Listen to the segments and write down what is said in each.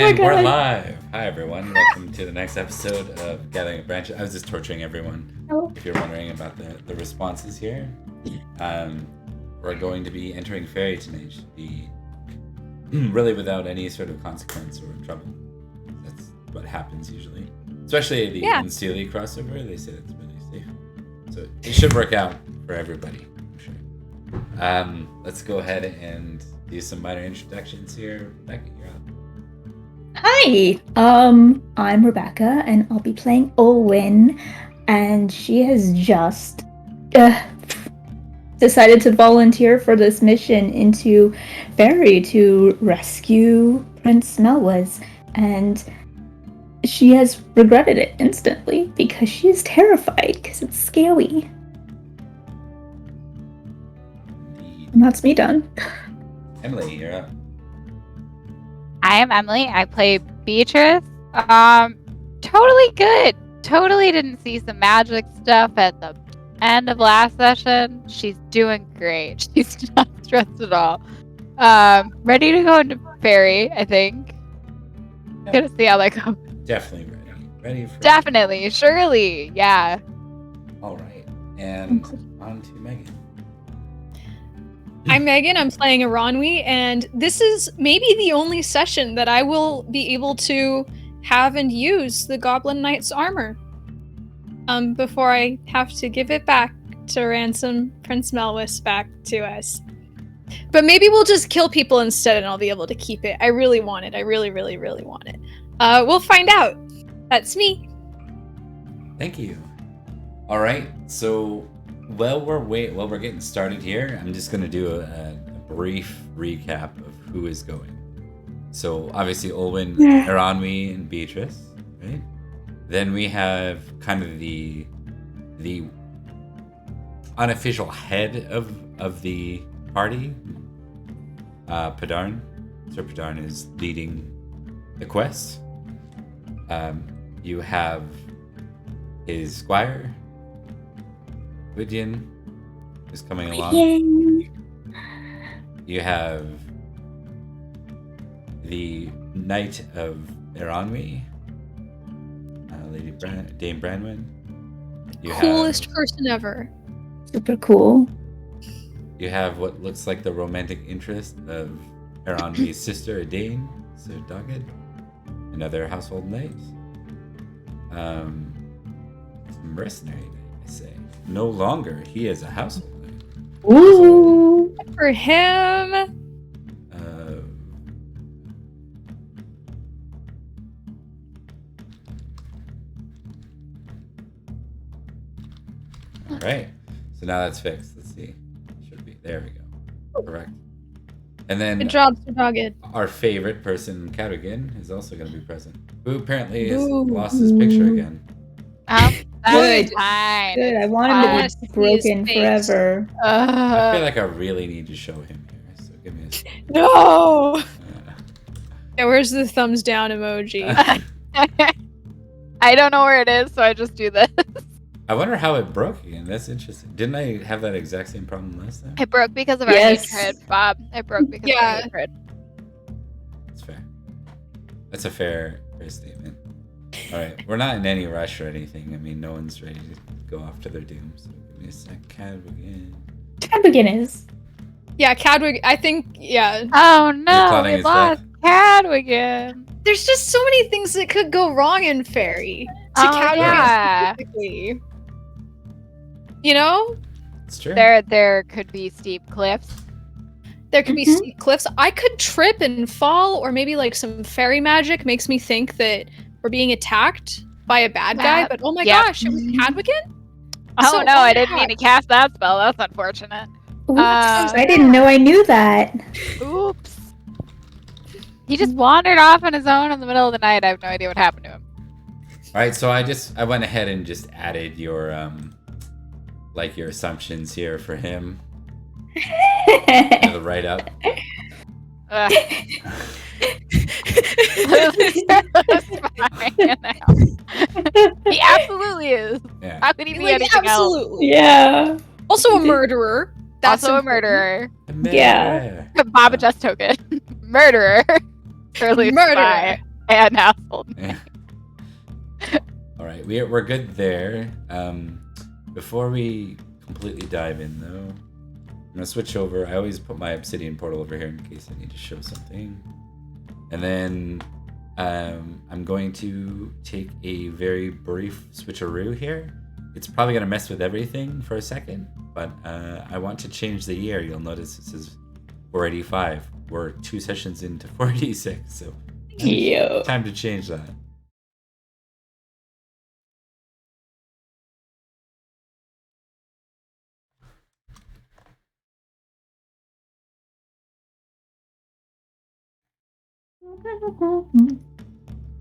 And we're live. Hi, everyone. Welcome to the next episode of Gathering a Branch. I was just torturing everyone. Hello. If you're wondering about the responses here, we're going to be entering Faerie tonight. Should be really without any sort of consequence or trouble. That's what happens usually, especially the Unseelie crossover. They say it's really safe, so it should work out for everybody. I'm sure. Let's go ahead and do some minor introductions here. Rebecca, you're up. Hi, I'm Rebecca, and I'll be playing Olwen, and she has just decided to volunteer for this mission into Faerie to rescue Prince Melwas, and she has regretted it instantly because she is terrified because it's scary. And that's me done. Emily, you're up. I am Emily. I play Beatrice. Totally good. Totally didn't see some magic stuff at the end of last session. She's doing great. She's not stressed at all. Ready to go into Faerie, I think. Yep. Gonna see how that goes. Definitely ready. Ready for Definitely. Surely. Yeah. All right. And on to Megan. I'm Megan, I'm playing Aranwi, and this is maybe the only session that I will be able to have and use the Goblin Knight's armor. Before I have to give it back to ransom Prince Melwas back to us. But maybe we'll just kill people instead and I'll be able to keep it. I really want it. I really, really, really want it. We'll find out. That's me. Thank you. All right. So while we're getting started here, I'm just going to do a brief recap of who is going. So obviously Olwen, Aranwi, and Beatrice, right? Then we have kind of the unofficial head of the party, Pendragon. Sir Pendragon is leading the quest. You have his squire, Gwydion, is coming along. Yay. You have the Knight of Aranwi, Dame Branwen. Coolest person ever. Super cool. You have what looks like the romantic interest of Aranwi's sister, Adane, Sir Dogged, another household knight. Mercenary knight, I say. No longer, he is a household knight. Ooh. For him. All right. So now that's fixed. Let's see. Should be. There we go. Correct. And then Good job, Sir Dogged. our favorite person, Cadogan, is also going to be present. Who apparently has lost his picture again. That's Good. fine. Good. I It's want fine. him wanna to be see broken his face. forever. I feel like I really need to show him here. So give me a second. No! Yeah, where's the thumbs down emoji? I don't know where it is, so I just do this. I wonder how it broke again. That's interesting. Didn't I have that exact same problem last time? It broke because of our Yes. hatred, Bob. It broke because of our hatred. That's fair. That's a fair statement. All right, we're not in any rush or anything. I mean, no one's ready to go off to their doom. So give me a sec. Cadogan. Cadwigan is. Yeah, Cadwig, I think, yeah. Oh no, plotting we his lost Cadwigan. There's just so many things that could go wrong in Faerie. To Oh, Cadwig yeah. specifically. You know? It's true. There could be steep cliffs. There could be steep cliffs. I could trip and fall, or maybe like some fairy magic makes me think that we're being attacked by a bad guy, but oh my gosh, it was Cadwigan? Oh So, no, oh I my didn't mean to God. cast that spell. That's unfortunate. Oops, I didn't know I knew that. Oops. He just wandered off on his own in the middle of the night. I have no idea what happened to him. All right, so I went ahead and just added your your assumptions here for him. The write up. Ugh. He absolutely is. Yeah. How could he be Like, anything else? absolutely. Yeah. Also a murderer. That's Also a important. murderer. Yeah. Baba just took it. Murderer. Surely Murderer. spy. And household. Yeah. All right, we're good there. Before we completely dive in, though, I'm gonna switch over. I always put my obsidian portal over here in case I need to show something. And then I'm going to take a very brief switcheroo here. It's probably gonna mess with everything for a second, but I want to change the year. You'll notice it says 485. We're 2 sessions into 486, so Yo. time to change that.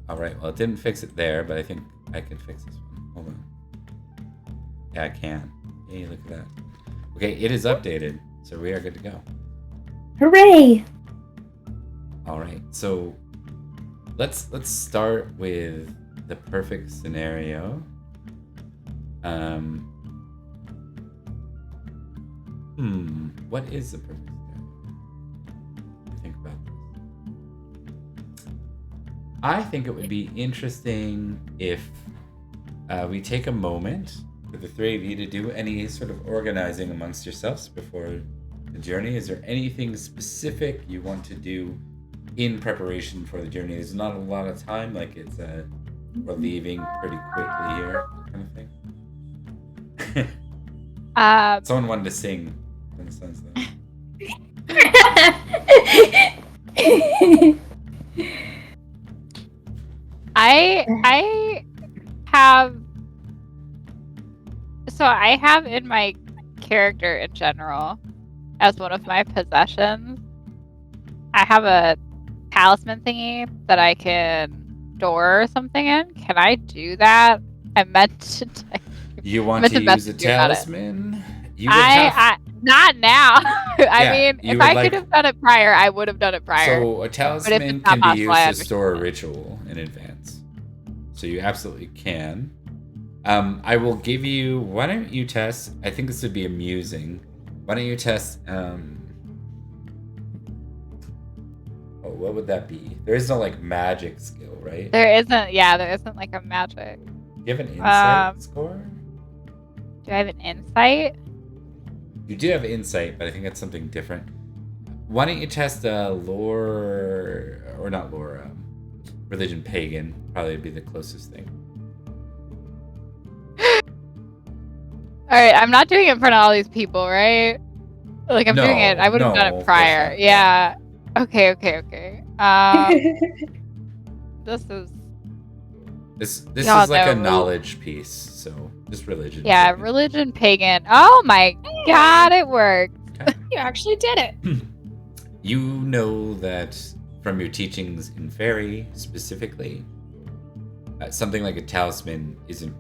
All right, well, it didn't fix it there, but I think I can fix this one. Hold on. Yeah, I can. Hey, look at that. Okay, it is updated, so we are good to go. Hooray! All right, so let's start with the perfect scenario. What is the perfect scenario? Think about this. I think it would be interesting if we take a moment for the 3 of you to do any sort of organizing amongst yourselves before the journey. Is there anything specific you want to do in preparation for the journey? There's not a lot of time, like it's we're leaving pretty quickly here, kind of thing. Someone wanted to sing in the sense that. I have I have in my character in general, as one of my possessions, I have a talisman thingy that I can store something in. Can I do that? I meant to. You want to use a talisman? You would I not now. I mean, you if would I could have done it prior, I would have done it prior. So a talisman can be used to store a ritual in advance. So you absolutely can. I will give you. Why don't you test? I think this would be amusing. Why don't you test? What would that be? There is no like magic skill, right? There isn't. Yeah, there isn't like a magic. Do you have an insight score? Do I have an insight? You do have insight, but I think that's something different. Why don't you test lore, or not lore, religion pagan? Probably be the closest thing. Alright, I'm not doing it in front of all these people, right? Like, I'm doing it. I would have done it prior. Yeah. Okay. This is like a knowledge piece, so just religion. Yeah, pagan. Religion pagan. Oh my god, it worked. Okay. You actually did it. You know that from your teachings in Faerie specifically, something like a talisman isn't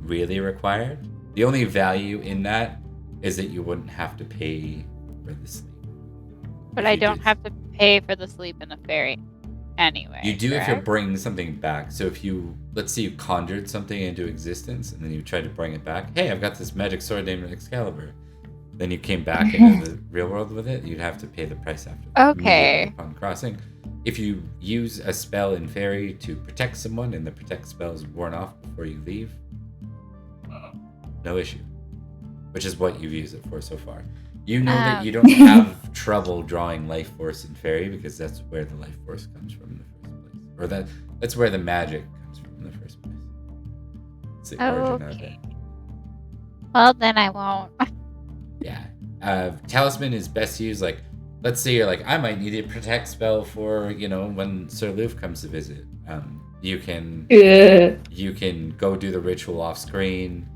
really required. The only value in that is that you wouldn't have to pay for the sleep. But I don't have to pay for the sleep in the Faerie anyway. You do, correct? If you're bringing something back. So if you, let's say you conjured something into existence and then you tried to bring it back. Hey, I've got this magic sword named Excalibur. Then you came back into the real world with it. You'd have to pay the price after that. Okay. Upon crossing. If you use a spell in Faerie to protect someone and the protect spell is worn off before you leave, no issue. Which is what you've used it for so far. You know that you don't have trouble drawing life force in Faerie because that's where the life force comes from in the first place. Or that's where the magic comes from in the first place. It's the origin of it. Well, then I won't. Yeah. Talisman is best used, like, let's say you're like, I might need a protect spell for, when Sir Loof comes to visit. You can go do the ritual off screen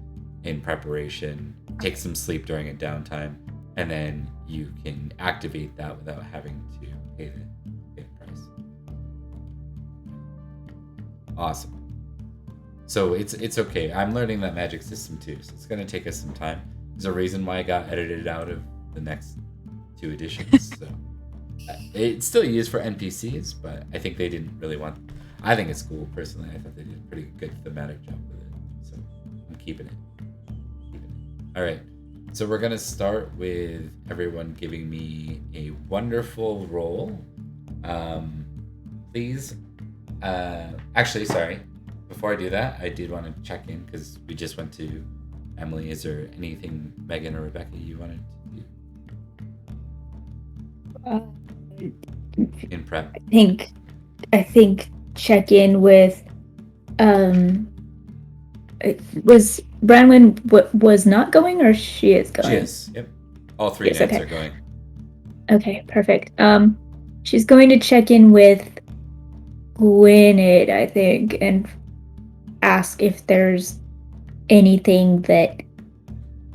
in preparation, take some sleep during a downtime, and then you can activate that without having to pay the price. Awesome. So it's okay. I'm learning that magic system too, so it's gonna take us some time. There's a reason why I got edited out of the next 2 editions. So it's still used for NPCs, but I think they didn't really want. I think it's cool personally. I thought they did a pretty good thematic job with it, so I'm keeping it. All right. So we're gonna start with everyone giving me a wonderful roll. Please Actually, sorry. Before I do that, I did want to check in because we just went to Emily. Is there anything, Megan or Rebecca, you wanted to do in prep? I think check in with was Branwyn was not going, or she is going? She is. Yep. All three Yes, knights okay. are going. Okay, perfect. She's going to check in with Gwynedd, I think, and ask if there's anything that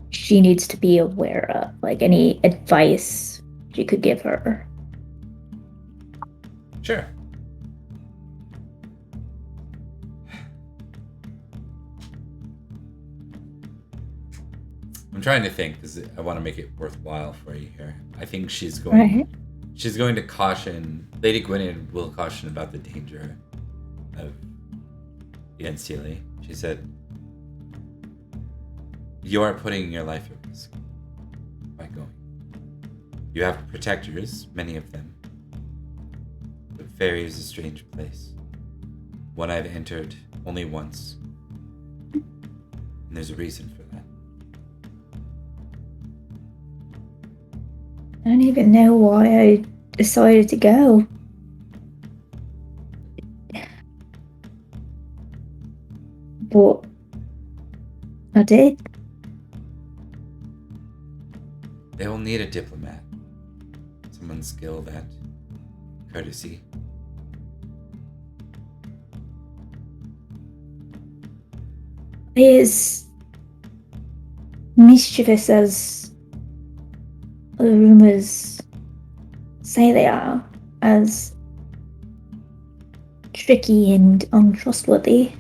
she needs to be aware of, like any advice she could give her. Sure. I'm trying to think because I want to make it worthwhile for you here. I think she's going. Right. She's going to caution. Lady Gwynedd will caution about the danger of the Unseelie. She said, "You are putting your life at risk by going. You have protectors, many of them. But Faerie is a strange place. One I've entered only once. And there's a reason for that. I don't even know why I decided to go. But I did. They will need a diplomat. Someone skilled at courtesy. As mischievous as the rumors say they are, as tricky and untrustworthy,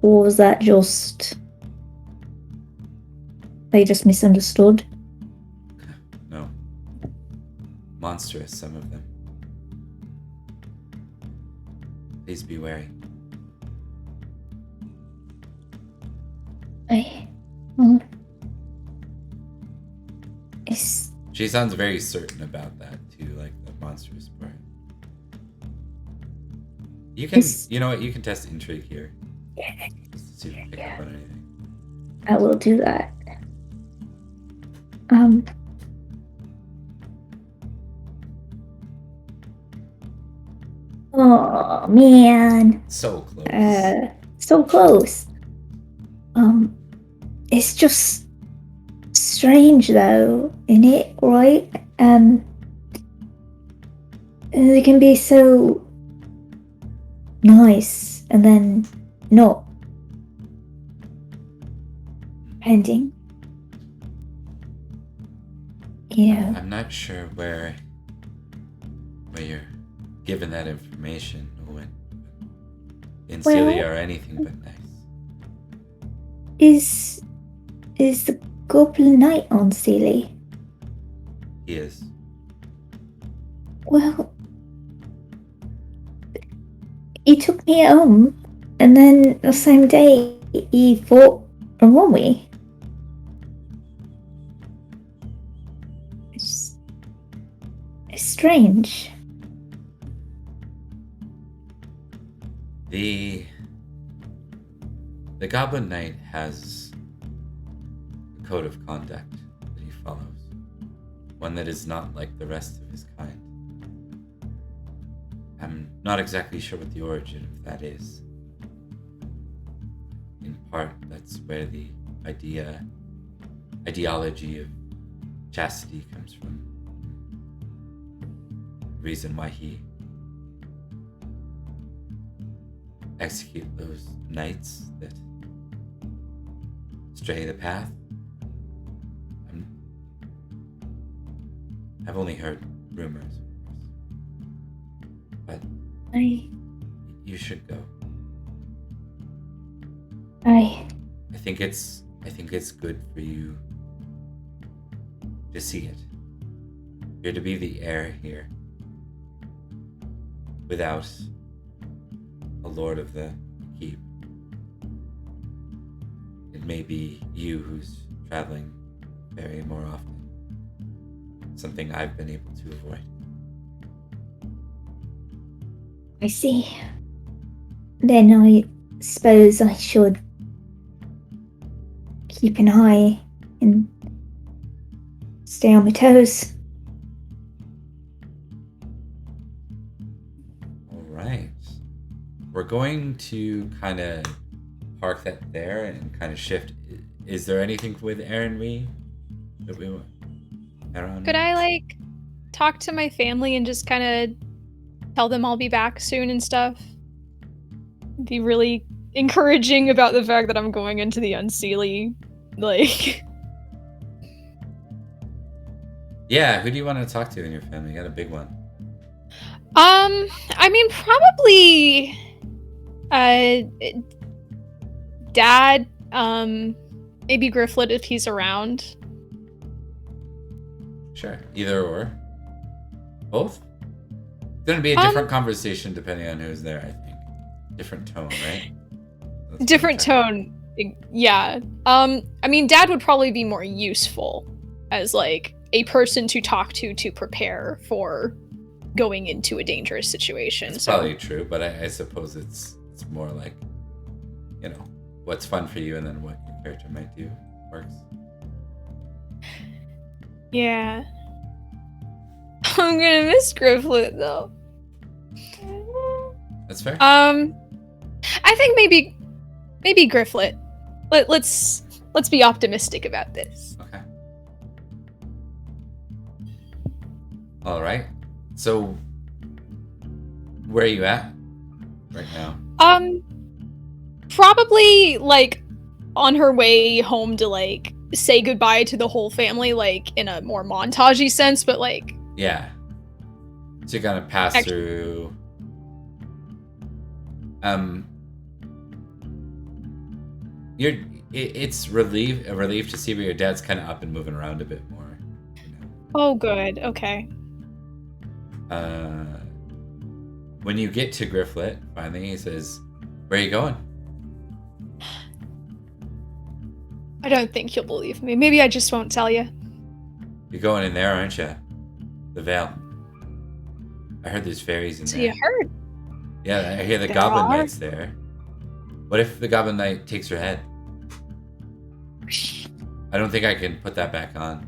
or was that just they just misunderstood? No. Monstrous, some of them. Please be wary. She sounds very certain about that too, like the monstrous part. You can, you know what? You can test intrigue here. Just to see if you pick up on anything. I will do that. Oh man. So close. So close. It's just strange though, isn't it? Right? They can be so nice and then not. Pending. Yeah. I'm not sure where you're given that information, Owen. In Celia or anything but nice. Is the Goblin Knight on Sealy? He is. Well, he took me home, and then the same day he fought and won me. It's strange. The Goblin Knight has a code of conduct that he follows. One that is not like the rest of his kind. I'm not exactly sure what the origin of that is. In part, that's where the ideology of chastity comes from. The reason why he execute those knights that stray the path. I've only heard rumors, of course. But you should go. I think it's good for you to see it. You're to be the heir here. Without a lord of the keep. It may be you who's traveling very more often. Something I've been able to avoid. I see. Then I suppose I should keep an eye and stay on my toes. All right. We're going to kind of park that there and kind of shift. Is there anything with Aaron we that we want? Could I like talk to my family and just kind of tell them I'll be back soon and stuff? Be really encouraging about the fact that I'm going into the Unseelie, like. Yeah, who do you want to talk to in your family? You got a big one. I mean, probably, Dad, maybe Grifflet if he's around. Sure, either or. Both? It's gonna be a different conversation depending on who's there, I think. Different tone, right? Different tone, yeah. I mean, Dad would probably be more useful as, like, a person to talk to prepare for going into a dangerous situation. It's probably true, but I suppose it's more like, you know, what's fun for you and then what your character might do works. Yeah. I'm gonna miss Grifflet though. That's fair. I think maybe Grifflet. Let's be optimistic about this. Okay. All right. So, where are you at right now? Probably like on her way home to like say goodbye to the whole family, like in a more montagey sense, but like. Yeah. So you're gonna pass through. It's a relief to see where your dad's kind of up and moving around a bit more. You know? Oh, good. Okay. When you get to Grifflet, finally, he says, "Where are you going?" I don't think you'll believe me. Maybe I just won't tell you. You're going in there, aren't you? The Vale. I heard there's fairies in So there. you heard? Yeah, I hear the There Goblin are? Knight's there. What if the Goblin Knight takes her head? I don't think I can put that back on.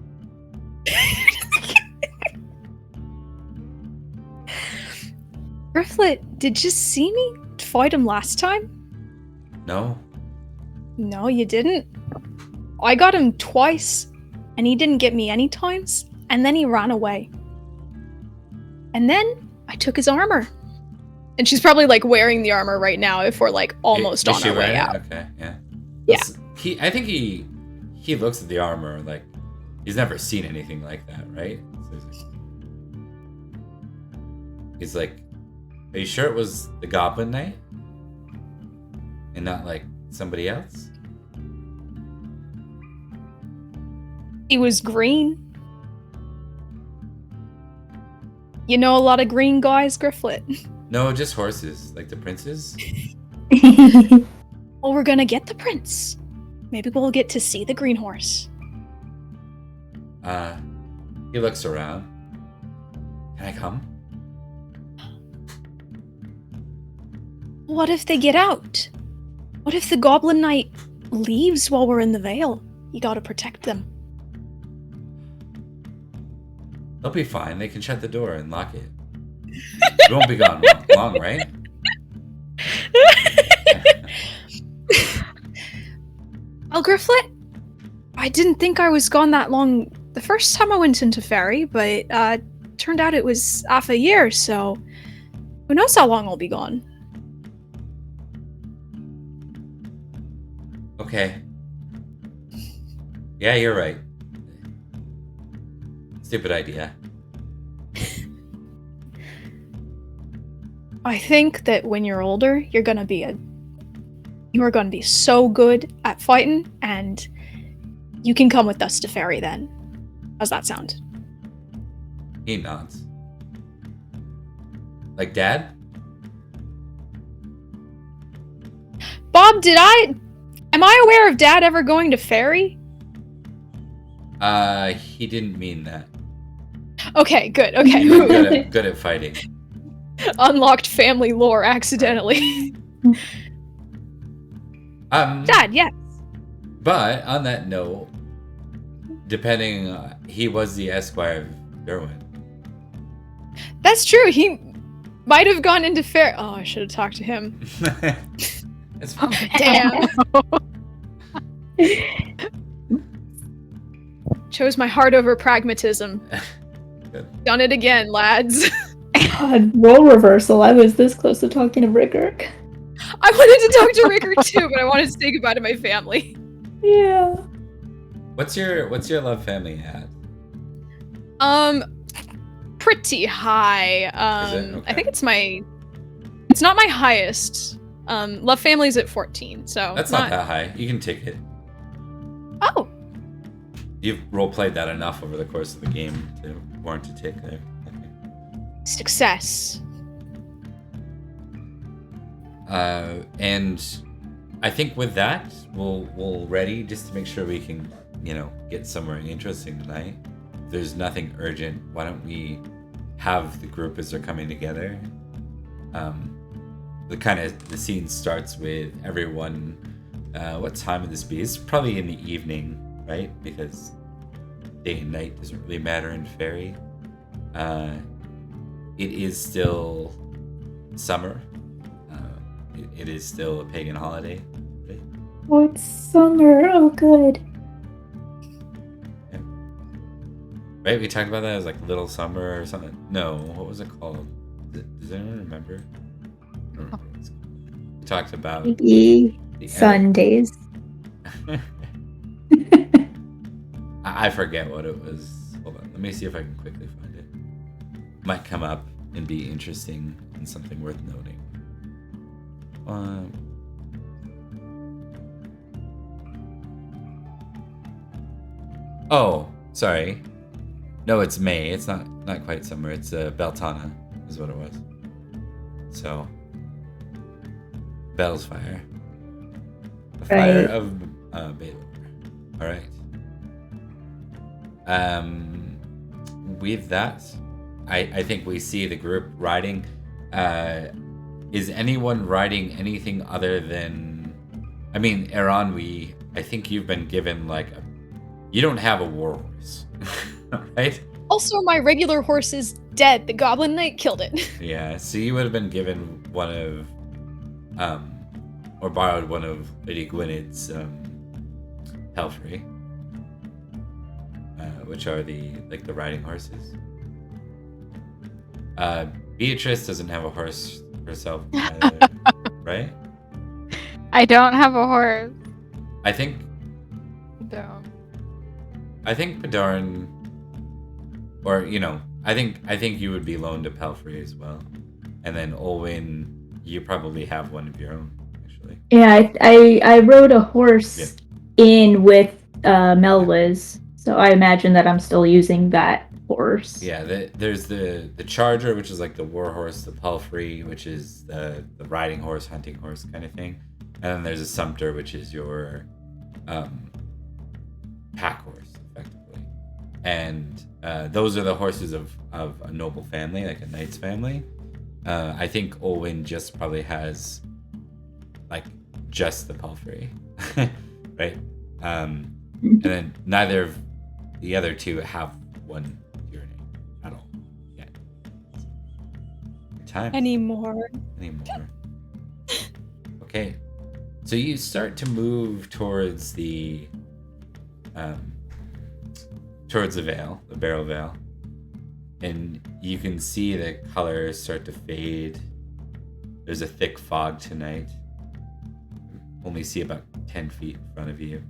Grifflet, did you see me fight him last time? No? No, you didn't. I got him twice, and he didn't get me any times, and then he ran away. And then I took his armor. And she's probably like wearing the armor right now if we're like almost Is on she our way wearing it? out. Okay, yeah. Yeah. I think he looks at the armor like he's never seen anything like that, right? So he's like, are you sure it was the Goblin Knight? And not like somebody else? He was green. You know a lot of green guys, Grifflet. No, just horses, like the princes. Well, we're gonna get the prince. Maybe we'll get to see the green horse. He looks around. Can I come? What if they get out? What if the Goblin Knight leaves while we're in the Vale? You gotta protect them. They'll be fine. They can shut the door and lock it. We won't be gone long, right? Well, Grifflet, I didn't think I was gone that long the first time I went into Faerie, but turned out it was half a year, so who knows how long I'll be gone. Okay. Yeah, you're right. Stupid idea. I think that when you're older, you are gonna be so good at fighting, and you can come with us to Faerie then. How's that sound? He nods. Like Dad? Bob, am I aware of Dad ever going to Faerie? He didn't mean that. Okay, good, okay. He was good at fighting. unlocked family lore accidentally. Dad, yes. But on that note, depending, he was the Esquire of Derwin. That's true. He might have gone into fair. Oh, I should have talked to him. It's fine. Damn. Chose my heart over pragmatism. Good. Done it again, lads. God, role reversal. I was this close to talking to Rickert. I wanted to talk to Ricker too, but I wanted to say goodbye to my family. Yeah. What's your love family at? Pretty high. Is it? Okay. I think it's not my highest. Love family's at 14, so That's not that high. You can take it. Oh. You've roleplayed that enough over the course of the game to warrant a tick there, I think. Success. And I think with that, we'll ready just to make sure we can, get somewhere interesting tonight. If there's nothing urgent, why don't we have the group as they're coming together? The scene starts with everyone. What time would this be? It's probably in the evening, right? Because day and night doesn't really matter in Faerie. It is still summer. It is still a pagan holiday. Right? Oh, it's summer. Oh, good. Yeah. Right? We talked about that as like Little Summer or something. No, what was it called? Does anyone remember? I don't remember what it's called. We talked about Maybe Sundays. I forget what it was. Hold on. Let me see if I can quickly find it. Might come up and be interesting and something worth noting. Oh, sorry. No, it's May. It's not quite summer. It's Beltana is what it was. So, Bel's fire. The fire Right. of Baylor. All right. With that, I think we see the group riding. Is anyone riding anything other than? I mean, Aaron, I think you've been given you don't have a war horse, right? Also, my regular horse is dead. The Goblin Knight killed it. Yeah, so you would have been given one of, or borrowed one of Lady Gwyneth's Pelfrey, which are the riding horses. Beatrice doesn't have a horse herself, either, right? I don't have a horse. I think Don't. Pendragon, or I think you would be loaned a Pelfrey as well, and then Olwyn, you probably have one of your own actually. Yeah, I rode a horse in with Melwiz, so I imagine that I'm still using that horse. Yeah, there's the charger, which is like the war horse, the Pelfrey, which is the riding horse, hunting horse kind of thing, and then there's a sumpter, which is your pack horse, effectively. And those are the horses of a noble family, like a knight's family. I think Olwyn just probably has just the Pelfrey, right? And then neither of the other two have one to your name at all yet. Time Anymore. Okay, so you start to move towards the veil, the barrel veil, and you can see the colors start to fade. There's a thick fog tonight. Only see about 10 feet in front of you.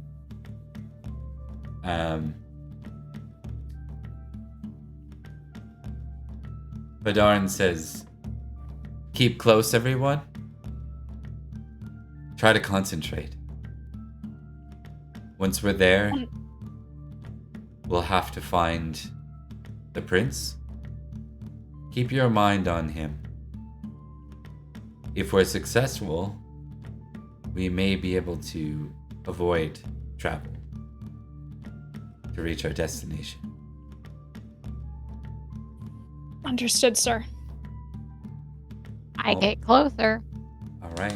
Badarn says, "Keep close, everyone. Try to concentrate. Once we're there, we'll have to find the prince. Keep your mind on him. If we're successful, we may be able to avoid travel to reach our destination." Understood, sir. I Oh. get closer. All right.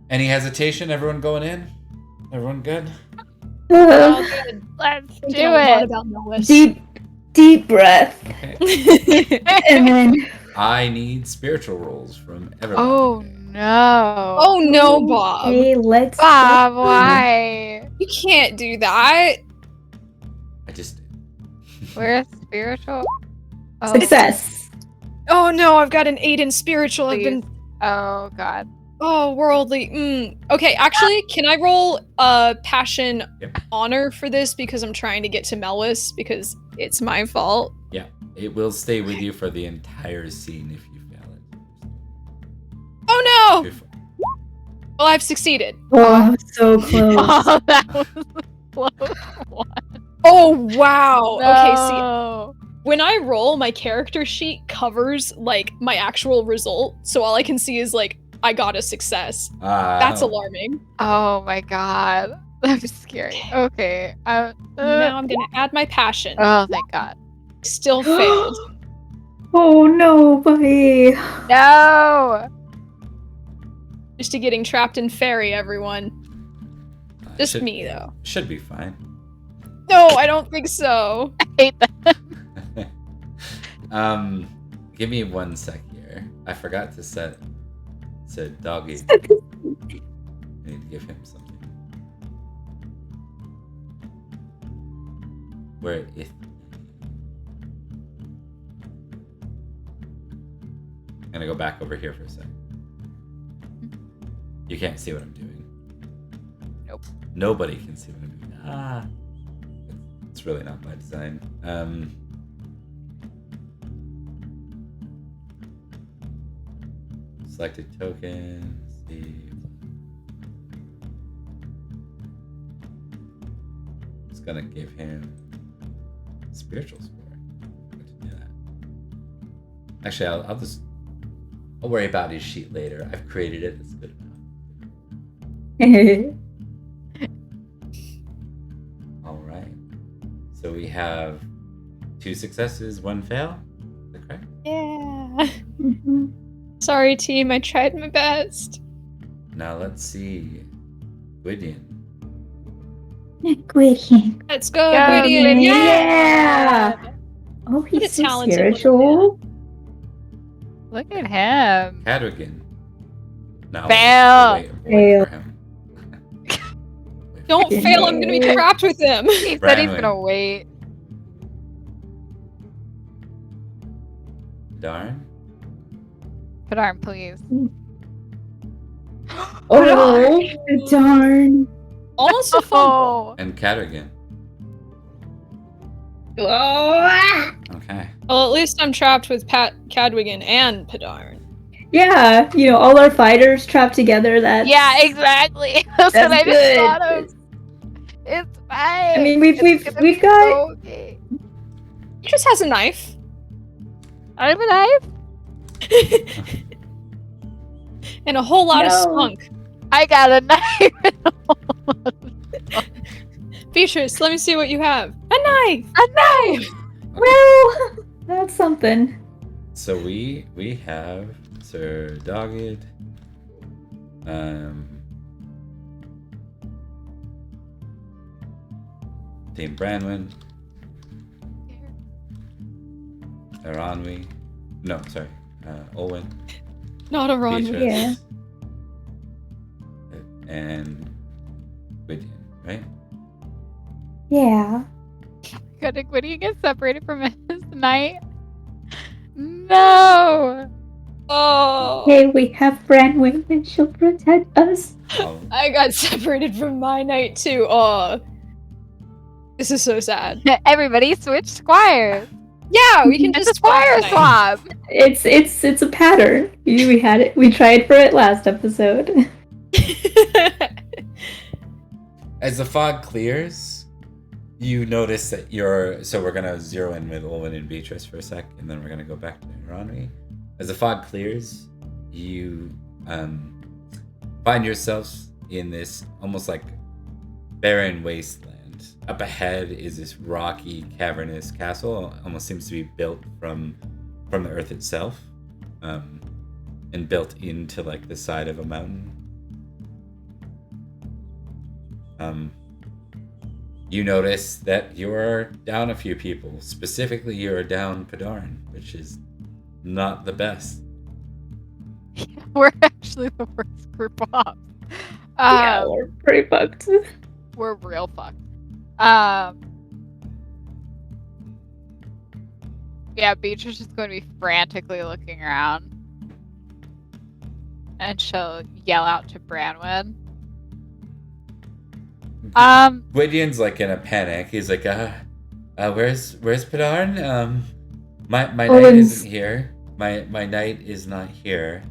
Any hesitation? Everyone going in? Everyone good? All good. Let's Thinking do a lot it. about Nolis. Deep breath. Okay. And then I need spiritual rolls from everyone. Oh no. Oh no, Bob. Okay, let's Bob, go. why? You can't do that. I just did. Where's spiritual? Oh, Success. Oh no, I've got an 8 in spiritual. I've please. been Oh god. worldly. Okay, actually, can I roll passion Yep. honor for this because I'm trying to get to Melwis because it's my fault. Yeah, it will stay with you for the entire scene if you fail it. Oh no! If- Well, I've succeeded. Oh, so close. Oh, that was a close one. Oh wow. Okay, see, No. when I roll, my character sheet covers like my actual result, so all I can see is like I got a success. That's alarming. Oh my god. That's scary. Okay. Now I'm gonna add my passion. Oh, thank god. Still failed. Oh no, buddy. No. Just to getting trapped in Faerie, everyone. Just should, me though. Should be fine. No, I don't think so. I hate that. Give me 1 sec here. I forgot to set doggy. I need to give him something. Where is? I'm gonna go back over here for a sec. You can't see what I'm doing. Nope. Nobody can see what I'm doing. Ah. It's really not by design. Selected token. See. Just gonna give him spiritual score. Good to do that. Actually, I'll worry about his sheet later. I've created it. It's good enough. All right. So we have 2 successes, 1 fail. Is that correct? Yeah. Mhm. Sorry, team. I tried my best. Now let's see. Gwydion. Gwydion. Let's go, Go, Gwydion. Gwydion. Yeah. Oh, What a he's so talented little spiritual. Look at him. Cadrigan. No. Fail. Wait for him. Don't fail. I'm gonna be trapped with him. He said he's Branwyn. gonna wait. Darn. Put arm, please. Oh, darn. Almost a fumble. Oh. And Cadrigan. Oh. Okay. Well, at least I'm trapped with Cadwigan and Padarn. Yeah, all our fighters trapped together. That's Yeah, exactly. That's what I That's just good. thought of. It's fine. I mean, It's we've gonna be got okay. He just has a knife. I have a knife. And a whole lot of No. spunk. I got a knife. Beatrice, let me see what you have. A knife! A knife. well, that's something. So we have Sir Dogged. Team Branwyn. Aranwi. No, sorry. Olwen. Not a Ron. Beatrice. Yeah. And Gwydion, right? Yeah. When do you get separated from his knight? No. Oh, Hey, we have Branwyn and she'll protect us. I got separated from my knight too. Oh, this is so sad. Everybody switch squires. Yeah, we can It's just a squire swap swap. It's a pattern. We had it. We tried for it last episode. knights. As the fog clears, you notice that so we're gonna zero in with Olwen and Beatrice for a sec, and then we're gonna go back to Ranwi. As the fog clears, you find yourselves in this almost like barren wasteland. Up ahead is this rocky, cavernous castle. Almost seems to be built from the earth itself. and built into like the side of a mountain. You notice that you're down a few people. Specifically, you're down Pendragon, which is not the best. We're actually the worst group off. Yeah, we're pretty fucked. We're real fucked. Yeah, Beatrice is going to be frantically looking around. And she'll yell out to Branwen. Gwydion's like in a panic. He's like, where's Pendragon? My knight isn't here. My knight is not here.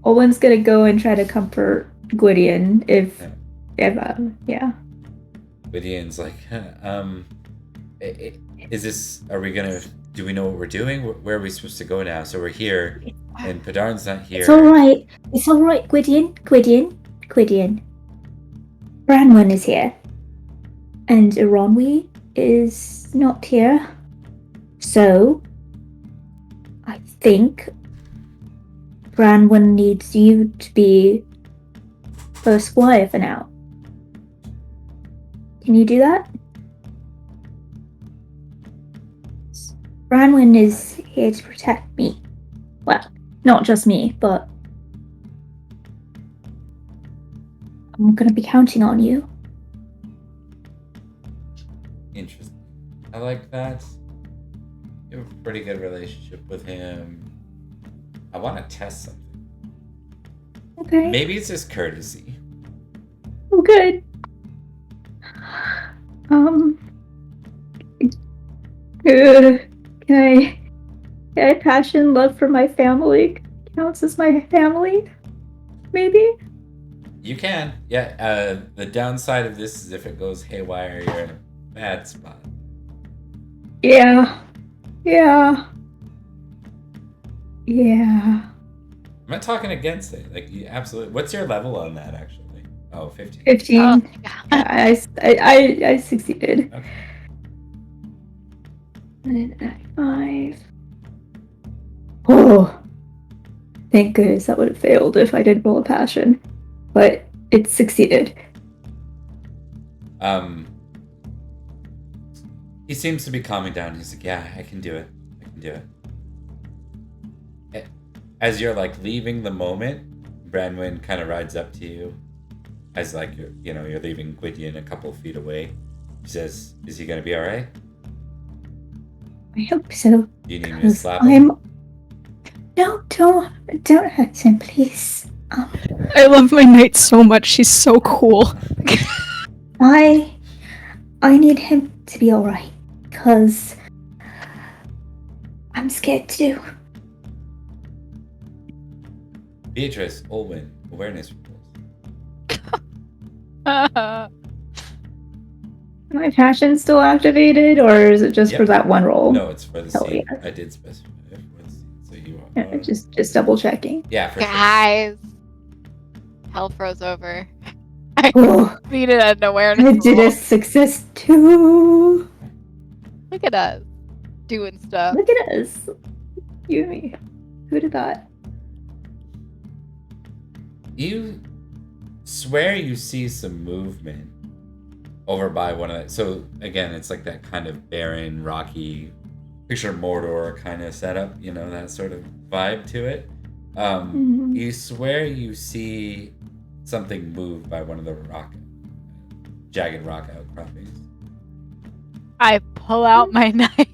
Owen's gonna go and try to comfort Gwydion if yeah. Gwydion's like, is this? Are we gonna? Do we know what we're doing? Where are we supposed to go now? So we're here, and Pendragon's not here. It's all right. It's all right, Gwydion. Branwen is here, and Ironwi is not here. So, I think Branwen needs you to be her squire for now. Can you do that? Branwen is here to protect me. Well, not just me, but I'm gonna be counting on you. Interesting. I like that. You have a pretty good relationship with him. I want to test something. Okay. Maybe it's just courtesy. Oh, good. Can I passion love for my family counts as my family? Maybe? You can. Yeah, the downside of this is if it goes haywire, you're in a bad spot. Yeah. I'm not talking against it. Like, you absolutely. What's your level on that, actually? Oh, 15. 15. Oh, Yeah, I succeeded. Okay. And then 5. Oh. Thank goodness that would have failed if I didn't roll a passion. But it succeeded. He seems to be calming down. He's like, yeah, I can do it. As you're like leaving the moment, Branwen kind of rides up to you as like you're leaving Gwydion a couple feet away. He says, "Is he gonna be all right? I hope so. Do you need me to slap him?" No, don't hurt him, please. I love my knight so much. She's so cool. I need him to be alright, because I'm scared too. Beatrice, Olwen, awareness rolls. My passion still activated, or is it just Yep. for that one roll? No, it's for the Hell scene. yeah. I did specify it for the scene, so you are. Yeah, just double checking. Yeah, for sure. Guys. Hell froze over. I Oh, needed an awareness I did roll. a success too. Look at us. Doing stuff. Look at us. You and me. Who did that? You swear you see some movement over by one of the. So again, it's like that kind of barren, rocky, picture Mordor kind of setup. That sort of vibe to it. You swear you see something move by one of the jagged rock outcroppings. I pull out my knife.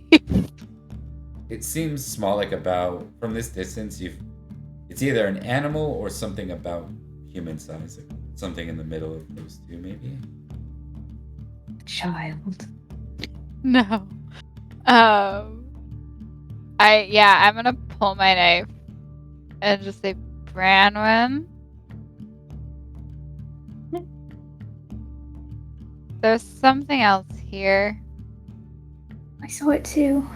It seems small, like about from this distance. It's either an animal or something about human size, like something in the middle of those two, maybe. Child. No. I'm gonna pull my knife and just say, Branwen. There's something else here. I saw it too.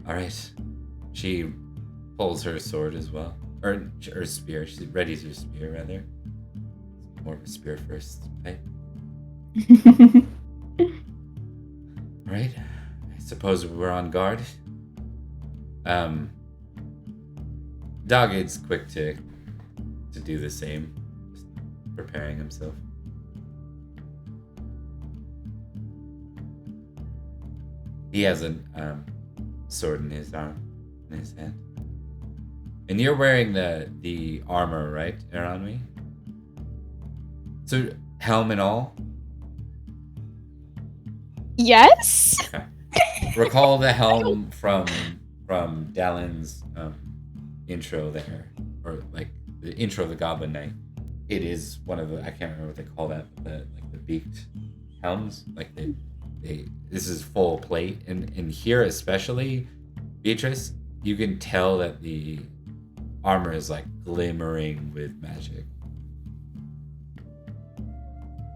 All right. She pulls her sword as well, or her spear. She readies her spear rather. More of a spear first, right? All right. suppose we're on guard. Dogged's quick to do the same, just preparing himself. He has a sword in his arm, in his hand. And you're wearing the armor, right, Aranwi? So helm and all. Yes. Okay. Recall the helm from Dallin's intro there, or like the intro of the Goblin Knight. It is one of the, I can't remember what they call that, but the beaked helms. Like they this is full plate, and here especially, Beatrice, you can tell that the armor is like glimmering with magic.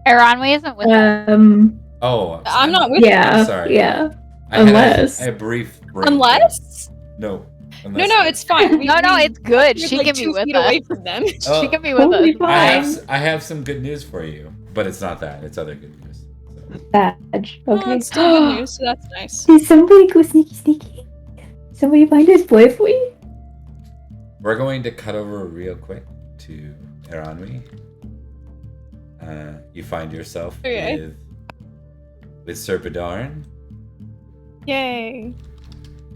Aranwi isn't with us. Oh, I'm not with Yeah. I'm sorry. Yeah. I had Unless. a brief break. Unless? No. No, it's fine. No, it's good. We're She like can be 2 with feet us. away from them. Oh, She can be with Totally us. fine. I have some good news for you, but it's not that. It's other good news. So. Badge. Oh, Okay. it's still good news, so that's nice. Did somebody go sneaky? Somebody find his boyfriend? We're going to cut over real quick to Aranwi. You find yourself Okay. with Sir Bedarn Yay.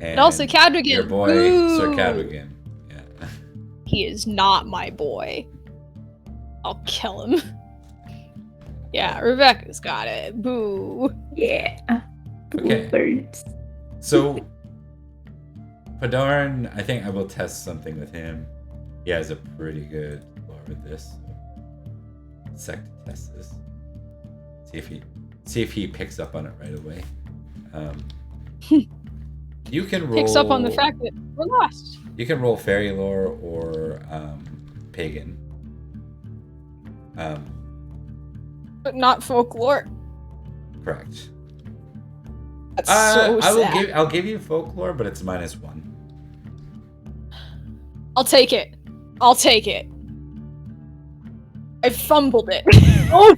and also Cadrigan. your boy Boo. Sir Cadrigan. Yeah. He is not my boy. I'll kill him. Yeah, Rebecca's got it. Boo. Yeah. Okay. Birds. So Bedarn, I think I will test something with him. He has a pretty good lore with this. So sec to test this. See if he picks up on it right away. You can roll. Picks up on the fact that we're lost. You can roll fairy lore or pagan. But not folklore. Correct. That's so sad. I'll give you folklore, but it's -1. I'll take it. I fumbled it. Oh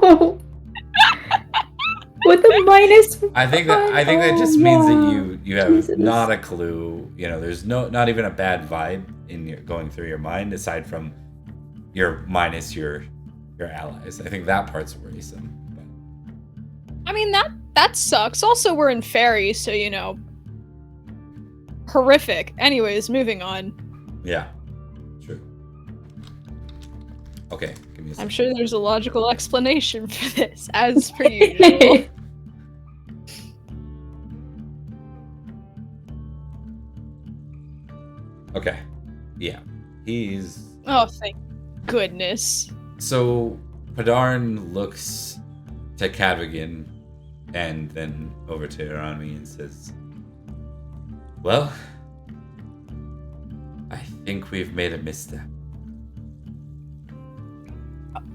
no! With a minus. I think that just means that you have Jesus. not a clue. You know, there's not even a bad vibe in your going through your mind aside from your minus your allies. I think that part's worrisome. But I mean that sucks. Also, we're in Faerie, so horrific. Anyways, moving on. yeah, true. Okay, give me a I'm second. sure there's a logical explanation for this, as per usual. Okay, yeah, he's Oh, thank goodness. so Padarn looks to Cadrigan and then over to Aranmi and says, "Well, I think we've made a misstep.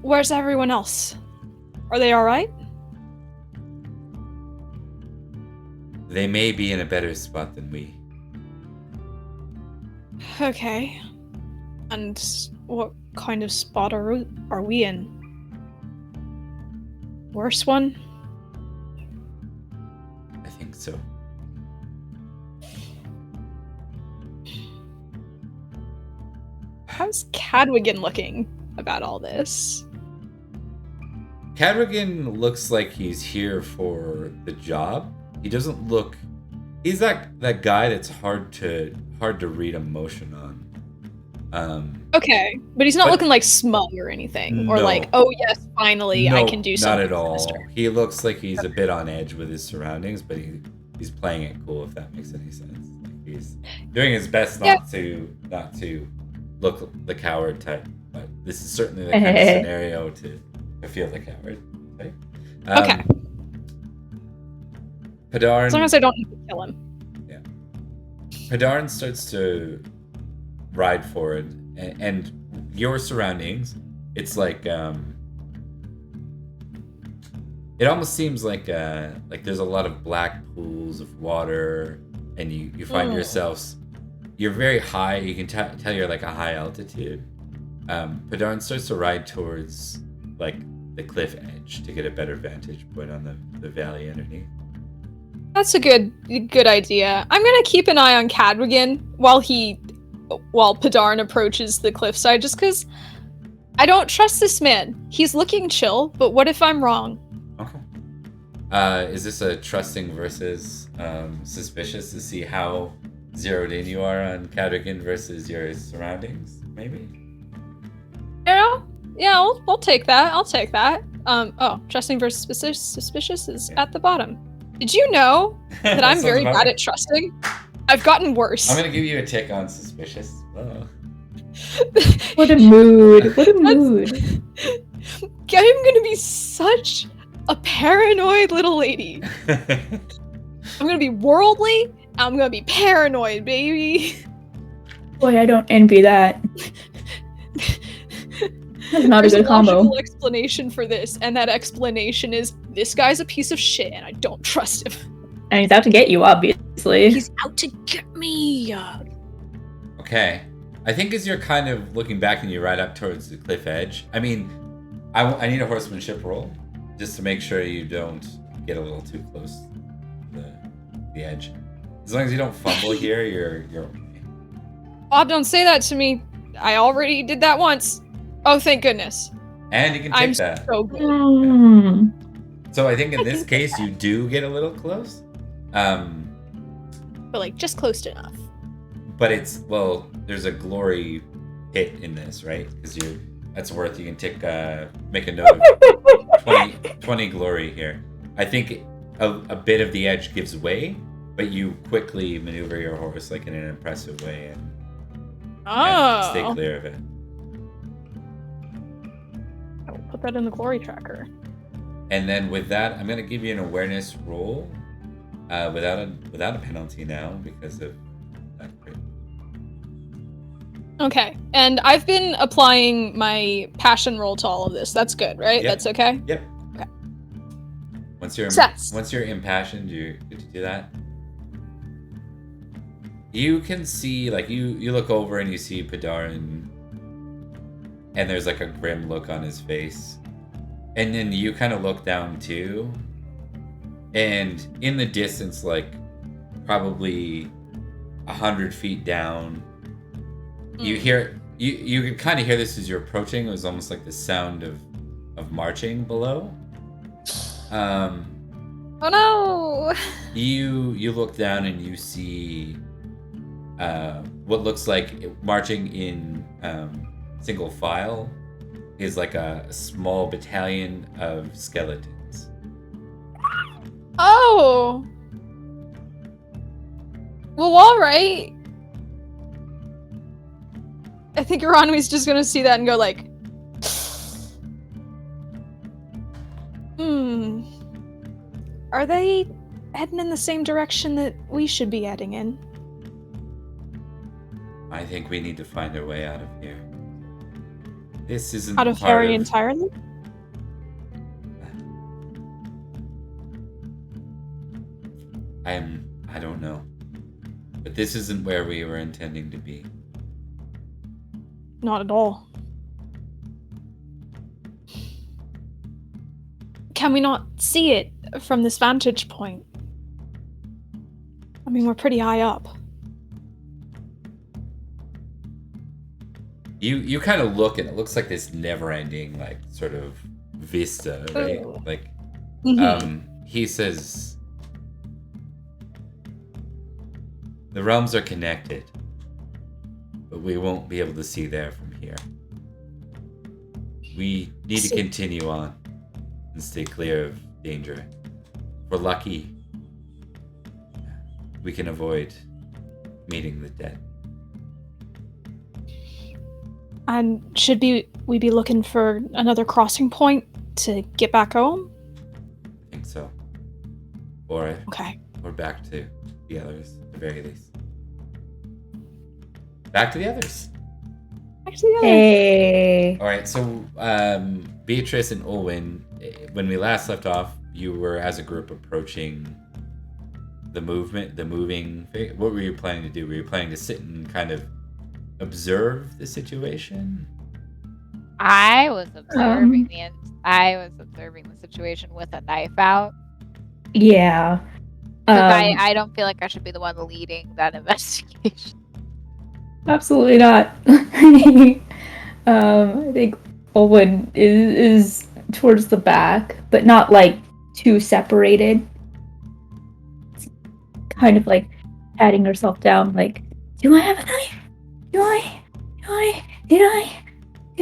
Where's everyone else? Are they alright? They may be in a better spot than we. Okay. And what kind of spot are we in? Worse one? I think so. How's Cadwigan looking about all this? Cadrigan looks like he's here for the job. He doesn't look. He's that guy that's hard to read emotion on. Okay, but he's not But- looking like smug or anything, or No. like, oh yes, finally I No, can do something. Not at all. faster. He looks like he's a bit on edge with his surroundings, but he's playing it cool, if that makes any sense. Like he's doing his best not to look the coward type, but this is certainly the kind of scenario to feel the coward type. Okay. Padarn, As long as I don't need to kill him. Padarn starts to ride forward, and your surroundings, it's like it almost seems like there's a lot of black pools of water, and you find yourselves, you're very high. You can tell you're like a high altitude. Padarn starts to ride towards like the cliff edge to get a better vantage point on the valley underneath. That's a good idea. I'm gonna keep an eye on Cadrigan while Padarin approaches the cliffside, just because I don't trust this man. He's looking chill, but what if I'm wrong? Okay. Is this a trusting versus suspicious to see how zeroed in you are on Cadrigan versus your surroundings? Maybe. Yeah, I'll take that. I'll take that. Trusting versus suspicious is at the bottom. Did you know that I'm very bad at trusting? I've gotten worse. I'm gonna give you a tick on suspicious. Oh. What a mood. What a mood. I'm gonna be such a paranoid little lady. I'm gonna be worldly. I'm gonna be paranoid, baby. Boy, I don't envy that. That's not a good combo. There's a logical explanation for this, and that explanation is this guy's a piece of shit, and I don't trust him. And he's out to get you, obviously. He's out to get me. Okay. I think as you're kind of looking back and you ride up towards the cliff edge, I mean, I need a horsemanship roll just to make sure you don't get a little too close to the edge. As long as you don't fumble here, you're okay. Bob, don't say that to me. I already did that once. Oh, thank goodness. And you can take that. So good. So I think in this case you do get a little close. But like just close enough. But there's a glory hit in this, right? Because that's worth, you can make a note of 20 glory here. I think a bit of the edge gives way, but you quickly maneuver your horse like in an impressive way and stay clear of it. I will put that in the glory tracker. And then with that, I'm gonna give you an awareness roll without a penalty now because of that crit. Okay, and I've been applying my passion roll to all of this. That's good, right? Yep. That's okay? Yep. Okay. Once you're impassioned, you get to do that. You can see, like, you look over and you see Padarin, and there's like a grim look on his face. And then you kind of look down too. And in the distance, like probably 100 feet down, you hear, you can kind of hear this as you're approaching. It was almost like the sound of marching below. Oh no! You look down and you see what looks like marching in single file is like a small battalion of skeletons. Oh! Well, alright. I think Euronymous just gonna see that and go like... Are they heading in the same direction that we should be heading in? I think we need to find our way out of here. This isn't Out of Faerie entirely? I don't know. But this isn't where we were intending to be. Not at all. Can we not see it from this vantage point? I mean, we're pretty high up. You kind of look and it looks like this never-ending, like, sort of vista, right? Oh. Like, Mm-hmm. he says, the realms are connected, but we won't be able to see there from here. We need to continue on and stay clear of danger. If we're lucky, we can avoid meeting the dead. And should we be looking for another crossing point to get back home? I think so. Or Okay. Or back to the others, at the very least. Back to the others. Hey. All right, so Beatrice and Olwen, when we last left off, you were as a group approaching the moving. What were you planning to do? Were you planning to sit and kind of observe the situation? I was observing the situation with a knife out. Yeah. Because Um, I don't feel like I should be the one leading that investigation. Absolutely not. I think Owen is towards the back, but not like too separated. Kind of like patting herself down, like, do I have a knife? Do I? Did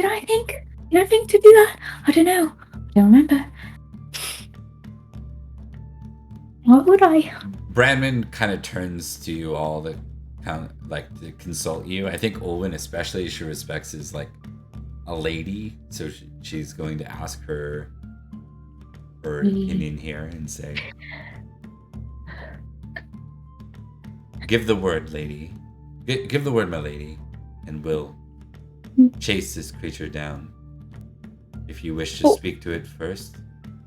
I think? Did I think to do that? I don't know. I don't remember. What would I? Brandman kind of turns to you all to kind of like to consult you. I think Olwen especially she respects is like a lady, so she's going to ask her opinion here and say, "Give the word, lady. Give the word, my lady, and we'll chase this creature down. If you wish to speak to it first,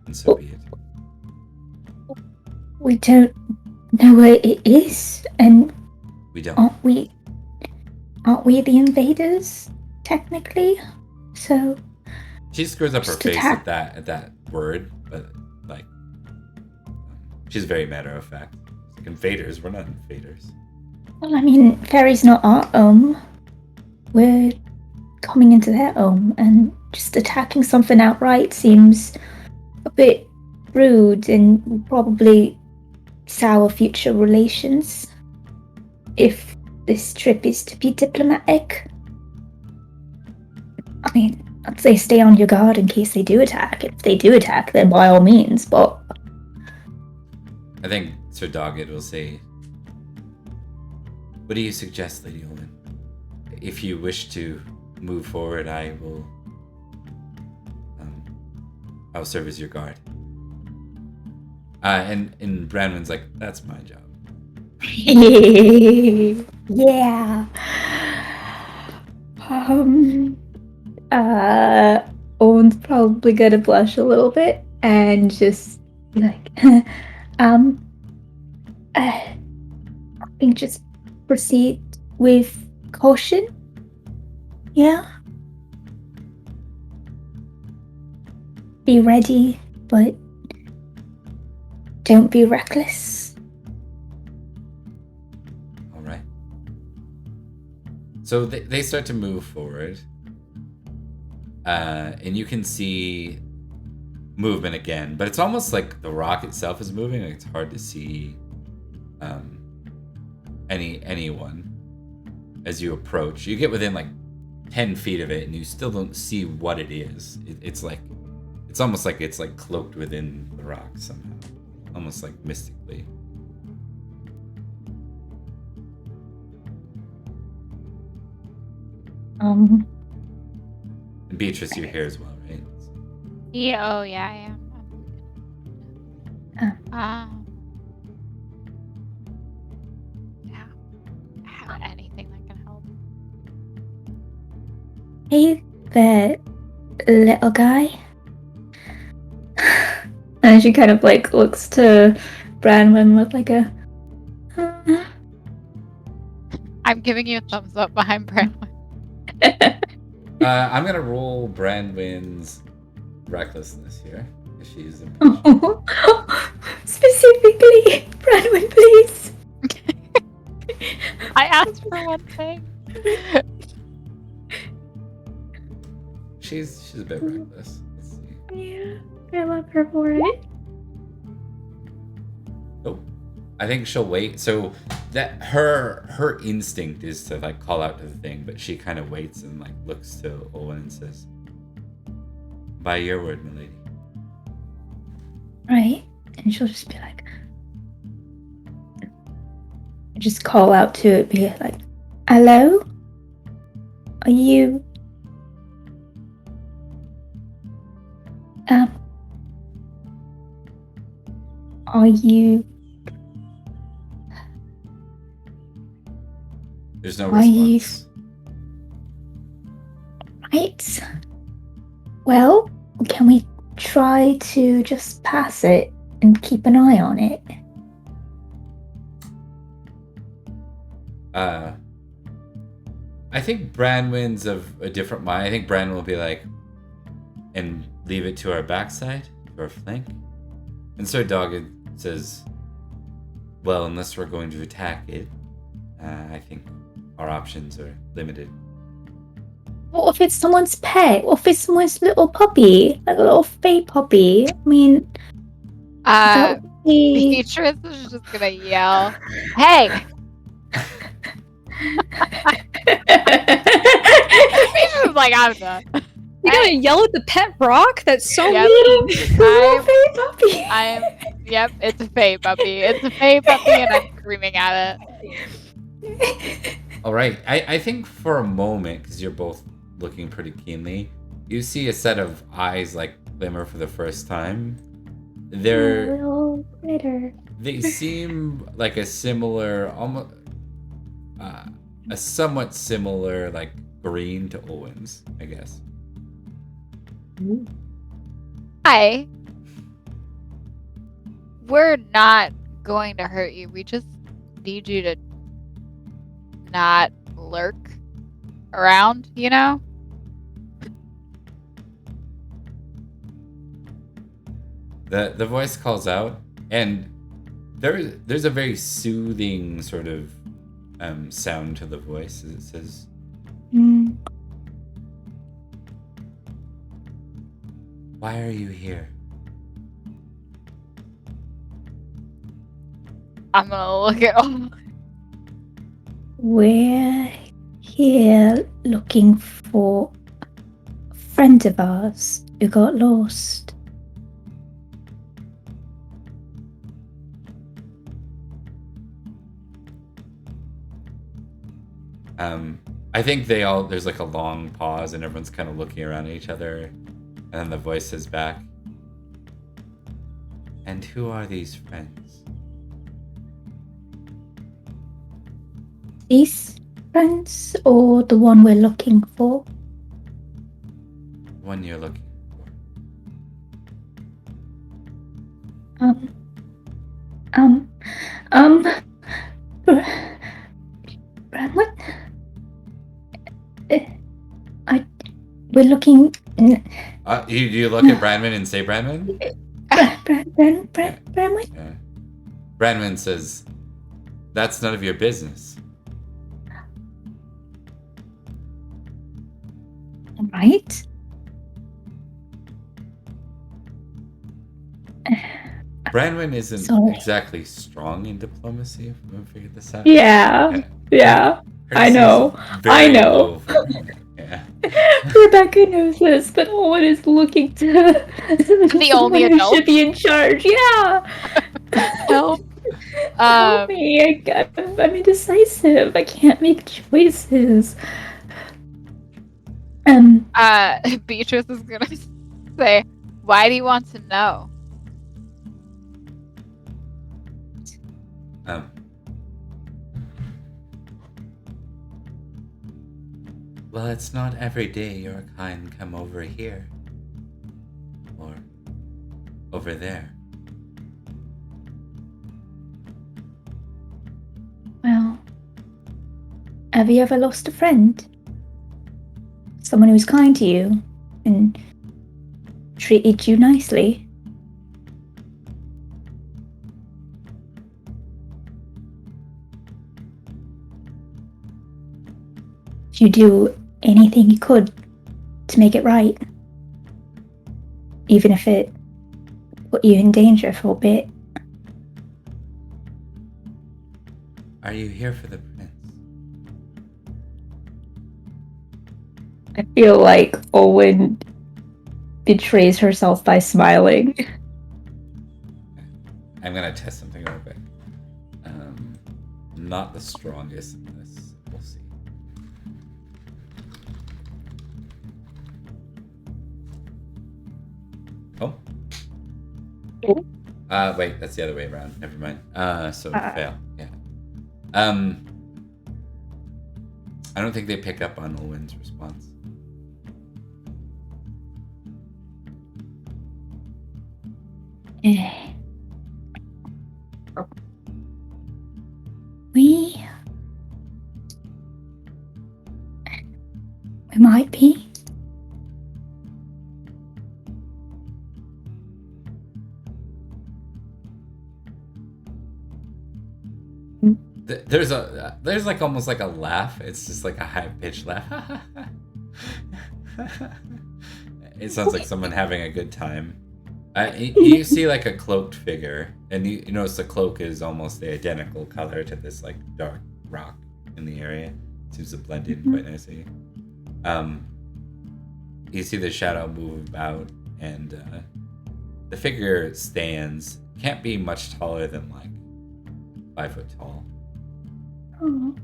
and so be it." We don't know where it is, and We don't. aren't we the invaders technically? So She screws up her just face attack. at that word, but like she's very matter of fact. Like, invaders, we're not invaders. Well, I mean, Faerie's not our home. We're coming into their home, and just attacking something outright seems a bit rude and will probably sour future relations. If this trip is to be diplomatic. I mean, I'd say stay on your guard in case they do attack. If they do attack, then by all means, but... I think Sir Doggett will say, "What do you suggest, Lady Olin? If you wish to move forward, I will I'll serve as your guard." And Brandman's like, "That's my job." Yeah. Owen's probably gonna blush a little bit and just be like, I think just proceed with caution. Yeah. Be ready, but don't be reckless. All right. So they start to move forward. And you can see movement again, but it's almost like the rock itself is moving. Like it's hard to see anyone as you approach. You get within like 10 feet of it, and you still don't see what it is. It's almost like it's like cloaked within the rock somehow, almost like mystically. And Beatrice, you're here as well, right? Yeah, oh yeah, I am. Yeah. Have anything that can help. Hey there, little guy. And she kind of like looks to Branwen with like a... I'm giving you a thumbs up behind Brandon. I'm gonna roll Brandwin's recklessness here. She's impatient. Specifically, Branwen, please. I asked for one thing. She's a bit reckless. Let's see. Yeah, I love her for it. Oh, I think she'll wait. So that her instinct is to like call out to the thing, but she kind of waits and like looks to Owen and says, "By your word, milady." Right, and she'll just be like, just call out to it, be like, "Hello? Are you? Are you?" There's no Are you- response. Right. Well, can we try to just pass it and keep an eye on it? I think Branwin's of a different mind. I think Branwin will be like, and leave it to our backside, to our flank. And Sir Doggett says, Well, unless we're going to attack it, I think our options are limited. What if it's someone's pet? What if it's someone's little puppy? Like a little fake puppy? I mean, that would be... Beatrice is just gonna yell, "Hey!" Beatrice is like, "I'm done." You gotta yell at the pet rock? That's so Yep. mean. Little fake puppy. Yep, it's a Fae puppy. It's a Fae puppy, and I'm screaming at it. All right. I think for a moment, because you're both looking pretty keenly, you see a set of eyes like glimmer for the first time. They're Little critter. they seem like a similar, almost a somewhat similar like green to Owen's, I guess. Hi. We're not going to hurt you. We just need you to not lurk around, you know? The voice calls out, and there's a very soothing sort of sound to the voice. It says, Mm. "Why are you here?" I'm gonna look at We're here looking for a friend of ours who got lost. I think there's like a long pause, and everyone's kind of looking around at each other, and then the voice says back, "And who are these friends?" These friends or the one we're looking for? One you're looking for. What? We're looking. You look at Branman and say Branman? Bramwit? Yeah. Branman says, "That's none of your business." Right? Branman isn't Sorry. exactly strong in diplomacy, if we figured this out. Yeah. I Courtesy is know. very I know. low for Branman. Yeah. Rebecca knows this, but Owen is looking to the only someone who adult. should be in charge. Yeah. Help. Help me. I'm indecisive. I can't make choices. Beatrice is gonna say, "Why do you want to know?" Well, it's not every day your kind come over here. Or over there. Well, have you ever lost a friend? Someone who was kind to you and treated you nicely? Did you do anything you could to make it right? Even if it put you in danger for a bit? Are you here for the prince? I feel like Owen betrays herself by smiling. I'm gonna test something real quick. Not the strongest in this. We'll see. Oh. Wait, that's the other way around. Never mind. So fail. Yeah. I don't think they pick up on Owen's response. We might be. there's like almost like a laugh. It's just like a high pitched laugh. It sounds like someone having a good time. You see like a cloaked figure, and you notice the cloak is almost the identical color to this like dark rock in the area. Seems to blend in quite nicely. You see the shadow move about, and the figure stands. Can't be much taller than like 5 foot tall. Oh.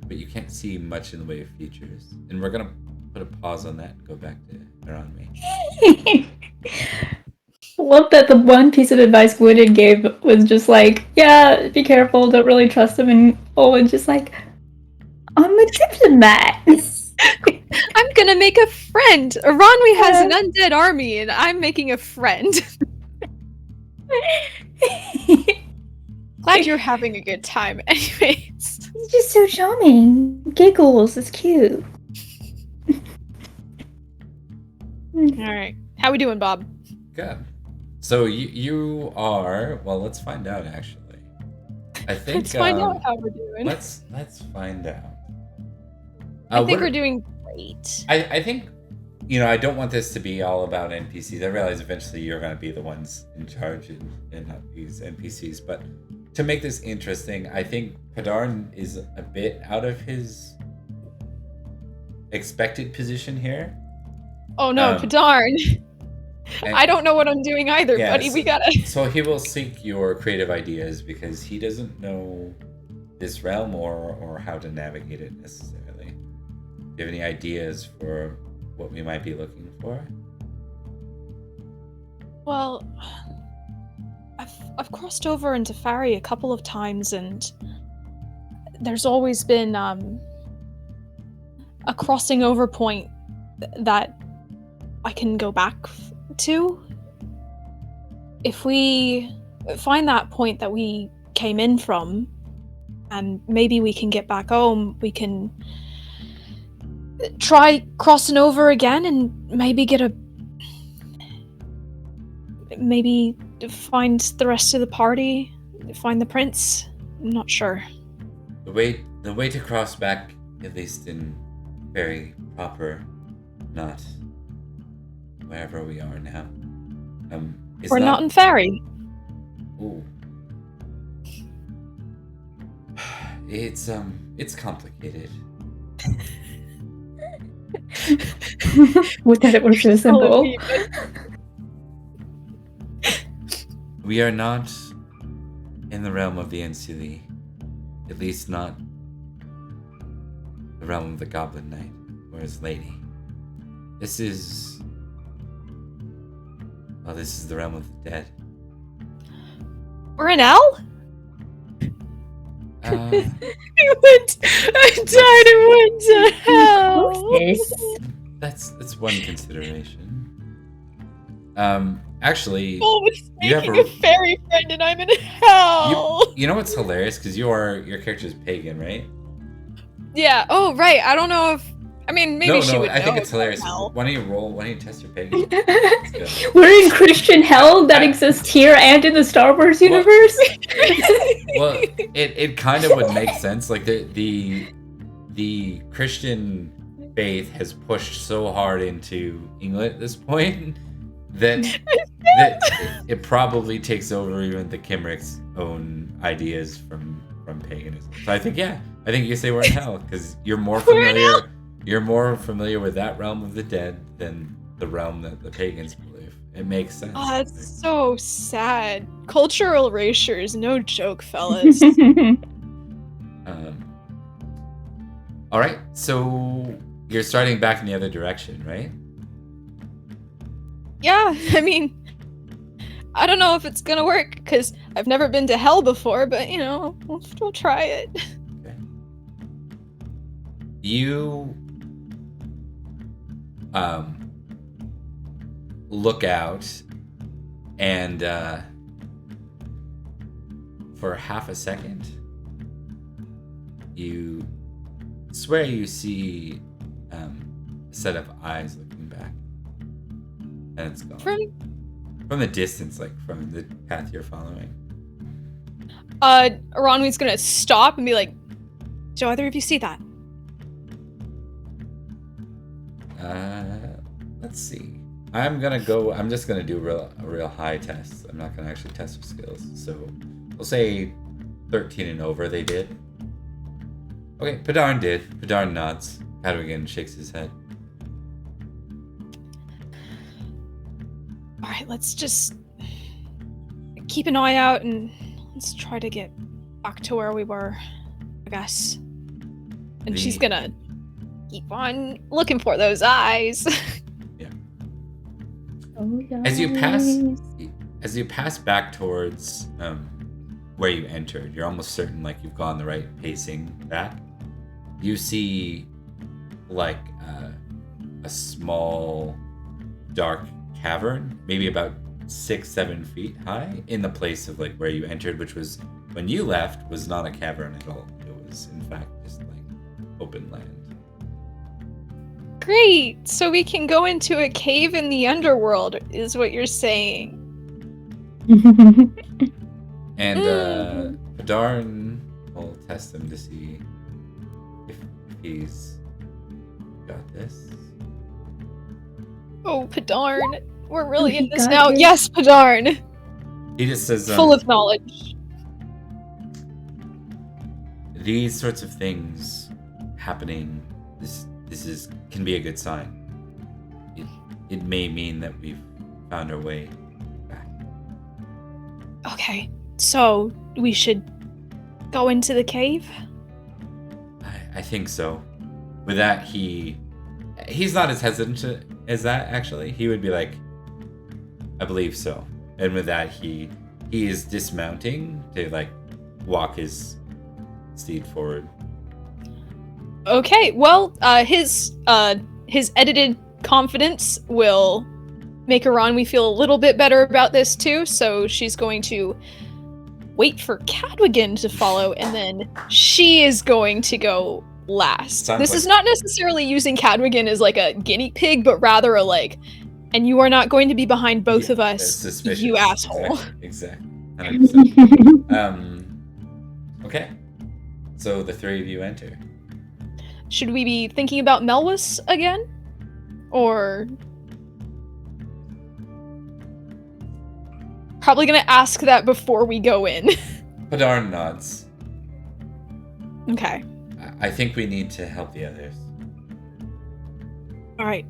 But you can't see much in the way of features. And we're gonna put a pause on that and go back to around me. Love that the one piece of advice Gwydid gave was just like, yeah, be careful, don't really trust him, and Owen's just like, I'm a diplomat. I'm gonna make a friend. Aranwi has an undead army, and I'm making a friend. Glad you're having a good time, anyways. He's just so charming. Giggles, it's cute. Alright. How we doing, Bob? Good. So you are, well, let's find out actually. I think Let's find out how we're doing. Let's find out. I think we're doing great. I think, I don't want this to be all about NPCs. I realize eventually you're going to be the ones in charge in these NPCs, but to make this interesting, I think Pendragon is a bit out of his expected position here. Oh no, darn. I don't know what I'm doing either, buddy. We gotta... So he will seek your creative ideas because he doesn't know this realm or how to navigate it necessarily. Do you have any ideas for what we might be looking for? Well, I've crossed over into Faerie a couple of times, and there's always been a crossing over point that I can go back to. If we find that point that we came in from, and maybe we can get back home, we can try crossing over again and maybe maybe find the rest of the party, find the prince. I'm not sure. The way to cross back, at least in Faerie proper, not wherever we are now. We're not in Faerie. Ooh. It's complicated. Would that it were so simple. We are not in the realm of the Ancili. At least not the realm of the Goblin Knight or his lady. This is the realm of the dead. We're in L? I died and went to hell. That's one consideration. Actually, it's you have making a fairy friend and I'm in hell. You know what's hilarious? Because your character's pagan, right? Yeah. Oh, right. I don't know if. I mean, maybe she would. I think know it's hilarious. hell. Why don't you roll? Why don't you test your pagan? We're in Christian hell that exists here and in the Star Wars universe. Well, it kind of would make sense. Like the Christian faith has pushed so hard into England at this point that it probably takes over even the Kimrick's own ideas from paganism. So I think you say we're in hell because you're more familiar. You're more familiar with that realm of the dead than the realm that the pagans believe. It makes sense. Oh, it's so sad. Cultural erasure is no joke, fellas. All right, so you're starting back in the other direction, right? Yeah, I mean, I don't know if it's gonna work because I've never been to hell before, but we'll try it. Okay. You look out and for half a second you swear you see a set of eyes looking back and it's gone from the distance, like from the path you're following. Ronwi's gonna stop and be like, "Do either of you see that?" Let's see. I'm just gonna do a real high test. I'm not gonna actually test for skills. So we'll say 13 and over they did. Okay, Padarn did. Padarn nods. Cadwigan shakes his head. Alright, let's just keep an eye out and let's try to get back to where we were, I guess. And she's gonna keep on looking for those eyes. Yeah. Oh, As you pass back towards where you entered, you're almost certain like you've gone the right pacing back. You see like a small dark cavern, maybe about 6-7 feet high, in the place of like where you entered, which was when you left was not a cavern at all. It was in fact just like open land. Great! So we can go into a cave in the underworld, is what you're saying. And Padarn will test him to see if he's got this. Oh, Padarn. We're really He in this got now. this. Yes, Padarn. He just says, Full of knowledge. these sorts of things happening. This can be a good sign. It may mean that we've found our way back. Okay, so we should go into the cave? I think so. With that, he's not as hesitant as that. Actually, he would be like, I believe so. And with that, he is dismounting to like walk his steed forward. Okay, well, his edited confidence will make Aranwi feel a little bit better about this too, so she's going to wait for Cadwigan to follow, and then she is going to go last. Sounds This like- is not necessarily using Cadwigan as like a guinea pig, but rather a like, and you are not going to be behind both of That's us, suspicious. you asshole. Exactly. 100%. Okay. So the three of you enter. Should we be thinking about Melwis again? Or... Probably gonna ask that before we go in. Padarn nods. Okay. I think we need to help the others. Alright.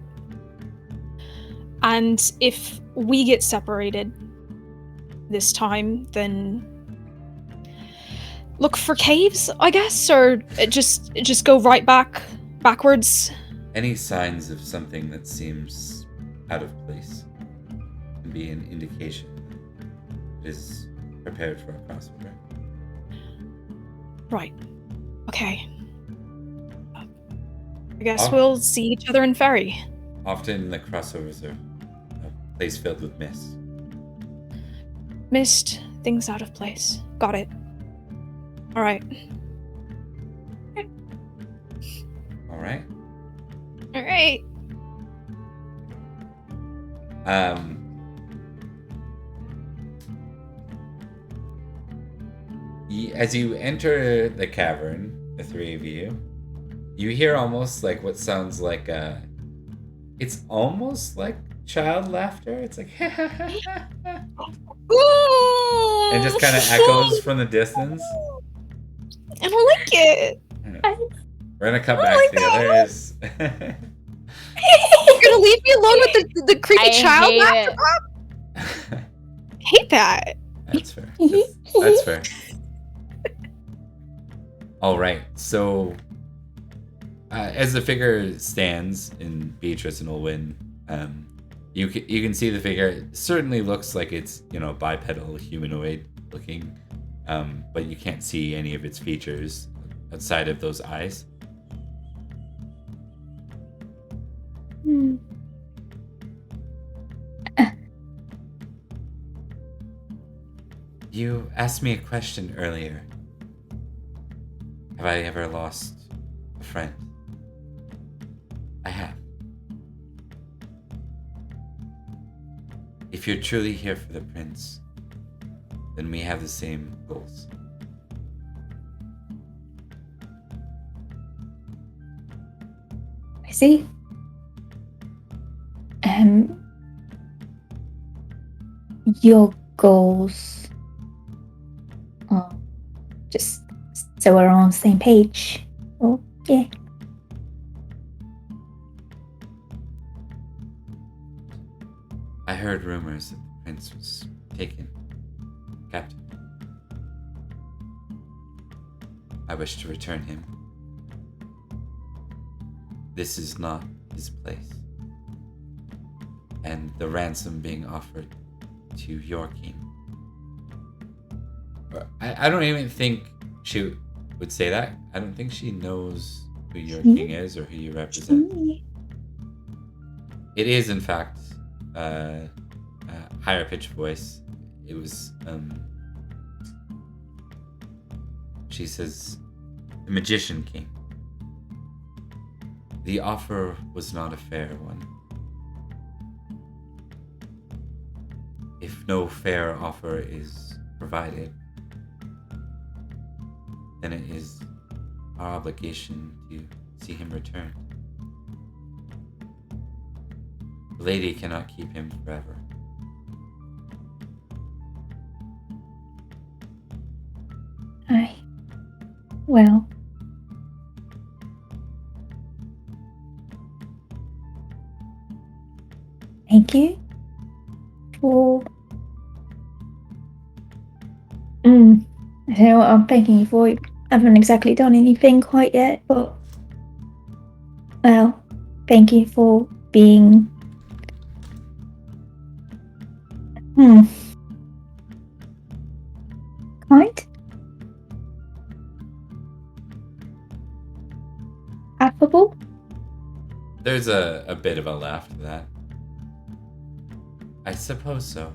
And if we get separated this time, then look for caves, I guess, or just go right backwards. Any signs of something that seems out of place can be an indication that it is prepared for a crossover. Right. Okay. I guess Oh. we'll see each other in Faerie. Often the crossovers are a place filled with mist. Missed things out of place. Got it. Alright. Alright. Alright. As you enter the cavern, the three of you, you hear almost like what sounds like it's almost like child laughter. It's like and just kind of echoes from the distance. I don't like it. We're gonna cut I back like to the that. others. You're gonna leave me alone with the creepy I child hate laughter? it. Hate that. That's fair. That's fair. All right. So, as the figure stands in Beatrice and Olwyn, you can see the figure. It certainly looks like it's bipedal, humanoid looking, but you can't see any of its features outside of those eyes. You asked me a question earlier. Have I ever lost a friend? I have. If you're truly here for the prince, then we have the same goals. I see. Your goals. Oh, just so we're on the same page. Oh, yeah. I heard rumors that the prince was taken captive. I wish to return him. This is not his place. And the ransom being offered to your king. I don't even think she would say that. I don't think she knows who your king is or who you represent. It is, in fact, a higher pitched voice. It was, she says, the Magician King. The offer was not a fair one. If no fair offer is provided, then it is our obligation to see him return. The lady cannot keep him forever. Aye. Well. Thank you for. I don't know what I'm thanking you for. I haven't exactly done anything quite yet, but. Well, thank you for being. Kind? Affable? There's a bit of a laugh to that. I suppose so.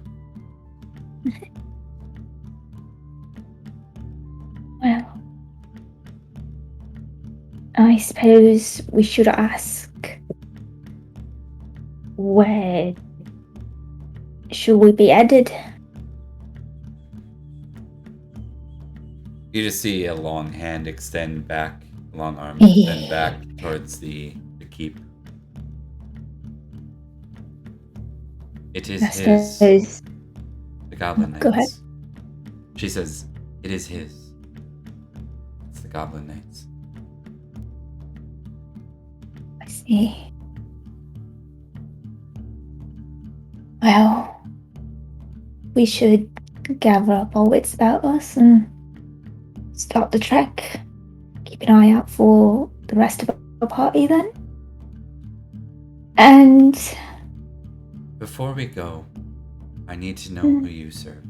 Well, I suppose we should ask, where should we be headed? You just see a long hand extend back, a long arm extend back towards the keep. It is his. The Goblin Knights. Go ahead. She says, it is his. It's the Goblin Knights. I see. Well, we should gather up our wits about us and start the trek. Keep an eye out for the rest of our party then. And before we go, I need to know who you serve.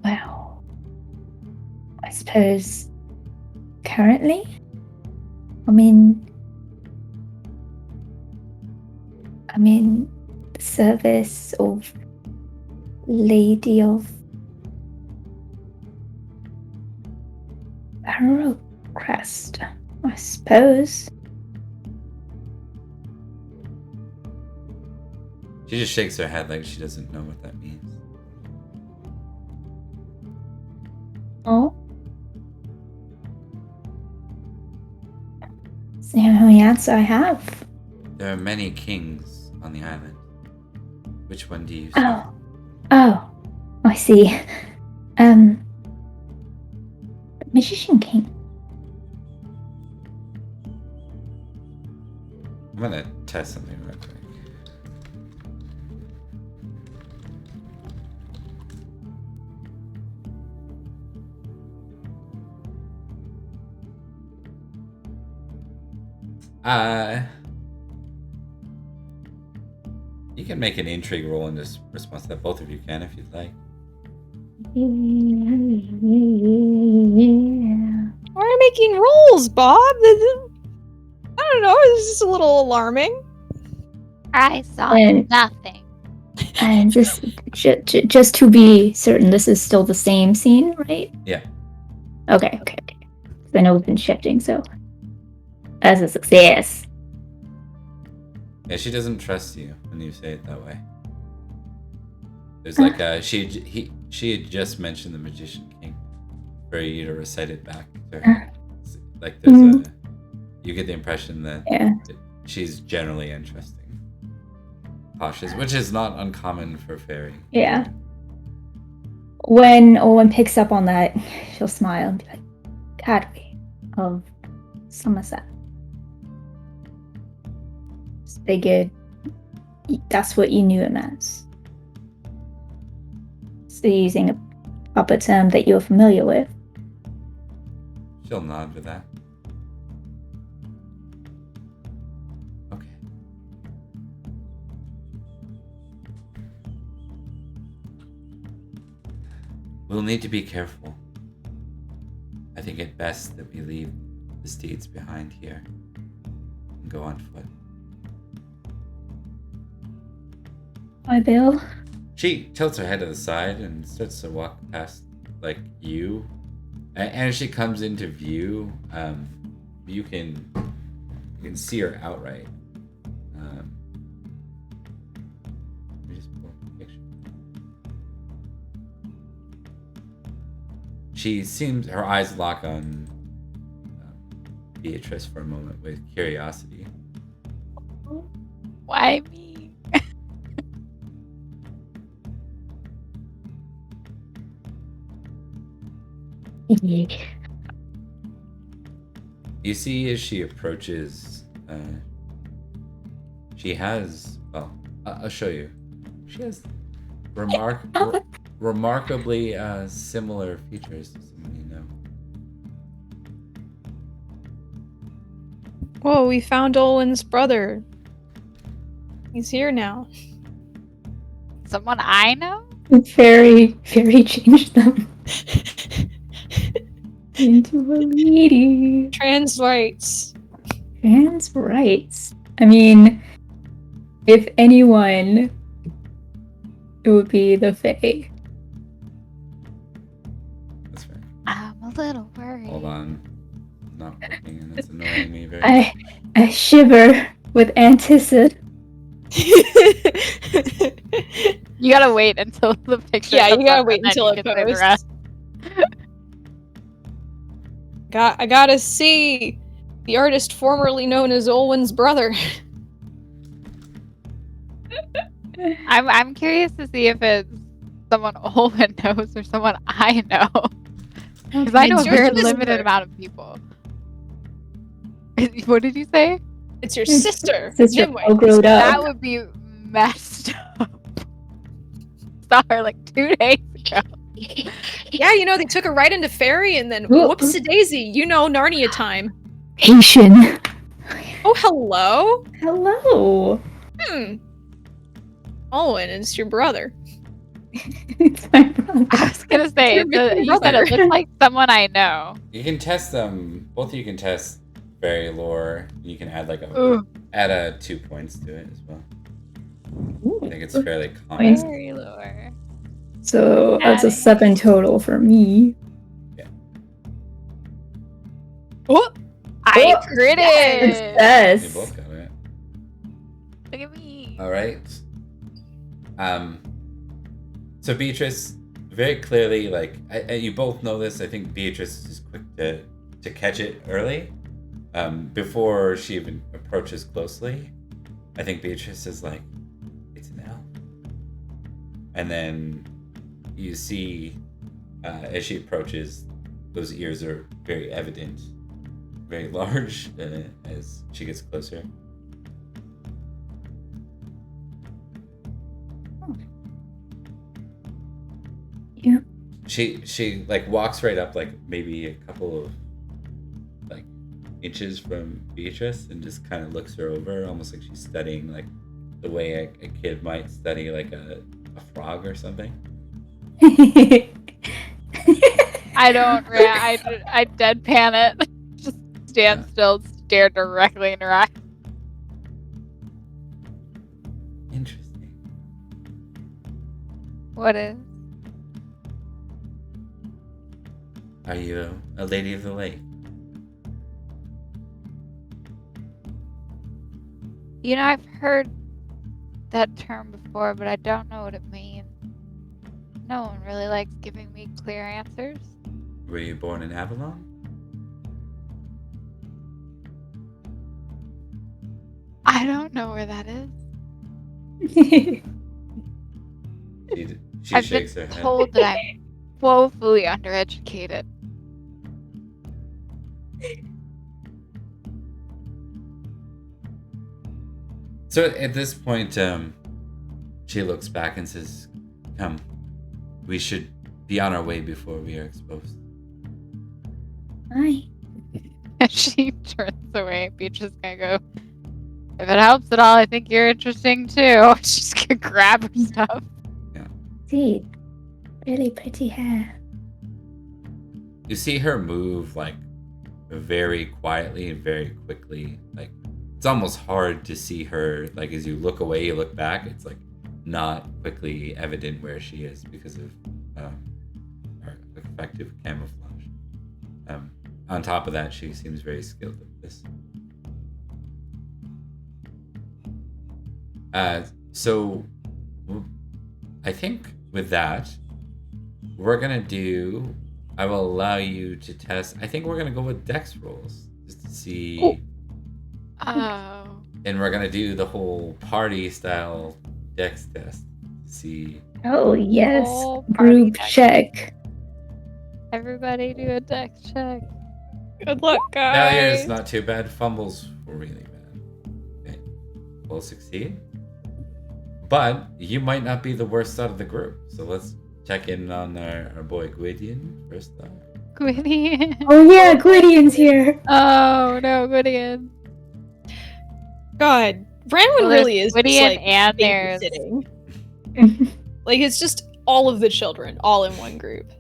Well, I suppose currently I'm in the service of Lady of Barrowcrest, I suppose. She just shakes her head like she doesn't know what that means. Oh? It's the only answer I have. There are many kings on the island. Which one do you serve? Oh, I see. Magician King. I'm gonna test something real quick. You can make an intrigue roll in this response to that. Both of you can if you'd like. Yeah. Why are you making rolls, Bob? I don't know. It's just a little alarming. I saw And- nothing. And just to be certain, this is still the same scene, right? Yeah. Okay. I know we've been shifting, so as a success. Yeah, she doesn't trust you when you say it that way. There's like she had just mentioned the Magician King for you to recite it back to her. Like there's you get the impression that Yeah. she's generally interesting, cautious, which is not uncommon for Faerie. Yeah. When Owen picks up on that, she'll smile and be like, Cadway of Somerset. Just figured that's what you knew him as. So using a proper term that you're familiar with. She'll nod with that. Okay. We'll need to be careful. I think it best that we leave the steeds behind here and go on foot. Hi, Bill. She tilts her head to the side and starts to walk past, like, you. And as she comes into view, you can see her outright. Let me just pull up the picture. She seems, her eyes lock on Beatrice for a moment with curiosity. Why me? You see as she approaches, she has, well, I'll show you. She has remarkably similar features to someone you know. Whoa, we found Olwen's brother. He's here now. Someone I know? Very changed them into a lady. Trans rights. Trans rights. I mean, if anyone, it would be the Fae. That's right. I'm a little worried. Hold on. It's not working and it's annoying me very I shiver with anticipation. You gotta wait until the picture. Yeah, you comes gotta up, wait and then until you it can say the posts. rest. I gotta see the artist formerly known as Olwen's brother. I'm curious to see if it's someone Olwen knows or someone I know. Because I know a It's your very sister. limited amount of people. What did you say? It's your sister. Sister Nimue. all grown That up. would be messed up. Saw her like 2 days ago. Yeah, you know, they took her right into Faerie and then Ooh. whoops-a-daisy, you know, Narnia time. Haitian. Oh, hello? Hello. Olwen, it's your brother. It's my brother. I was gonna say, Your missing you said brother. it looks like someone I know. You can test them. Both of you can test Faerie lore. You can add like Ooh, a 2 points to it as well. I think it's fairly Points. common. very lore. So that's a Adding. 7 total for me. Oh, I Oh, crit it. You Success. both got it. Look at me. All right. So Beatrice, very clearly, like you both know this. I think Beatrice is quick to catch it early, before she even approaches closely. I think Beatrice is like, it's an elf, and then you see as she approaches, those ears are very evident, very large as she gets closer. Yeah. She like walks right up, like maybe a couple of like inches from Beatrice, and just kind of looks her over, almost like she's studying, like the way a kid might study like a frog or something. I don't react. I deadpan it. Just stand still, stare directly in her eye. Interesting. What is? Are you a lady of the lake? You know, I've heard that term before, but I don't know what it means. No one really likes giving me clear answers. Were you born in Avalon? I don't know where that is. She I've shakes been her head. told that I'm woefully undereducated. So at this point, she looks back and says, "Come, we should be on our way before we are exposed." Hi. She turns away. Beach is gonna go. If it helps at all, I think you're interesting too. She's gonna grab her stuff. See, really pretty hair. You see her move like very quietly and very quickly. Like it's almost hard to see her. Like as you look away, you look back. It's like not quickly evident where she is because of her effective camouflage. On top of that, she seems very skilled at this. So I think with that, we're gonna do. I will allow you to test. I think we're gonna go with dex rolls just to see. Oh. And we're gonna do the whole party style dex test to see. Oh yes, Oh, party group dex. check. Everybody do a dex check. Good luck, Failure guys. is not too bad. Fumbles were really bad. Okay, we'll succeed. But you might not be the worst out of the group. So let's check in on our boy Gwydion first off. Gwydion. Oh yeah, Gwydion's here. Oh no, Gwydion. God, Branwen Well, there's really is just, Gwydion like and there's babysitting. Like it's just all of the children all in one group.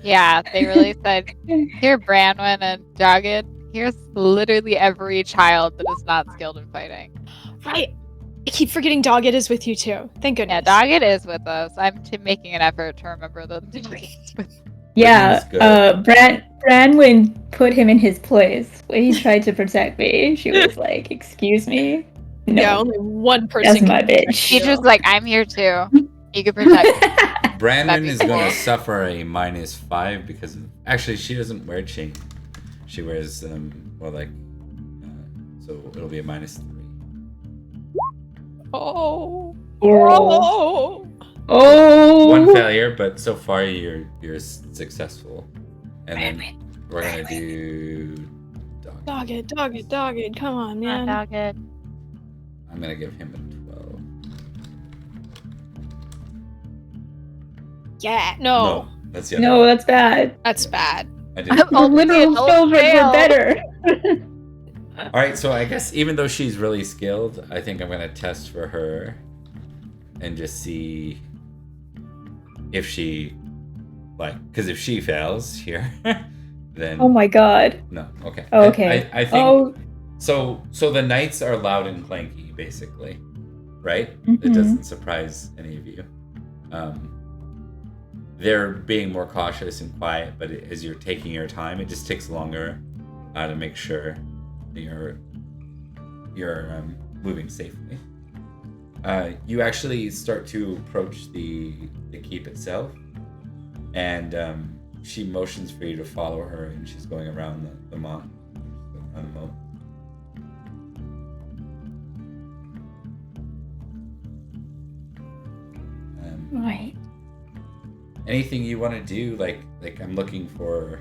yeah. They really said here, Branwen and Dogged. Here's literally every child that is not skilled in fighting. Right. I keep forgetting Dogged is with you too. Thank goodness. Yeah, Dogged is with us. I'm making an effort to remember the. Yeah, Gwydion's good. Branwen put him in his place when he tried to protect me. She was like, "Excuse me, no, Yeah, only one person. that's my can protect bitch." you. Teacher's like, I'm here too. You can protect me. Brandon That'd be is going cool. to suffer a -5 because of, actually she doesn't wear chain. She wears more like so it'll be a -3. Oh. Oh, Oh. One failure, but so far you're successful. And then we're gonna do dog. Dogged. Come on, man. Dogged. I'm gonna give him a 12. Yeah. No. That's the other no, one. that's bad. That's bad. I did. The Only literal adults children fail. were better. All right, so I guess even though she's really skilled, I think I'm gonna test for her and just see if she because if she fails here, then Oh my god. no. Okay. Oh, okay. I think Oh, so. The knights are loud and clanky, basically, right? It Mhm. doesn't surprise any of you. They're being more cautious and quiet, but as you're taking your time, it just takes longer to make sure that you're moving safely. You actually start to approach the keep itself, and she motions for you to follow her, and she's going around the moat. On the moat. right. Anything you want to do, like I'm looking for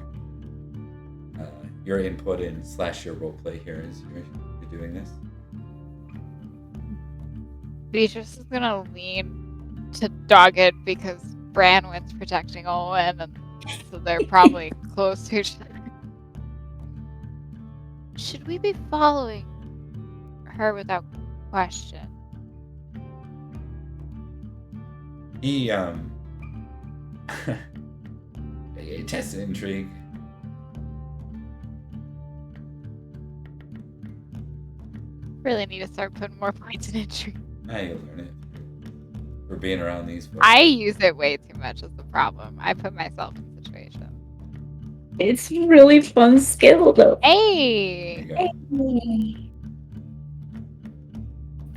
your input and / your roleplay here as you're doing this. Beatrice is gonna lean to Dogged because Branwen's protecting Olwen, and so they're probably close to each other. Should we be following her without question? He it tests intrigue. Really need to start putting more points in intrigue. Now you'll learn it. For being around these folks. I use it way too much is the problem. I put myself in situations. It's really fun skill though. There Hey! you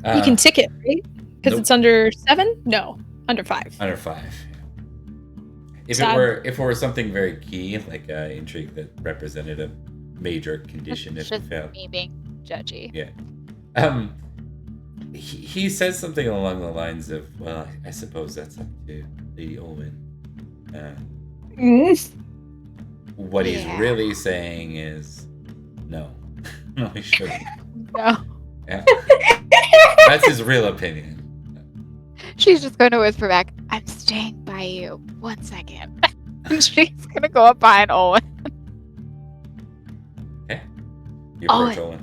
go. You can tick it, right? Because Nope. it's under 7? No, under 5. Under 5. If Sad. it were something very key, like intrigue that represented a major condition if you Just failed. me being judgy. Yeah. he says something along the lines of, well, I suppose that's up to Lady Olwen. What he's Yeah. really saying is, no. No, he shouldn't. No. Yeah. That's his real opinion. She's just going to whisper back, I'm staying by you. 1 second. And she's going to go up behind Owen. Okay. You Oh, approach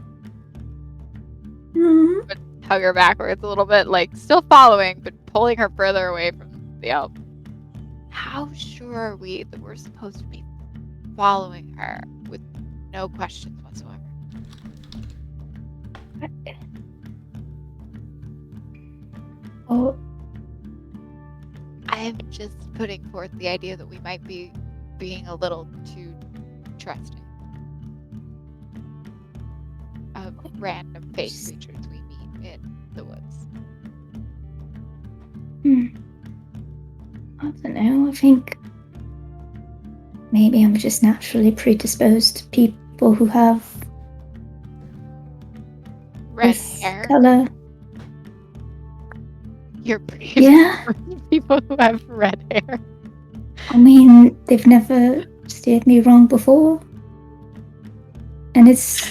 Olwen. Hug her backwards a little bit, like still following, but pulling her further away from the elf. How sure are we that we're supposed to be following her with no questions whatsoever? Oh, I'm just putting forth the idea that we might be being a little too trusting of random fake creatures we meet in the woods. I don't know. I think maybe I'm just naturally predisposed to people who have Red this hair. color. You're pretty Yeah. people who have red hair. I mean, they've never steered me wrong before, and it's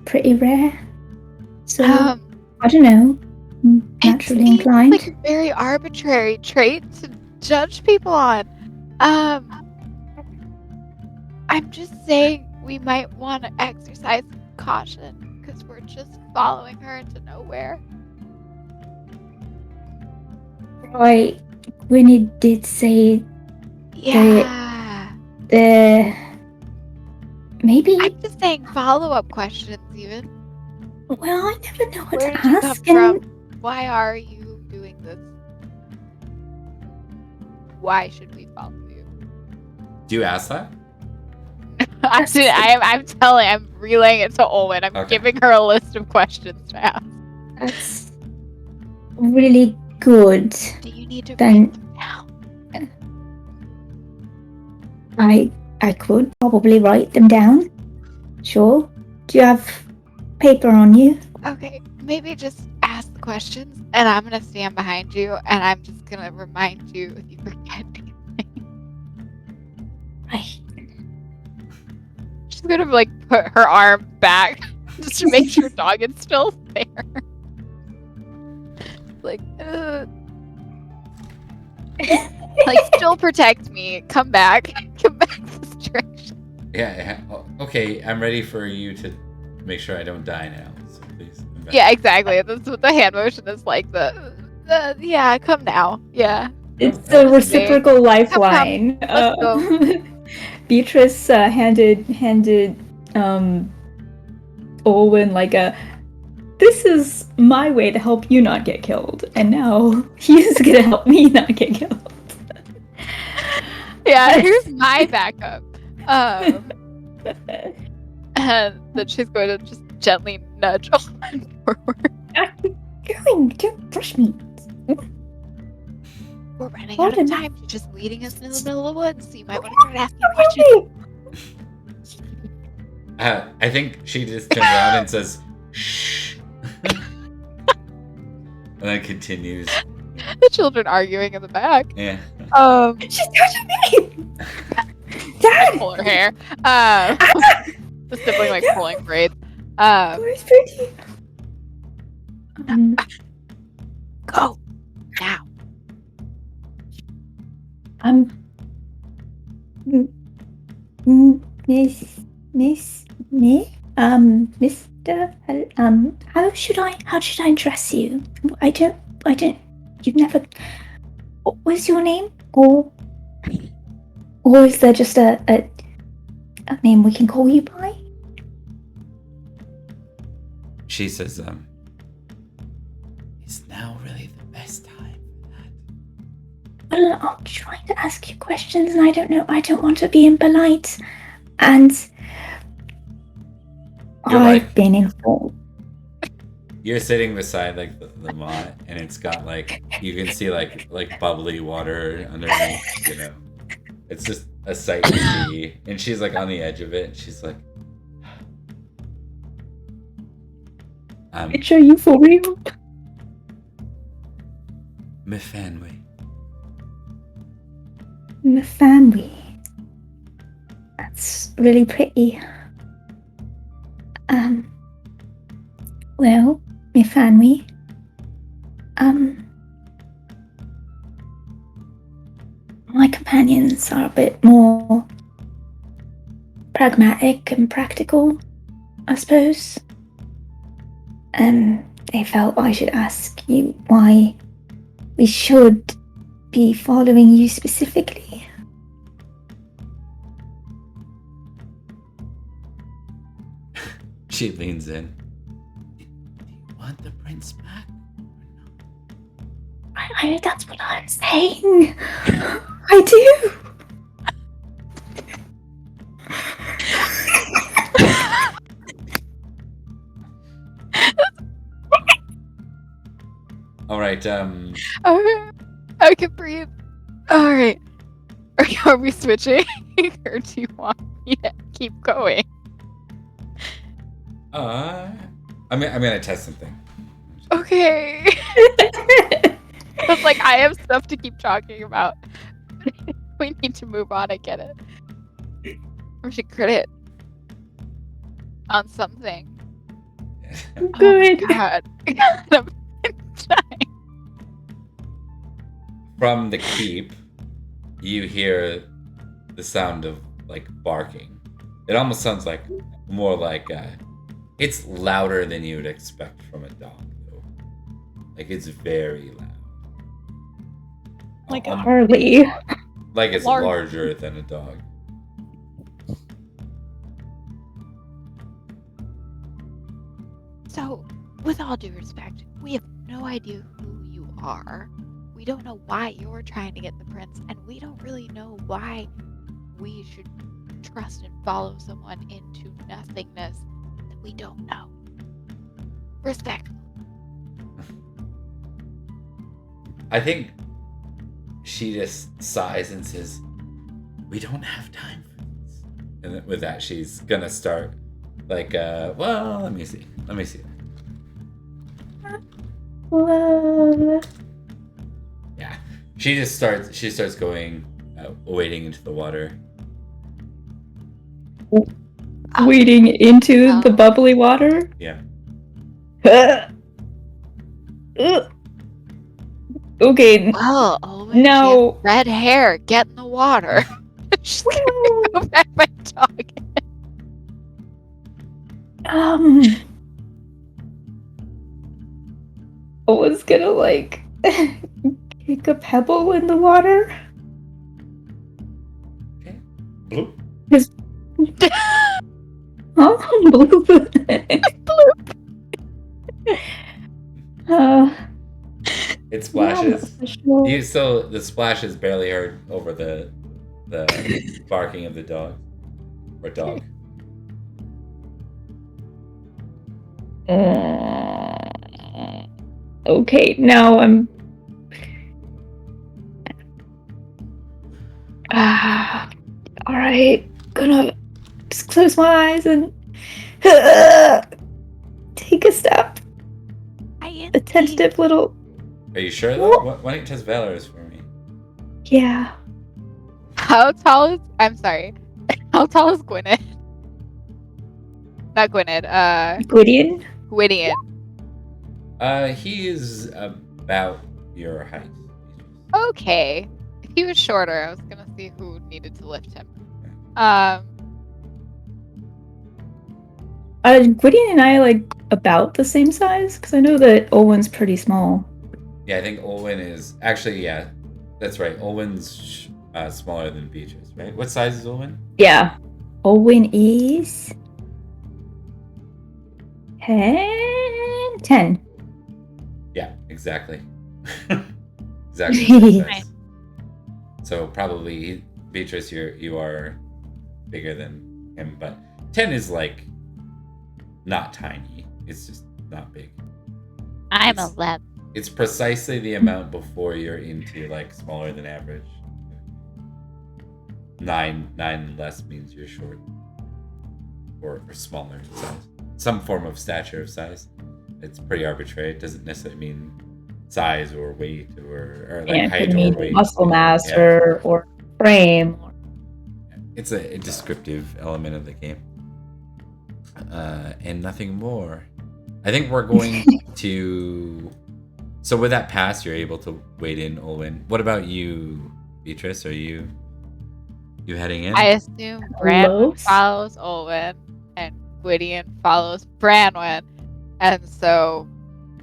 pretty rare. So I don't know. I'm naturally it seems inclined. like a very arbitrary trait to judge people on. I'm just saying we might want to exercise caution because we're just following her into nowhere. Right, Winnie did say Yeah. maybe. I'm just saying follow-up questions even. Well, I never know what Where to did you come ask. from? Why are you doing this? Why should we follow you? Do you ask that? I'm relaying it to Olwen. I'm Okay. giving her a list of questions to ask. That's really good. Do you need to Then- write them down? I could probably write them down. Sure. Do you have paper on you? Okay, maybe just ask the questions, and I'm gonna stand behind you, and I'm just gonna remind you if you forget anything. Right. She's gonna like put her arm back just to make sure dog is still there. Like, like still protect me. Come back this direction. Yeah. Okay, I'm ready for you to make sure I don't die now. So please come back. Yeah, exactly. That's what the hand motion is like. Yeah, come now. Yeah. It's a reciprocal lifeline. Let's go. Beatrice handed Olwen like this is my way to help you not get killed, and now he's gonna help me not get killed. Yeah, here's my backup. And then she's going to just gently nudge Olwen forward. Don't push me. We're running Hold out of him. time. She's just leading us into the middle of the woods, so you might want to start asking questions. I think she just turns around and says, "Shh," and then continues. The children arguing in the back. Yeah. She's touching me! Dad! Pull her hair. The sibling like pulling braids. Where's Pretty? Go now. Mr. How should I address you? I don't, you've never, what was your name? Or is there just a name we can call you by? She says, "Is now really the best time for that?" Well, I'm trying to ask you questions and I don't want to be impolite. And You're I've been informed. You're sitting beside like the mott, and it's got like you can see like bubbly water underneath. You know, it's just a sight to see. And she's like on the edge of it. And she's like, Bitch, are you for real? Mifanwe. My family. That's really pretty. Well, my family. My companions are a bit more pragmatic and practical, I suppose. They felt I should ask you why we should be following you specifically. She leans in. Do you want the prince back? That's what I'm saying. I do. All right. Okay, I can breathe. All right. Are we switching, or do you want me to keep going? I'm gonna test something. Okay. It's like I have stuff to keep talking about. We need to move on. I get it. We should crit it on something. Good. Oh my god. I'm dying. From the keep, you hear the sound of like barking. It almost sounds like more like it's louder than you would expect from a dog, though. Like it's very loud. Like a Harley. Like it's Large. larger than a dog. So, with all due respect, we have no idea who you are. We don't know why you're trying to get the prince, and we don't really know why we should trust and follow someone into nothingness that we don't know. Respect. I think she just sighs and says, "We don't have time for this." And then with that, she's gonna start like, well, let me see. Well, Yeah, she starts going, wading into the water. wading into the bubbly water. Yeah. Okay. Well, Owen, No. she has red hair. Get in the water. She's gonna go back my dog. I was gonna like kick a pebble in the water. Okay. Bloop. Huh? Bloop. It splashes. Official. You so the splash is barely heard over the barking of the dog or dog. Okay, now I'm. All right, gonna just close my eyes and take a step. A tentative little. Are you sure though? Why don't you test Valorous for me? Yeah. How tall is? I'm sorry. How tall is Gwynedd? Not Gwynedd. Gwydion? Gwydion. He is about your height. Okay. If he was shorter, I was gonna see who needed to lift him. Gwydion and I like about the same size because I know that Owen's pretty small. Yeah, I think Olwen is actually that's right. Olwen's smaller than Beatrice, right? What size is Olwen? Yeah. Owen is 10. Yeah, exactly. Exactly. The same size. So probably Beatrice, you are bigger than him, but 10 is like not tiny. It's just not big. I'm 11. It's precisely the amount before you're into like smaller than average. 9 less means you're short or smaller in size. Some form of stature of size. it's pretty arbitrary. It doesn't necessarily mean size or weight or like Yeah, it height could or mean weight. muscle mass Yeah. or frame. It's a descriptive element of the game. And nothing more. I think we're going to... So with that pass, you're able to wade in, Olwen. What about you, Beatrice? Are you heading in? I assume Branwen follows Olwen and Gwydion follows Branwen. And so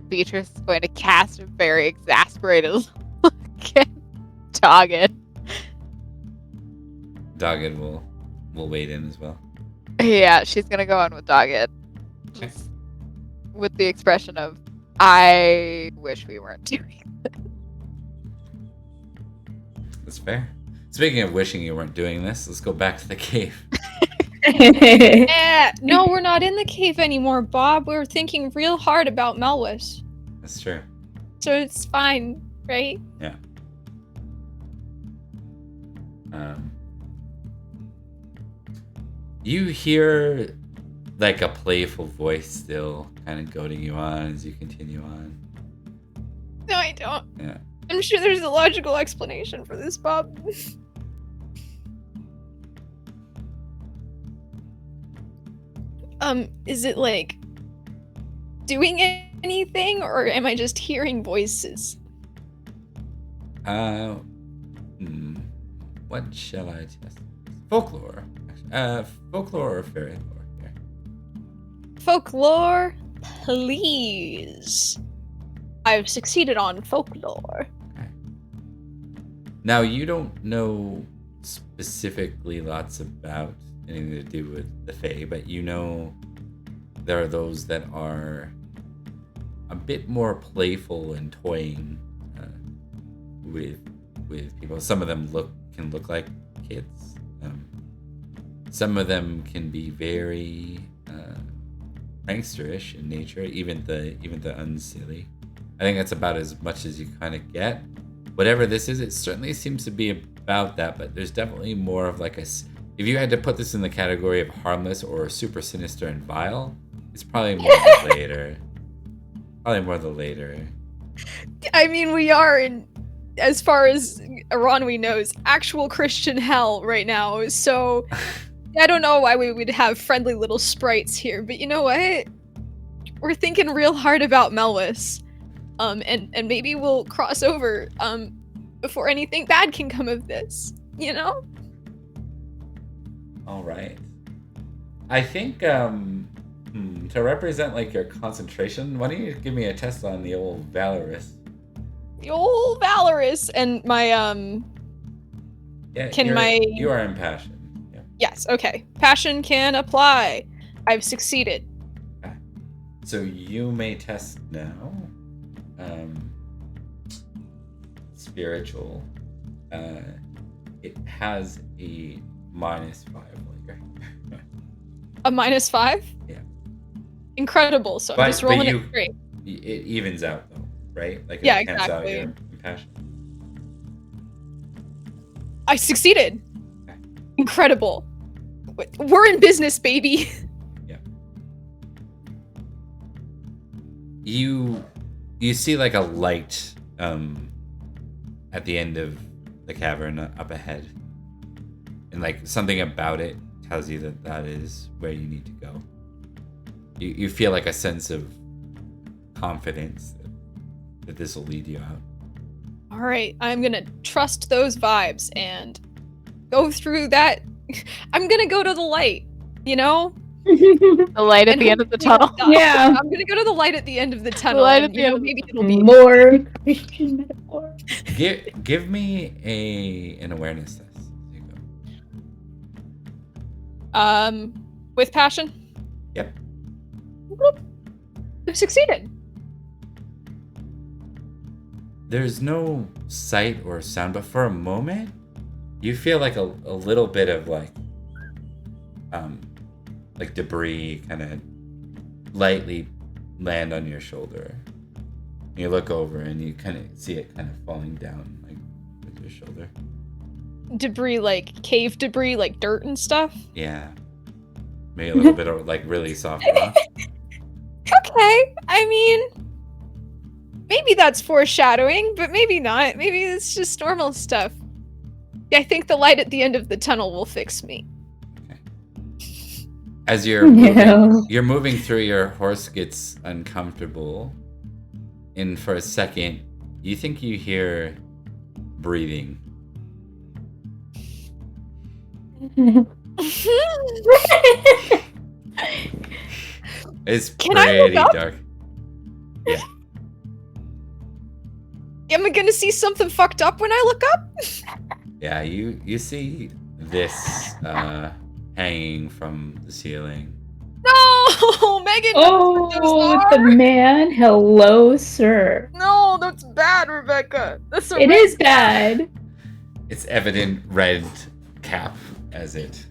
Beatrice is going to cast a very exasperated look at Dogged. Dogged will wade in as well. Yeah, she's going to go in with Dogged. Just with the expression of, I wish we weren't doing this. That's fair. Speaking of wishing you weren't doing this, let's go back to the cave. No, we're not in the cave anymore, Bob. We're thinking real hard about Melwis. That's true. So it's fine, right? Yeah. You hear like a playful voice still kind of goading you on as you continue on. No, I don't. Yeah. I'm sure there's a logical explanation for this, Bob. Is it like doing anything, or am I just hearing voices? What shall I test? Folklore. Folklore or fairy lore here? Folklore, please. I've succeeded on folklore. Okay. Now, you don't know specifically lots about anything to do with the Fae, but you know there are those that are a bit more playful and toying with people. Some of them can look like kids. Some of them can be very prankster-ish in nature, even the unsilly. I think that's about as much as you kind of get. Whatever this is, it certainly seems to be about that, but there's definitely more of like if you had to put this in the category of harmless or super sinister and vile, it's probably more the later. Probably more the later. I mean, we are in, as far as Aranwi knows, actual Christian hell right now, so I don't know why we would have friendly little sprites here, but you know what? We're thinking real hard about Melwis. And maybe we'll cross over before anything bad can come of this, you know? All right. I think to represent like your concentration, why don't you give me a test on the old Valorous? The old Valorous and my Yeah, can you are impassioned. Yeah. Yes, okay. Passion can apply. I've succeeded. Okay. So you may test now. Spiritual. It has a -5 later. A -5? Yeah. Incredible. So I'm just rolling it straight. It evens out though, right? Like it Yeah, cancels out exactly. your impassion. I succeeded. Okay. Incredible. We're in business, baby. Yeah. You see like a light at the end of the cavern up ahead, and like something about it tells you that is where you need to go. You feel like a sense of confidence that this will lead you out. All right, I'm gonna trust those vibes and go through that. I'm gonna go to the light, you know? The light at the end of the tunnel. Yeah. I'm gonna go to the light at the end of the tunnel. light at and, the you know, end of the maybe it'll be More Christian metaphor. Give me an awareness test. There you go. With passion. Yep. Whoop. I've succeeded. There's no sight or sound, but for a moment, you feel like a little bit of like debris kind of lightly land on your shoulder. You look over and you kind of see it kind of falling down like with your shoulder. Debris, like cave debris, like dirt and stuff. Yeah. Maybe a little bit of like really soft rock. Okay. Okay, I mean, maybe that's foreshadowing, but maybe not. Maybe it's just normal stuff. I think the light at the end of the tunnel will fix me. As you're moving through, your horse gets uncomfortable. And for a second, you think you hear breathing. It's pretty dark. Yeah. Am I gonna see something fucked up when I look up? Yeah, you see this hanging from the ceiling. No, Megan. Oh, the man. Hello, sir. No, that's bad, Rebecca. It is bad. It's evident red cap as it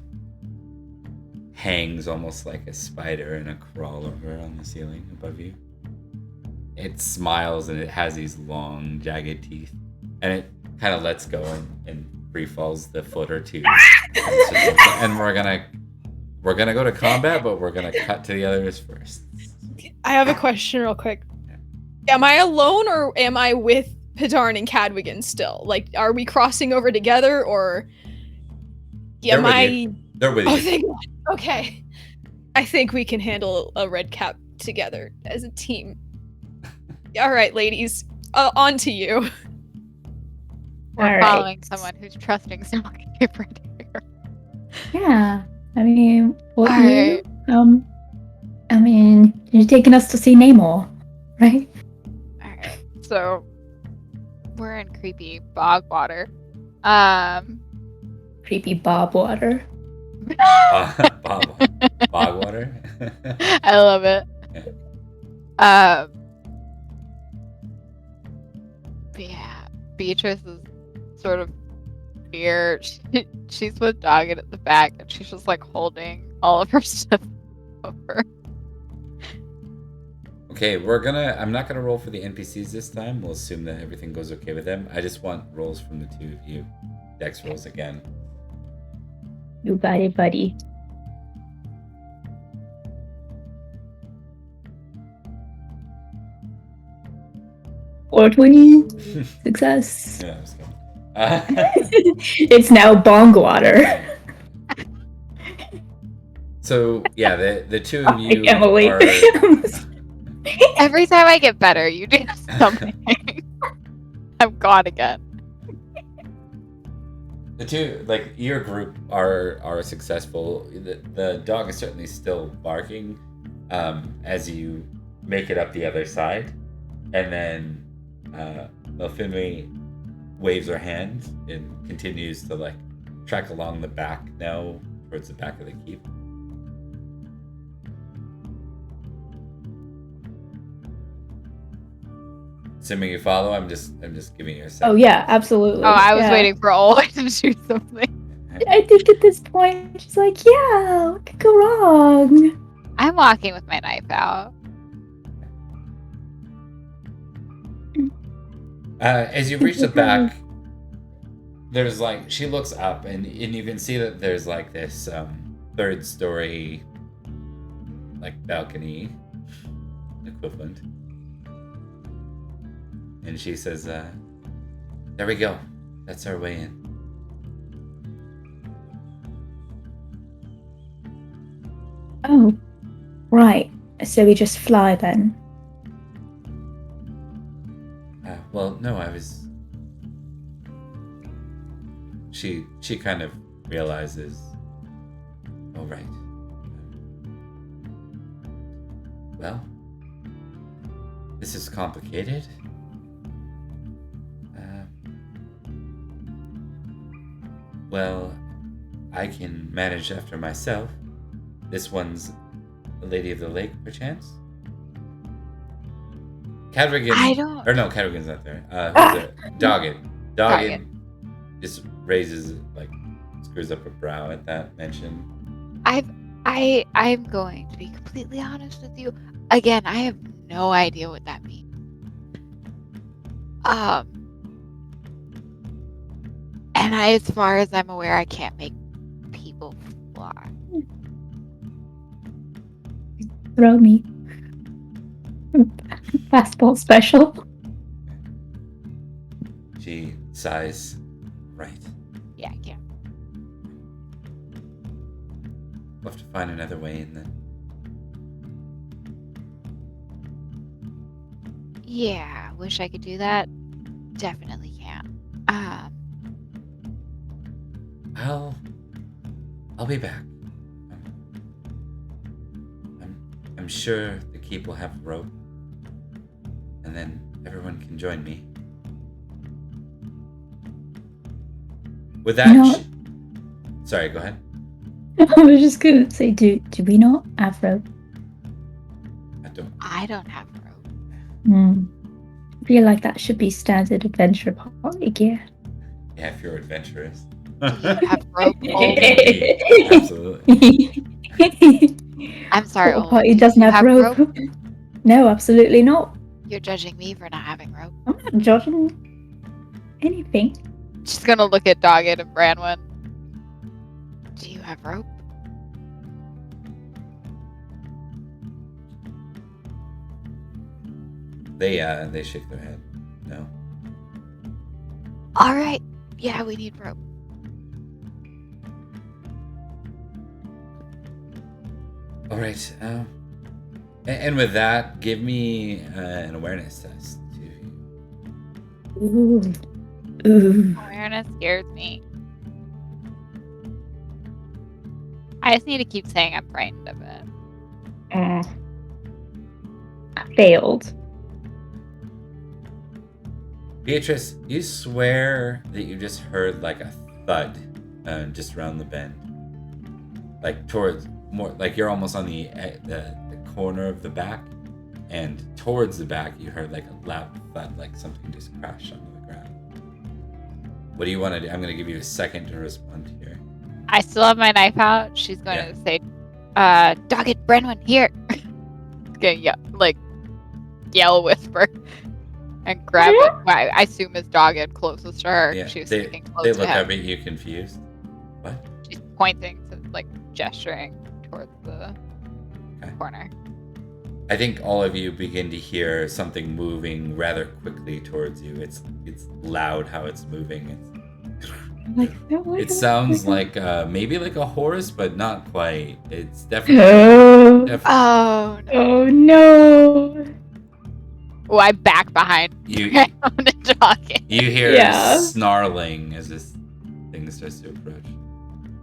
hangs almost like a spider in a crawlover on the ceiling above you. It smiles and it has these long, jagged teeth, and it kind of lets go and free falls the foot or two. And we're gonna go to combat, but we're gonna cut to the others first. I have a question real quick. Am I alone or am I with Padarn and Cadwigan still? Like, are we crossing over together or They're with you. Thank God. Okay. I think we can handle a red cap together as a team. All right, ladies. On to you. We're following someone who's trusting someone different here. Yeah. I mean, what All you, right. I mean, you're taking us to see Namor, right? Alright. So we're in creepy bog water. Creepy Bob Water. Bog water? I love it. But yeah, Beatrice is sort of near. She's with Doggett at the back, and she's just like holding all of her stuff over. Okay, I'm not gonna roll for the NPCs this time. We'll assume that everything goes okay with them. I just want rolls from the two of you. Dex rolls again. You got it, buddy. Or 20. Success. Yeah, I was kidding. It's now bong water. So yeah, the two of you I can't wait. Every time I get better, you do something. I'm gone again. The two, like your group, are successful. The dog is certainly still barking as you make it up the other side, and then Melfinwy waves her hand and continues to like track along the back now towards the back of the keep. Assuming you follow, I'm just giving you a second. Oh yeah, absolutely. Oh, I was waiting for Ola to do something. I think at this point, she's like, yeah, what could go wrong? I'm walking with my knife out. As you reach the back, there's like, she looks up and you can see that there's like this third story like balcony equivalent. And she says, there we go. That's our way in. Oh, right. So we just fly then? Well, no, I was... She kind of realizes, oh, right. Well, this is complicated. Well, I can manage after myself. This one's the Lady of the Lake, perchance? Cadrigan... I don't... Or no, Cadrigan's not there. Who's there? Doggett. Doggett just raises, like, screws up a brow at that mention. I'm going to be completely honest with you. Again, I have no idea what that means. And as far as I'm aware, I can't make people fly. Throw me. Fastball special. She sighs. Right. Yeah, I can't. We'll have to find another way in then. Yeah, wish I could do that. Definitely can't. I'll be back. I'm sure the keep will have rope, and then everyone can join me. With that, No. sorry, go ahead. I was just gonna say, do we not have rope? I don't have rope. I feel like that should be standard adventure party gear. Yeah, if you're adventurous. Do you have rope? Indeed. Absolutely. I'm sorry, Porta Ol, party do doesn't you have rope. No, absolutely not. You're judging me for not having rope. I'm not judging anything. Just gonna look at Doggett and Branwen. Do you have rope? They shake their head. No. All right. Yeah, we need rope. All right. And with that, give me an awareness test. Ooh. Ooh. Awareness scares me. I just need to keep saying I'm frightened of it. I failed. Beatrice, you swear that you just heard like a thud just around the bend. Like towards more, like you're almost on the corner of the back, and towards the back you heard like a loud thud, like something just crashed onto the ground. What do you want to do? I'm going to give you a second to respond here. I still have my knife out. She's going to say, Doggett, Branwen, here. Gonna yell, whisper, and grab it. I assume it's Doggett closest to her. Yeah, She was they sitting close look to him. up at you confused. What? She's pointing to, gesturing towards the corner. I think all of you begin to hear something moving rather quickly towards you. It's loud how it's moving. It sounds like maybe like a horse, but not quite. It's definitely. Oh no! Oh no! Oh, I back behind You Doggett. you hear Yeah. snarling as this thing starts to approach.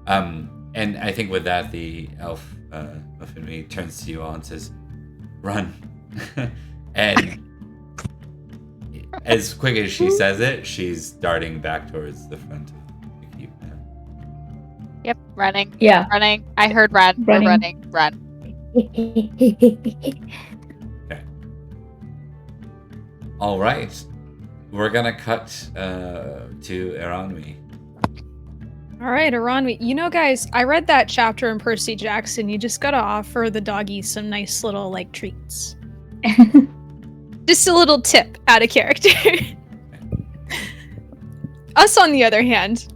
And I think with that, the elf in me turns to you all and says, "Run!" And as quick as she says it, she's darting back towards the front of the keep now. Yep, running. Yeah. Running. I heard run. Running. We're running. Run. Okay. All right. We're gonna cut to Eranwi. All right, Aranwi. You know, guys, I read that chapter in Percy Jackson. You just gotta offer the doggies some nice little treats. Just a little tip out of character. Us, on the other hand.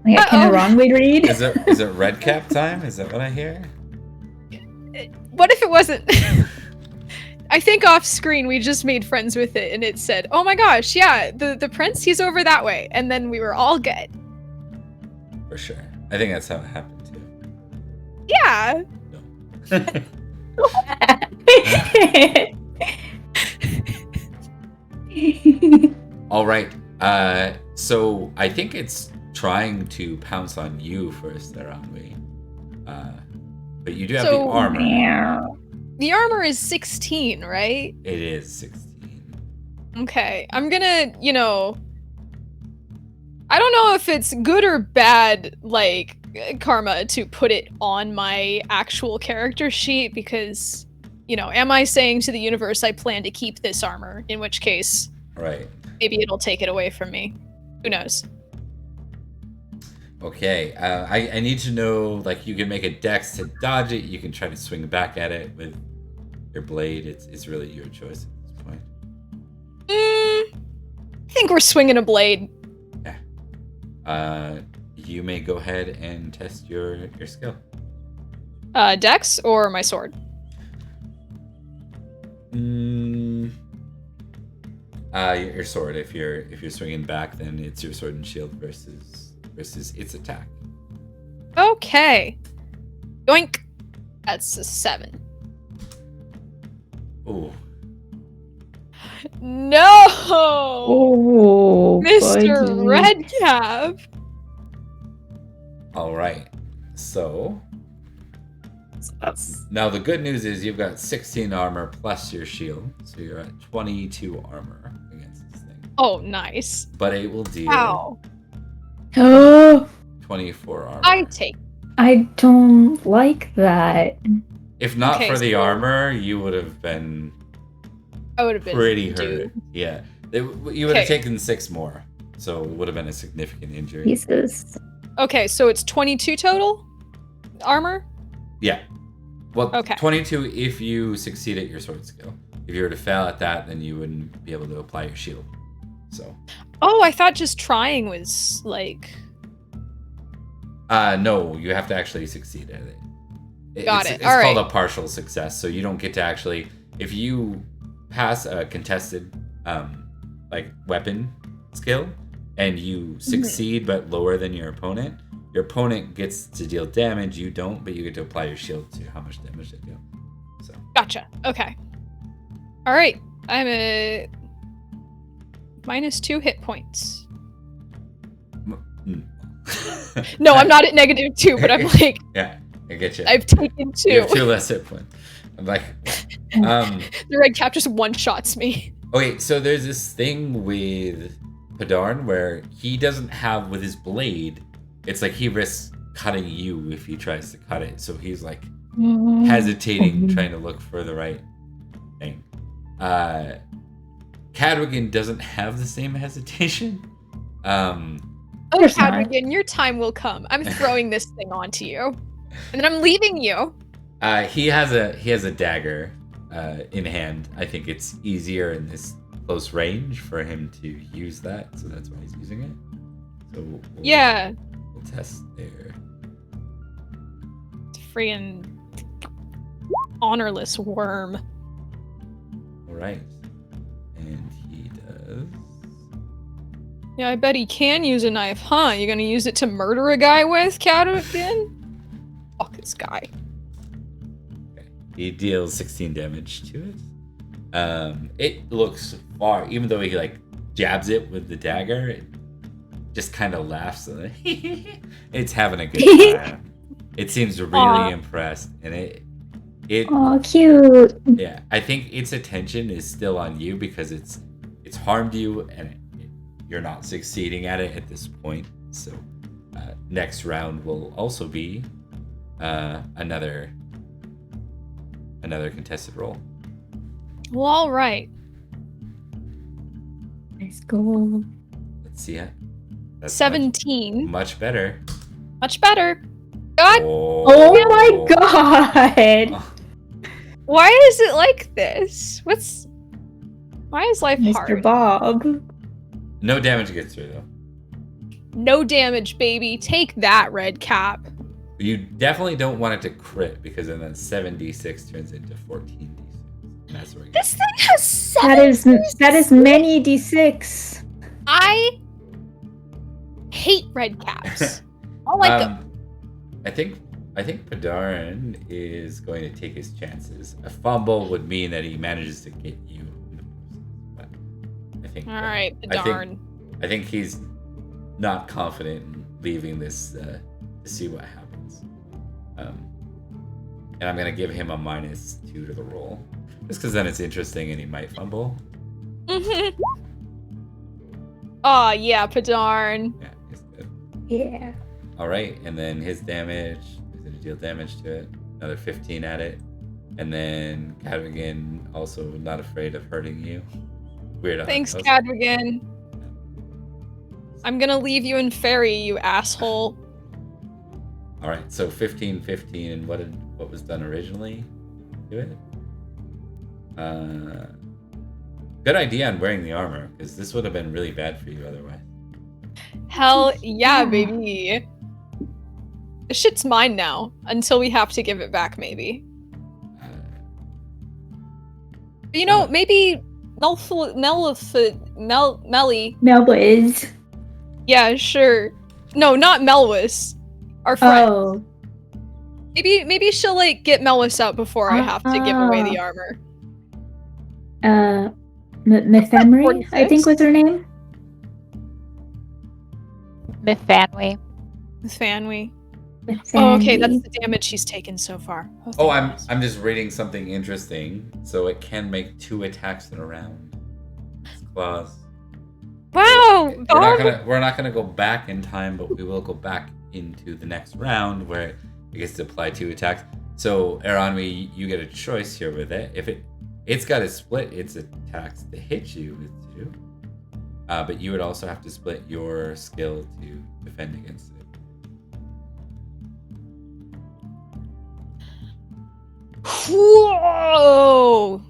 Yeah, can Aranwi read? Is it red cap time? Is that what I hear? What if it wasn't? I think off screen we just made friends with it, and it said, "Oh my gosh, yeah, the prince, he's over that way," and then we were all good. For sure. I think that's how it happened too. Yeah. All right. So I think it's trying to pounce on you first, Eranwi. But you do have the armor. The armor is 16, right? It is 16. Okay. I'm gonna, I don't know if it's good or bad, karma to put it on my actual character sheet because, am I saying to the universe I plan to keep this armor? In which case, Right. maybe it'll take it away from me. Who knows? Okay. I need to know, you can make a dex to dodge it. You can try to swing back at it with your blade. It's really your choice at this point. I think we're swinging a blade. You may go ahead and test your skill. Dex or my sword? Your sword. If you're swinging back, then it's your sword and shield versus its attack. Okay. Yoink. That's a 7. Ooh. No! Oh, Mr. buddy. Redcap! All right. So That's now the good news is you've got 16 armor plus your shield, so you're at 22 armor against this thing. Oh, nice. But it will deal Wow. Oh, 24 armor. I don't like that. If not Okay, for the so- armor, you would have been I would have been pretty hurt. doomed. Yeah, you would have Okay. taken 6 more, so it would have been a significant injury. Jesus. Okay, so it's 22 total armor? Yeah. Well, Okay. 22 if you succeed at your sword skill. If you were to fail at that, then you wouldn't be able to apply your shield. So. Oh, I thought just trying was like. No, you have to actually succeed at it. Got It's it. called Alright. a partial success, so you don't get to actually. If you pass a contested, weapon skill, and you succeed but lower than your opponent gets to deal damage. You don't, but you get to apply your shield to how much damage they do. So. Gotcha. Okay. Alright. I'm at -2 hit points. No, I'm not at -2, but I'm like, Yeah, I get you. I've taken 2. You have 2 less hit points. I'm like, The red cap just one-shots me. okay, so there's this thing with Pendragon where he doesn't have with his blade. It's like he risks cutting you if he tries to cut it. So he's like hesitating, trying to look for the right thing. Cadrigan doesn't have the same hesitation. Oh, Course not. Cadrigan, your time will come. I'm throwing this thing onto you. And then I'm leaving you. He has a dagger in hand. I think it's easier in this close range for him to use that, so that's why he's using it. So Yeah. we'll test there. Friggin' honorless worm. All right, and he does. Yeah, I bet he can use a knife, huh? You gonna use it to murder a guy with, Cadrigan? Fuck this guy. Okay. He deals 16 damage to it. It looks far, even though he like jabs it with the dagger, it just kind of laughs. And it's having a good time. It seems really Aw. impressed, and it Oh, cute. yeah. I think its attention is still on you because it's harmed you, and you're not succeeding at it at this point. So next round will also be another contested roll. Well, alright. Let's go. Let's see it. That's 17. much better. Much better. God, Oh my god. why is it like this? Why is life Mr. hard? Bob. No damage gets through though. No damage, baby. Take that, red cap. You definitely don't want it to crit because then 7d6 turns into 14d6. And that's where it This gets. thing has 7. That is many d6. I hate red caps. I like them. I think Pendragon is going to take his chances. A fumble would mean that he manages to get you in the process. But I think. All right, I think- darn. I think he's not confident in leaving this to see what happens. And I'm gonna give him a -2 to the roll, just because then it's interesting and he might fumble. Mhm. Oh yeah, Padarn. Yeah, he's good. Yeah. All right, and then his damage. He's gonna deal damage to it. Another 15 at it, and then Cadrigan also not afraid of hurting you. Weird. Thanks, Cadrigan. Cadrigan. I'm gonna leave you in Faerie, you asshole. All right, so 15, and what was done originally to it? Good idea on wearing the armor, because this would have been really bad for you otherwise. Hell yeah, Yeah. baby. This shit's mine now, until we have to give it back, maybe. You know, maybe Melly. Melwiz. Yeah, sure. No, not Melwis. Our friend. Oh. Maybe she'll like get Melwis out before I have to give away the armor. Mephemery, I think was her name. Mifanwe. Fanwy. Oh, okay, that's the damage she's taken so far. Oh, I'm just reading something interesting. So it can make 2 attacks in a round. It's claws. Wow! We're not gonna go back in time, but we will go back into the next round where it gets to apply 2 attacks. So Aranwi, you get a choice here with it. If it's got to split its attacks to hit you with 2, but you would also have to split your skill to defend against it. Whoa!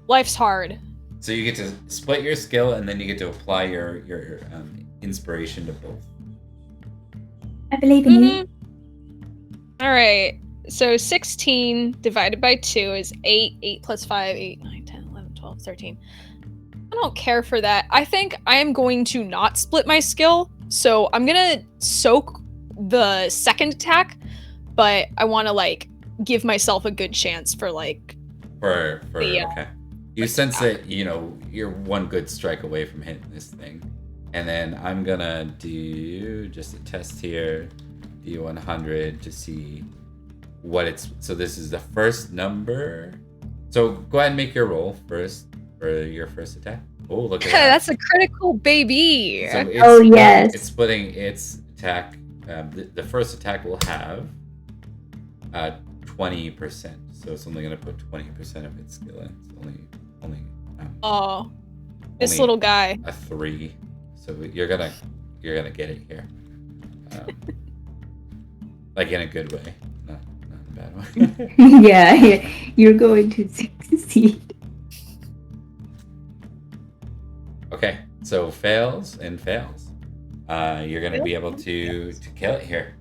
Life's hard. So you get to split your skill, and then you get to apply your inspiration to both. I believe in you. All right. So 16 divided by 2 is 8. 8 plus 5, 8, 9, 10, 11, 12, 13. I don't care for that. I think I am going to not split my skill. So I'm going to soak the second attack, but I want to like give myself a good chance for like okay. You sense that, you know, you're one good strike away from hitting this thing. And then I'm gonna do just a test here, D100 to see what it's. So this is the first number. So go ahead and make your roll first for your first attack. Oh, look at that. That's a critical, baby. So yes. It's splitting its attack. The first attack will have 20%. So it's only gonna put 20% of its skill in. It's only this only little guy. a 3. So you're gonna get it here, like in a good way, not in a bad way. yeah, you're going to succeed. Okay, so fails and fails. You're gonna be able to kill it here.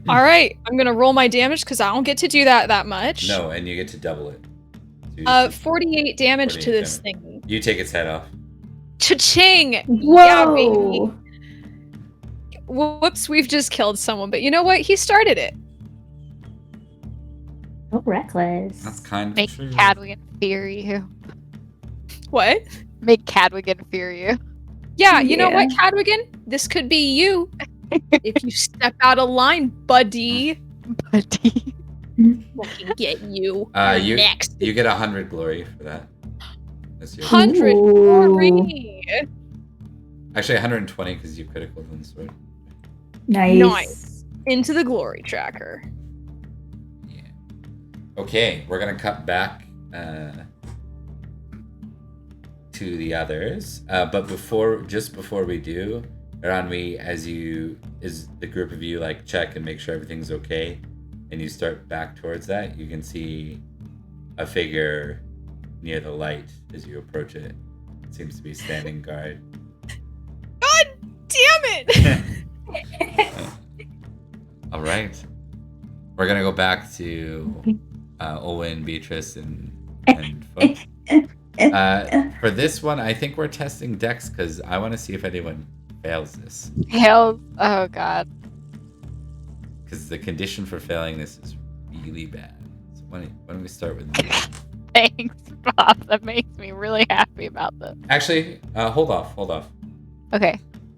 All right, I'm gonna roll my damage because I don't get to do that much. No, and you get to double it. 48 damage 48 to this damage. thing. You take its head off. Cha-ching! Whoa! Yeah, baby. Whoops, we've just killed someone, but you know what? He started it. So reckless. That's kind of Make true. Cadwigan fear you. What? Make Cadwigan fear you. Yeah, you know Yeah. what, Cadwigan? This could be you. If you step out of line, buddy. Buddy. Fucking get you. You Next. you get 100 glory for that. That's your 100 Ooh. glory. actually 120 because you critical on the sword. Nice. Into the glory tracker. Yeah. Okay, we're gonna cut back to the others, but before we do, Ranwi, as the group of you like check and make sure everything's okay, and you start back towards that, you can see a figure near the light as you approach it. It seems to be standing guard. God damn it! All right, we're gonna go back to Owen, Beatrice, and Fook. For this one, I think we're testing Dex because I want to see if anyone fails this. Hails. Oh god. Because the condition for failing this is really bad. So why don't we start with me? Thanks, Bob. That makes me really happy about this. Actually, hold off. Okay.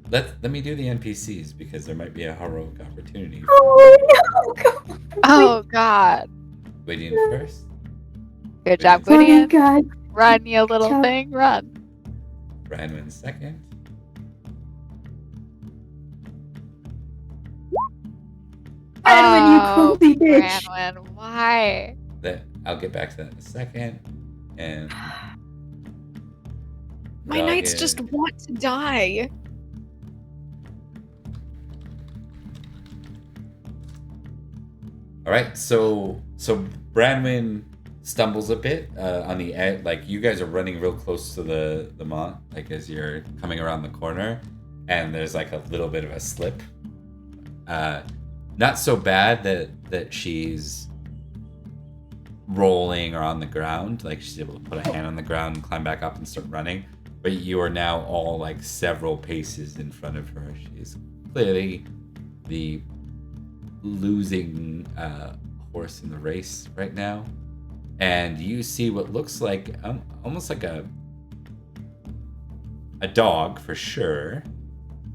Let me do the NPCs because there might be a heroic opportunity. Oh no! Oh god. Waiting first. Good job, Oh my Gwydion. god! Run, you little job. thing, run. Branwyn second. Branwyn, you Oh, clumsy bitch! Branwyn, why? I'll get back to that in a second. And My Dog knights is- just want to die. All right, so Branwyn stumbles a bit on the edge. Like you guys are running real close to the mont, like as you're coming around the corner, and there's like a little bit of a slip. Not so bad that she's rolling or on the ground. Like she's able to put a hand on the ground and climb back up and start running. But you are now all like several paces in front of her. She is clearly the losing horse in the race right now. And you see what looks like almost like a dog for sure,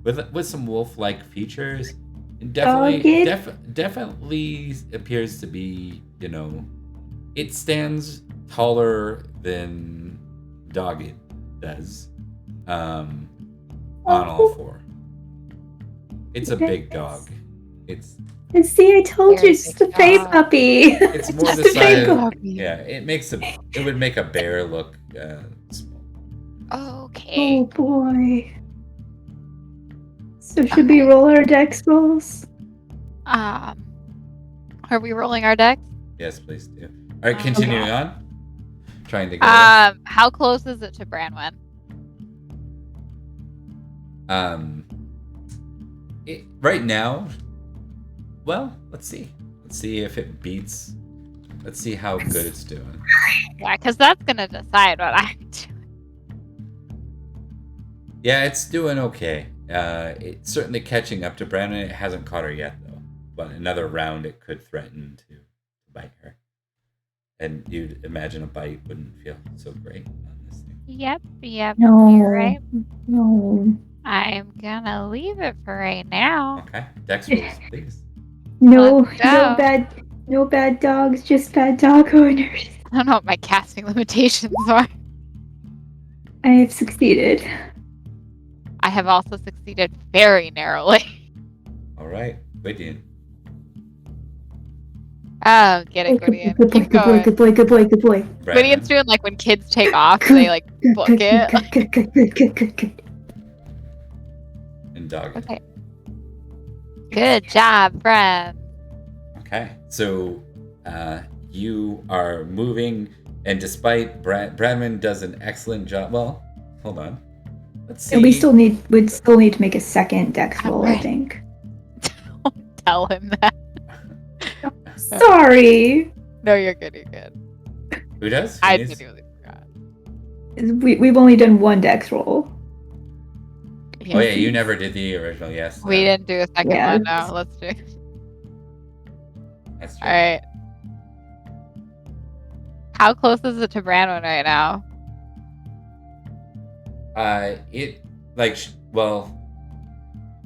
with some wolf-like features. And definitely appears to be, it stands taller than Dogged does, on all four. It's a big dog. And see, I told you, it's the Fae puppy. It's more the size. It would make a bear look small. Okay. Oh boy. So should we roll our dex rolls? Are we rolling our decks? Yes, please do. All right, continuing on. Trying to go. How close is it to Branwen? Right now. Well, let's see. Let's see if it beats. Let's see how good it's doing. Yeah, because that's gonna decide what I'm doing. Yeah, it's doing okay. It's certainly catching up to Brandon. It hasn't caught her yet, though. But another round, it could threaten to bite her. And you'd imagine a bite wouldn't feel so great on this thing. Yep. No. You're right. No. I'm gonna leave it for right now. Okay, dex rolls, please. No Let's go. no bad dogs, just bad dog owners. I don't know what my casting limitations are. I have succeeded. I have also succeeded very narrowly. All right, Gwydion. Oh, get it, Gwydion. Good boy, Keep good boy, going. good boy, good boy, good boy. Gwydion's doing like when kids take off, they like book it. Good. And Dog. Okay. Good job, friend. Okay, so you are moving, and despite Bradman does an excellent job. Well, hold on. Let's see. And we'd still need to make a second dex roll, I Alright. think. Don't tell him that. Sorry. No, you're good. You're good. Who does? I Who needs- genuinely forgot. We've only done one dex roll. Oh yeah, you never did the original. Yes. We didn't do a second Yeah. one. No, let's do. That's true. All right. How close is it to Branwen right now?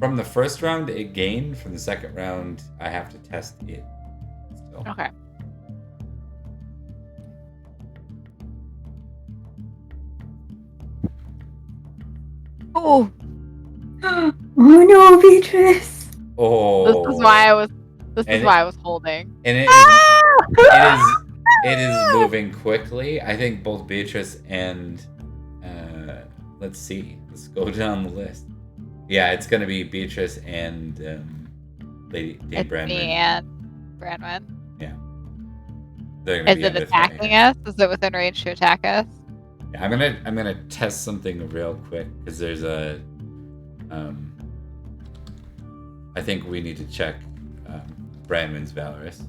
From the first round it gained. From the second round, I have to test it. Still. Okay. Oh, Oh no, Beatrice. Oh. this is why I was. This And is why I was holding. And it is moving quickly. I think both Beatrice and let's see. Let's go down the list. Yeah, it's gonna be Beatrice and Lady It's Brandon. me and Branwen. They're gonna Is be it under attacking threat. us? Is it within range to attack us? Yeah, I'm gonna test something real quick because there's a I think we need to check Brandman's Valorous.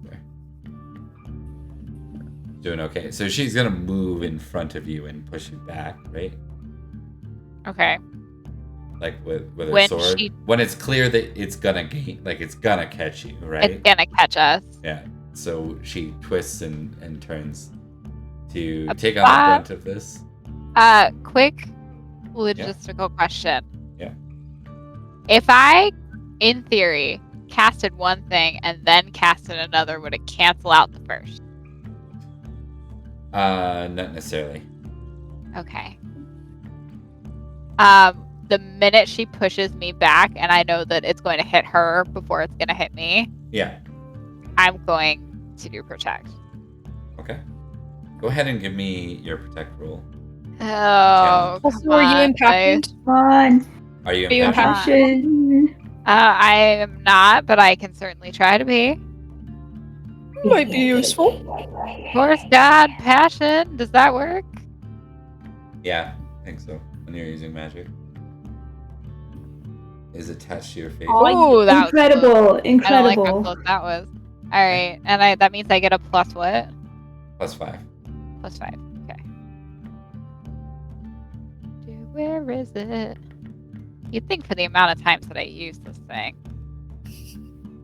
There. Doing okay. So she's gonna move in front of you and push you back, right? Okay. Like with her When sword. she- When it's clear that it's gonna it's gonna catch you, right? It's gonna catch us. Yeah. So she twists and turns to A take on the bot. brunt of this. Quick logistical question. Yeah. If I, in theory, casted one thing and then casted another, would it cancel out the first? Not necessarily. Okay. The minute she pushes me back and I know that it's going to hit her before it's going to hit me, Yeah. I'm going to do protect. Okay. Go ahead and give me your protect roll. Oh, Also, come are you on, impacted? Come on. Are you Are you impatient? Passion. I am not, but I can certainly try to be. Might be useful. Force God, passion. Does that work? Yeah, I think so. When you're using magic. Is attached to your face. Oh, Oh, that was close. Incredible. I don't like how Incredible. close that was. All right, and that means I get a plus what? +5. Plus 5. Okay. Where is it? You'd think for the amount of times that I use this thing,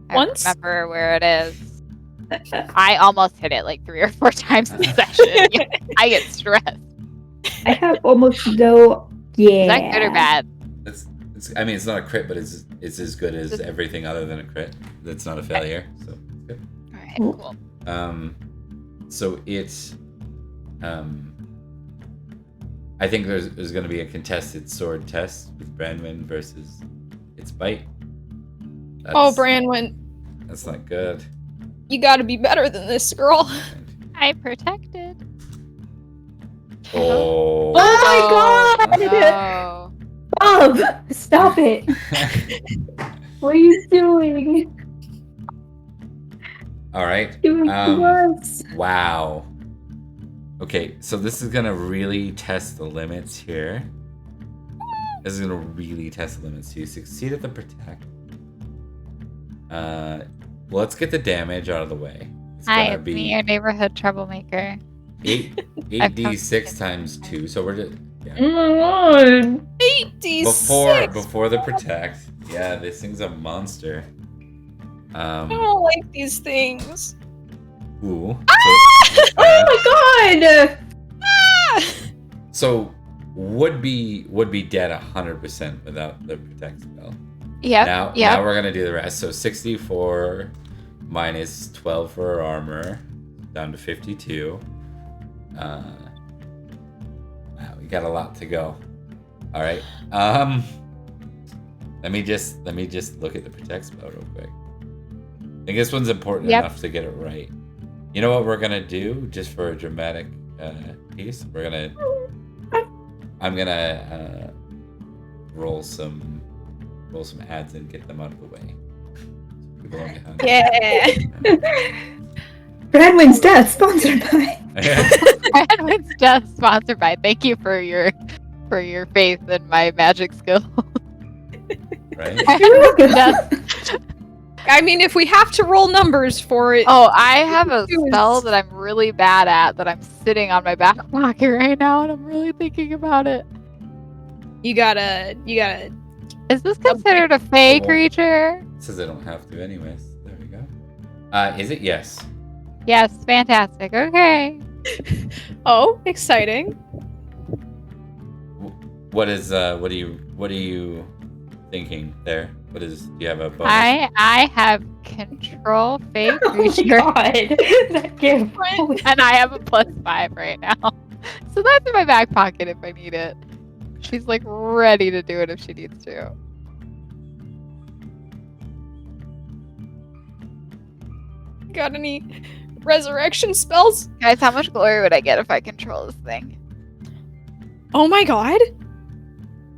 I Once? remember where it is. I almost hit it like 3 or 4 times in the session. I get stressed. I have almost no. Yeah. Is that good or bad? I mean, it's not a crit, but it's as good as everything other than a crit. That's not a failure, so it's good. All right, cool. So it's, I think there's going to be a contested sword test with Branwyn versus its bite. Branwyn, That's not good. you gotta be better than this, girl. I protected. Oh. Oh my god! No. Bob, stop it! What are you doing? All right. Doing to us. Wow. Okay, so this is gonna really test the limits here. This is gonna really test the limits. So you succeed at the protect. Let's get the damage out of the way. It's Hi, gonna it's me, your neighborhood troublemaker. 8d6 times 2. So we're just Oh my god. 8d6. before the protect. Yeah, this thing's a monster. I don't like these things. Ooh. Oh my god! So would be dead 100% without the protect spell. Yep. Now we're gonna do the rest. So 64 minus 12 for our armor, down to 52. Wow, we got a lot to go. All right. Let me just look at the protect spell real quick. I think this one's important enough to get it right. You know what we're gonna do, just for a dramatic piece? I'm gonna roll some ads and get them out of the way. People are behind. Yeah. Branwyn's death, sponsored by. Edwin's just sponsored by. Thank you for your faith in my magic skill. Right? Just- I mean, if we have to roll numbers for it. oh, I have a spell that I'm really bad at that I'm sitting on my back pocket right now, and I'm really thinking about it. You gotta. Is this considered a fey creature? It says I don't have to anyways. There we go. Is it? Yes. Yes, fantastic. Okay. Oh, exciting. What are you thinking there? Do you have a bonus? I have control fey Oh my creature, god. That gift. Holy and I have a +5 right now. So that's in my back pocket if I need it. She's like ready to do it if she needs to. Got any resurrection spells? Guys, how much glory would I get if I control this thing? Oh my god.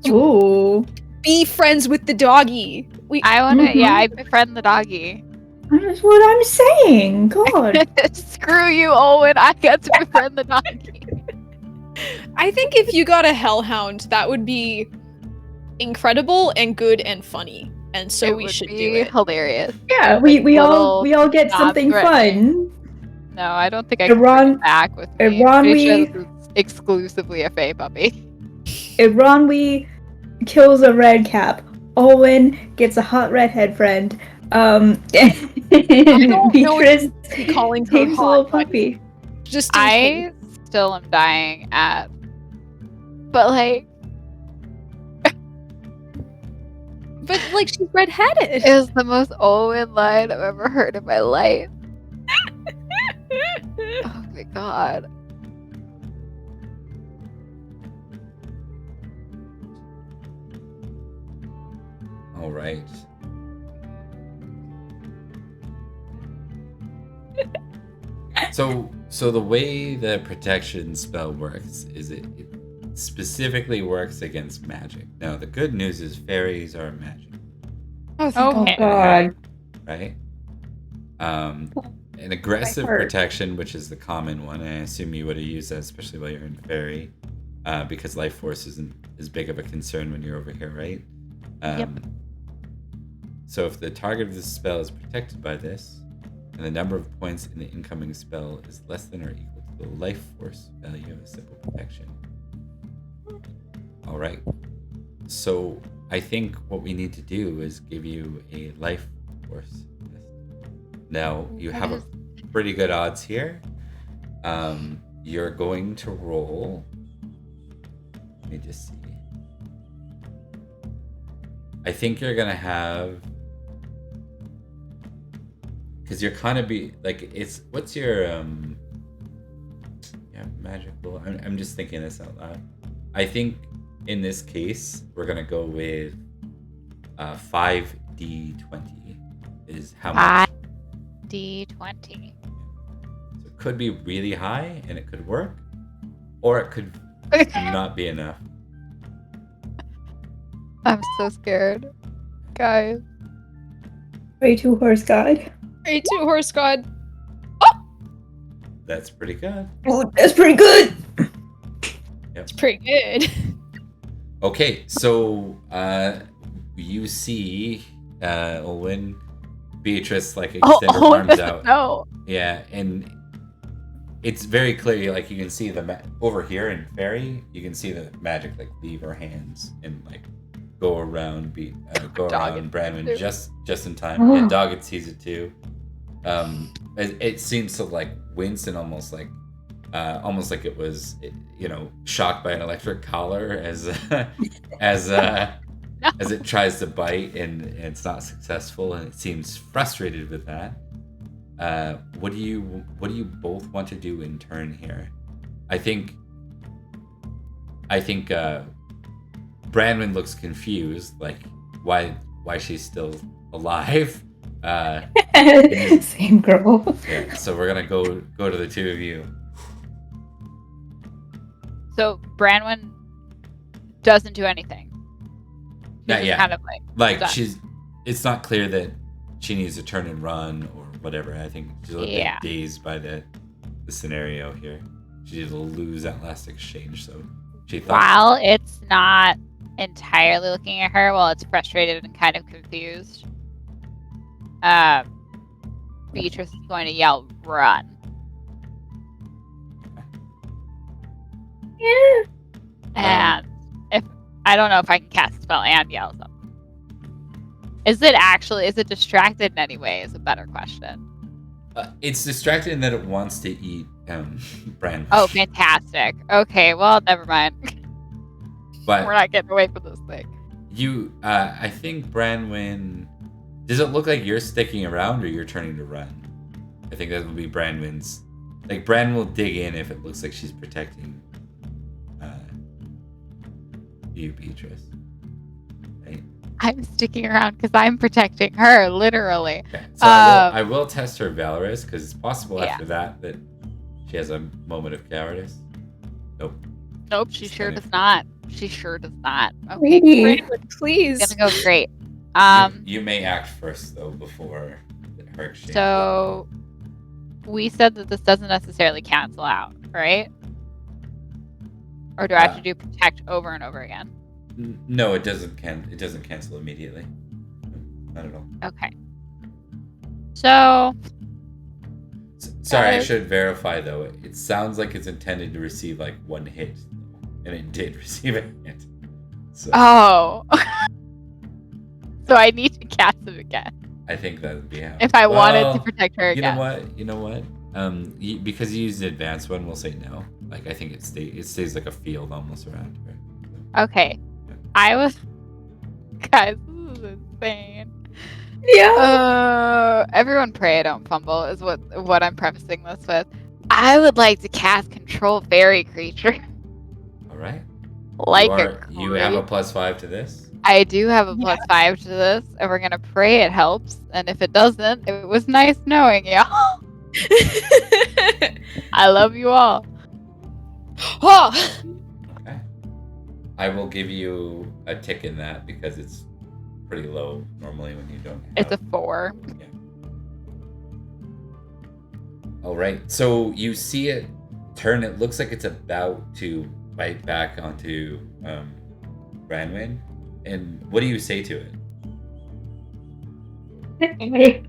Ooh. Be friends with the doggy. I wanna, Mhm. yeah, I befriend the doggy. That's what I'm saying. God. Screw you, Owen. I get to befriend the doggy. I think if you got a hellhound, that would be incredible and good and funny. And so It we would should be do it. hilarious. Yeah, we all get something non-threatening. fun. No, I don't think I can Iran- bring it back with me. Iran, I'm pretty sure we- this is exclusively a Fae puppy. If Ronwy kills a red cap, Owen gets a hot redhead friend. And don't know Beatrice if calling her takes a little hot, but puppy. just in case. I still am dying at, but like, But like she's redheaded. it was the most Owen line I've ever heard in my life. Oh my god. All right. So the way the protection spell works is it specifically works against magic. Now the good news is fairies are magic, Oh, Okay. Oh god. right? An aggressive heart. protection, which is the common one, and I assume you would have used that especially while you're in fairy, because life force isn't as big of a concern when you're over here, right? Yep. So if the target of this spell is protected by this, and the number of points in the incoming spell is less than or equal to the life force value of a simple protection. All right. So I think what we need to do is give you a life force. Now you have a pretty good odds here. You're going to roll. Let me just see. I think you're gonna have, because you're kind of what's your magical. I'm just thinking this out loud. I think in this case we're gonna go with 5d20 is how much. 5d20. So it could be really high and it could work, or it could not be enough. I'm so scared, guys. Pray to horse god. Pray to horse god. That's pretty good. Oh, that's pretty good. It's pretty good. Okay, so you see Olwen, Beatrice extend her arms out. No. Yeah, and it's very clear. Like you can see over here in Faerie, you can see the magic leave her hands and go around Branwyn just in time. And Doggett sees it too. It seems to wince and almost like it was shocked by an electric collar as it tries to bite and it's not successful, and it seems frustrated with that. What do you both want to do in turn here? I think Branwyn looks confused, why she's still alive. Same girl. Yeah, so we're gonna go to the two of you. So Branwyn doesn't do anything. Not yet. Kind of done. It's not clear that she needs to turn and run or whatever. I think she's a little bit dazed by the scenario here. She did lose that last exchange, so she thought. While it's not entirely looking at her, while it's frustrated and kind of confused, Beatrice is going to yell, "Run!" Yeah. And if I don't know if I can cast a spell and yell something. Is it distracted in any way? Is a better question. It's distracted in that it wants to eat Branwyn. Oh, fantastic. Okay, well, never mind. But we're not getting away from this thing. I think Branwyn. Does it look like you're sticking around or you're turning to run? I think that would be Branwyn's. Branwyn will dig in if it looks like she's protecting you, Beatrice. Right? I'm sticking around because I'm protecting her, literally. Okay. So I will test her valorous because it's possible after that she has a moment of cowardice. Nope, she sure does not. She sure does not. Okay, Really? Please. it's gonna go great. You may act first though before her exchange. So we said that this doesn't necessarily cancel out, right? Or do I have to do protect over and over again? No, it doesn't. It doesn't cancel immediately. No, not at all. Okay. So. Sorry, I should verify though. It sounds like it's intended to receive one hit, and it did receive a hit. So. Oh. So I need to cast it again. I think that would be how. If I wanted to protect her again. You know what? Because you used an advanced one, we'll say no. I think it stays like a field almost around her. Okay. Yeah. Guys, this is insane. Yeah. Everyone pray I don't fumble is what I'm prefacing this with. I would like to cast Control Fairy Creature. All right. You have a +5 to this? I do have a +5 to this, and we're gonna pray it helps. And if it doesn't, it was nice knowing y'all. I love you all. Oh. Okay. I will give you a tick in that because it's pretty low normally when you don't have... It's a 4. Yeah. All right. So you see it turn. It looks like it's about to bite back onto Branwyn. And what do you say to it?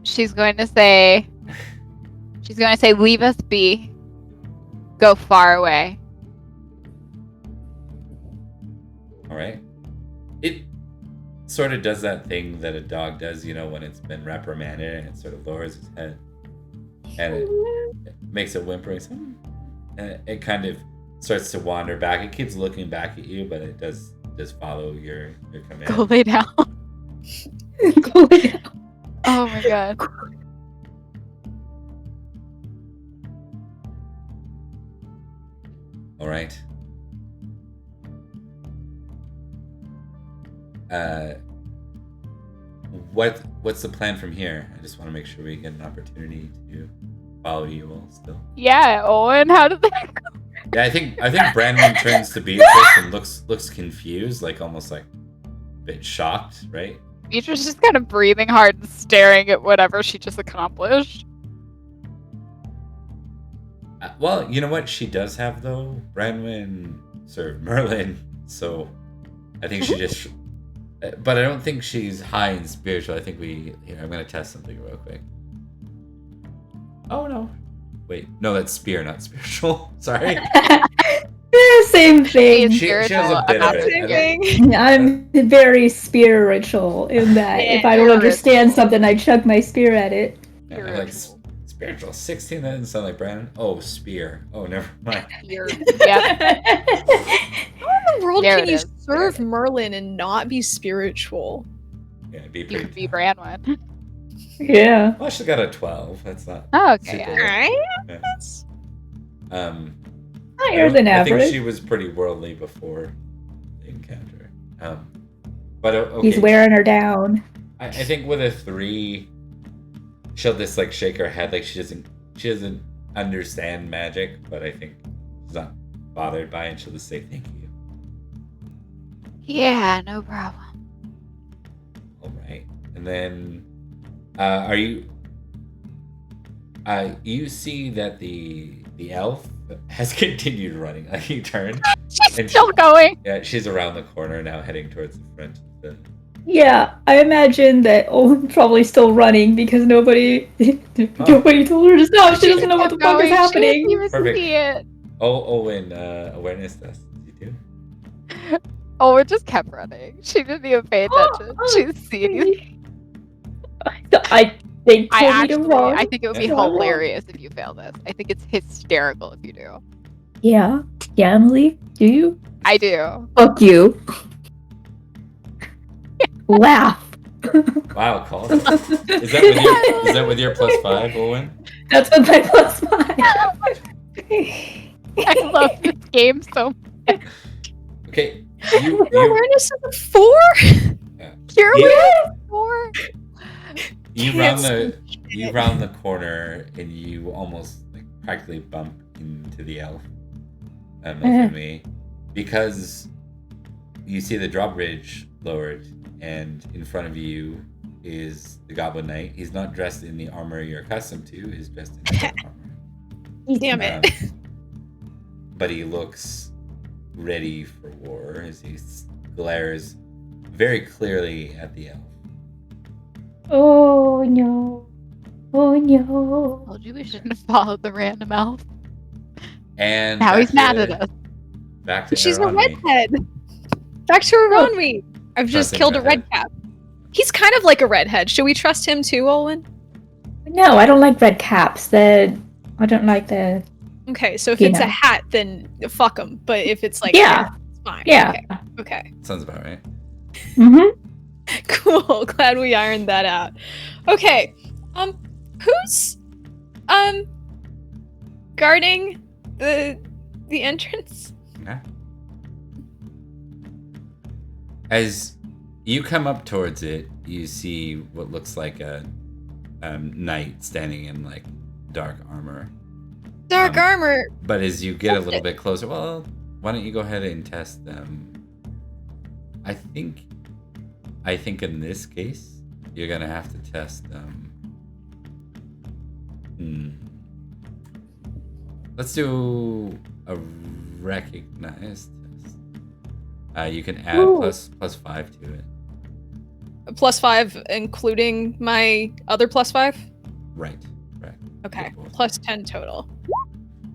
She's going to say, leave us be. Go far away. All right. It sort of does that thing that a dog does, when it's been reprimanded, and it sort of lowers its head. And it makes a whimpering sound. And it kind of starts to wander back. It keeps looking back at you, but it does follow your command. Go lay down. Go lay down. Oh my god. All right. What's the plan from here? I just want to make sure we get an opportunity to follow you all still. Yeah, Owen, how did that go? Yeah, I think Brandon turns to Beatrice and looks confused, like almost like a bit shocked, right? Beatrice is just kind of breathing hard and staring at whatever she just accomplished. Well, you know what she does have though? Branwen served Merlin, so I think she just. But I don't think she's high in spiritual. I think I'm gonna test something real quick. Oh no! Wait, no, that's spear, not spiritual. Sorry. Same thing. She has a bit of it. Same thing. I'm very spiritual in that if I don't understand something, I chuck my spear at it. Yeah, I'm like spiritual 16. That doesn't sound like Brandon. Oh, spear. Oh, never mind. Yep. How in the world There can it you is. serve Merlin and not be spiritual? Yeah, it'd be You pretty. could be Branwen. Yeah. Well, she got a 12. That's not. Oh, okay. super Yeah. low. Alright. Yeah. Higher than I think average. she was pretty worldly before the encounter. But okay. He's wearing her down. I think with a 3, she'll just like shake her head like she doesn't understand magic, but I think she's not bothered by it. And she'll just say thank you. Yeah, no problem. All right, and then are you? You see that the elf has continued running. Like he turned. She's And still going. Yeah, she's around the corner now, heading towards the front. Yeah, I imagine that Owen's probably still running because nobody told her to stop. She doesn't know what the fuck is happening. She didn't even Perfect. see it. Owen, awareness test. You do? Oh, it just kept running. She didn't even pay attention. She's seeing. They told me to run. I think it would be Yeah. hilarious if you fail this. I think it's hysterical if you do. Yeah, Emily, do you? I do. Fuck you. Laugh. Wow, call. Is that with your +5, Owen? That's what my +5. I love this game so much. Okay, Your awareness is a 4? Your You- awareness is 4. you round the corner and you almost like practically bump into the elf. For me, because you see the drawbridge lowered, and in front of you is the Goblin Knight. He's not dressed in the armor you're accustomed to. He's dressed in dark armor. Damn it. But he looks ready for war as he glares very clearly at the elf. Oh no. Oh no. Told you we shouldn't have followed the random elf. And Now back he's mad to- at us. Back to She's a Aronwi. redhead. Back to Aronwi. I've just Trusting killed a redhead. red cap. He's kind of like a redhead. Should we trust him too, Olwen? No, I don't like red caps. I don't like the. Okay, so if You it's know. a hat, then fuck him. But if it's like Yeah. it's fine. Yeah. Okay. Sounds about right. Mm-hmm. Cool. Glad we ironed that out. Okay. Who's guarding the entrance? Okay. As you come up towards it, you see what looks like a knight standing in like dark armor. Dark armor. But as you get a little bit closer, well, why don't you go ahead and test them? I think in this case, you're gonna have to test Let's do a recognize test. You can add Ooh. plus 5 to it. +5 including my other +5? Right. Okay, +10 total.